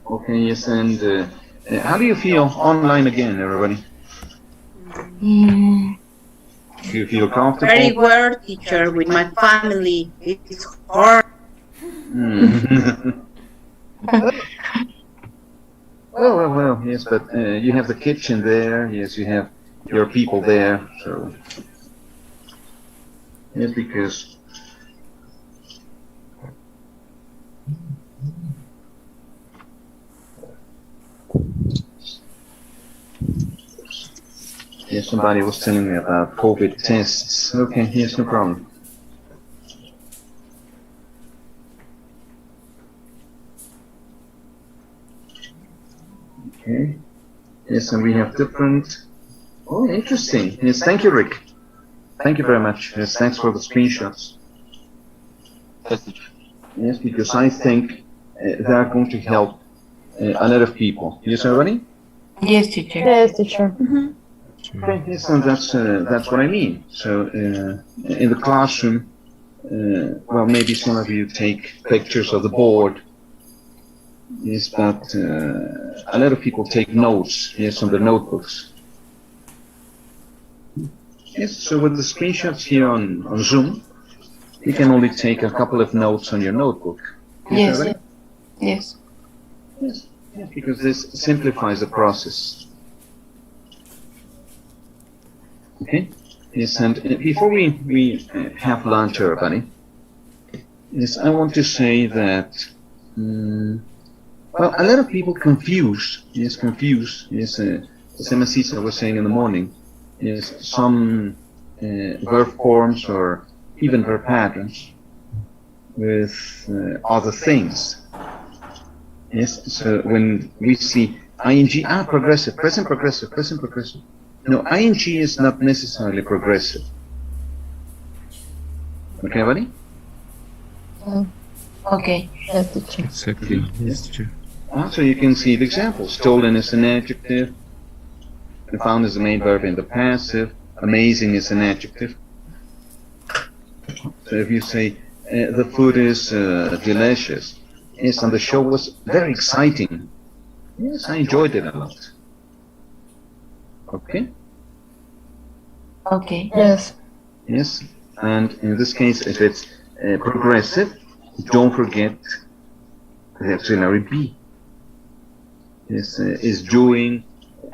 Okay, yes, and how do you feel online again, everybody? Do you feel comfortable? Very well, teacher, with my family. It's hard. Well, yes, but you have the kitchen there, yes, you have your people there, so... Yes, because... Yes, somebody was telling me about COVID tests. Okay, yes, no problem. Okay. Yes, and we have different... Oh, interesting. Yes, thank you, Rick. Thank you very much. Yes, thanks for the screenshots. Yes, because I think they are going to help a lot of people. Yes, everybody? Yes, teacher. Yes, teacher. Okay, yes, and that's what I mean. So, in the classroom, well, maybe some of you take pictures of the board. Yes, but a lot of people take notes, yes, on their notebooks. Yes, so with the screenshots here on Zoom, you can only take a couple of notes on your notebook. Yes. Everybody? Yes. Yes, because this simplifies the process. Okay? Yes, and before we have lunch, everybody, yes, I want to say that, well, a lot of people confuse, as Cesar was saying in the morning, is some verb forms or even verb patterns with other things. Yes, so when we see ing, progressive, present progressive, present progressive. No, ing is not necessarily progressive. Okay, everybody? Okay. Yes, teacher. Exactly. Yes, teacher. So you can see the examples. Stolen is an adjective. Found is the main verb in the passive. Amazing is an adjective. So if you say the food is delicious, yes, and the show was very exciting. Yes, I enjoyed it a lot. Okay? Okay. Yes. Yes, and in this case, if it's progressive, don't forget the auxiliary be. Yes, is doing,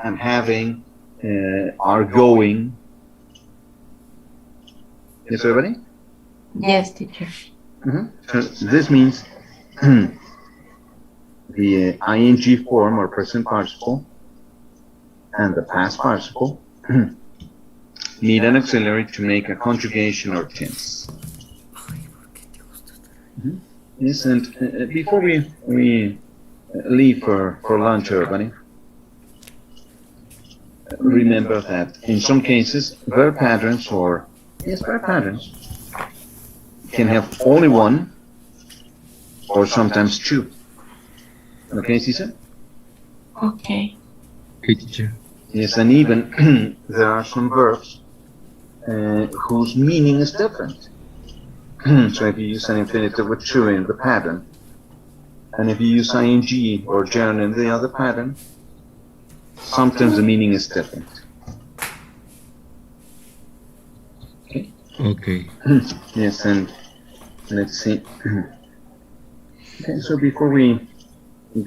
and having, are going. Yes, everybody? Yes, teacher. So this means the ing form or present participle and the past participle need an auxiliary to make a conjugation or tense. Yes, and before we leave for lunch, everybody, remember that in some cases, verb patterns verb patterns can have only one or sometimes two. Okay, Cesar? Okay. Okay, teacher. Yes, and even there are some verbs whose meaning is different. So if you use an infinitive with to in the pattern, and if you use ing or gerund in the other pattern, sometimes the meaning is different. Okay? Okay. Yes, and let's see. Okay, so before we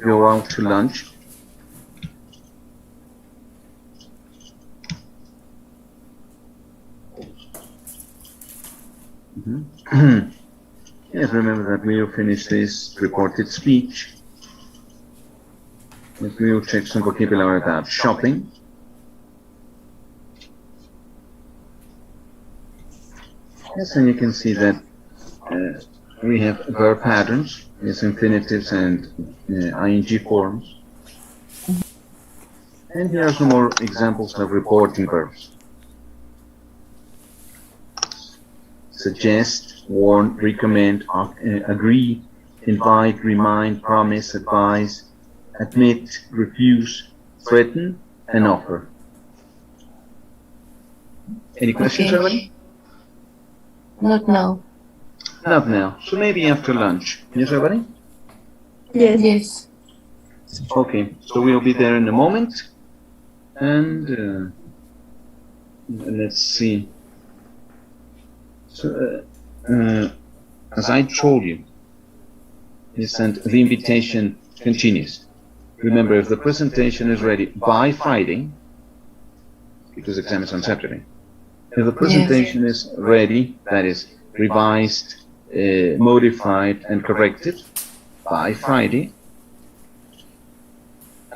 go out to lunch, yes, remember that we'll finish this reported speech. We'll check some vocabulary about shopping. Yes, and you can see that we have verb patterns, yes, infinitives and ing forms. And here are some more examples of reporting verbs. Suggest, warn, recommend, agree, invite, remind, promise, advise, admit, refuse, threaten, and offer. Any questions, Okay. everybody? Not now. Not now. So maybe after lunch. Yes, everybody? Yes. Yes. Okay, so we'll be there in a moment. And let's see. So, as I told you, yes, and the invitation continues. Remember, if the presentation is ready by Friday, because exam is on Saturday, if the presentation is ready, that is revised, modified, and corrected by Friday,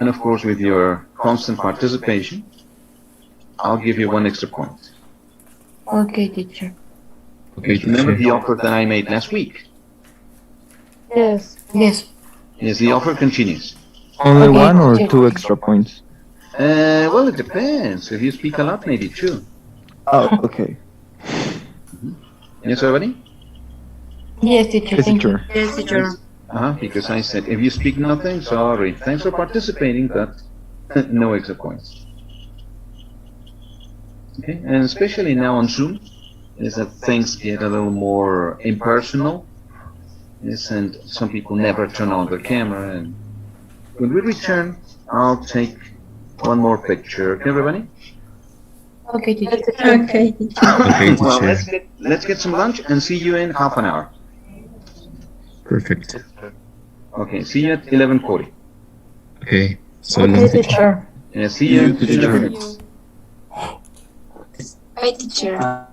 and of course with your constant participation, I'll give you 1 extra point. Okay, teacher. Okay, Remember teacher. the offer that I made last week? Yes. Yes. Yes, the offer continues. Only Okay, one or teacher. 2 extra points? Well, it depends. If you speak a lot, maybe 2. Oh, okay. Yes, everybody? Yes, teacher. Yes, Thank you. teacher. Yes, teacher. Because I said, if you speak nothing, sorry. Thanks for participating, but no extra points. Okay, and especially now on Zoom, is that things get a little more impersonal. Yes, and some people never turn on their camera. And when we return, I'll take 1 more picture. Okay, everybody? Okay, teacher. Okay, teacher. Okay, Well, teacher. let's get some lunch and see you in half an hour. Perfect. Okay, see you at 11:40. Okay. So Okay, long, teacher. teacher. Yeah, see you. See you, teacher. Bye, teacher.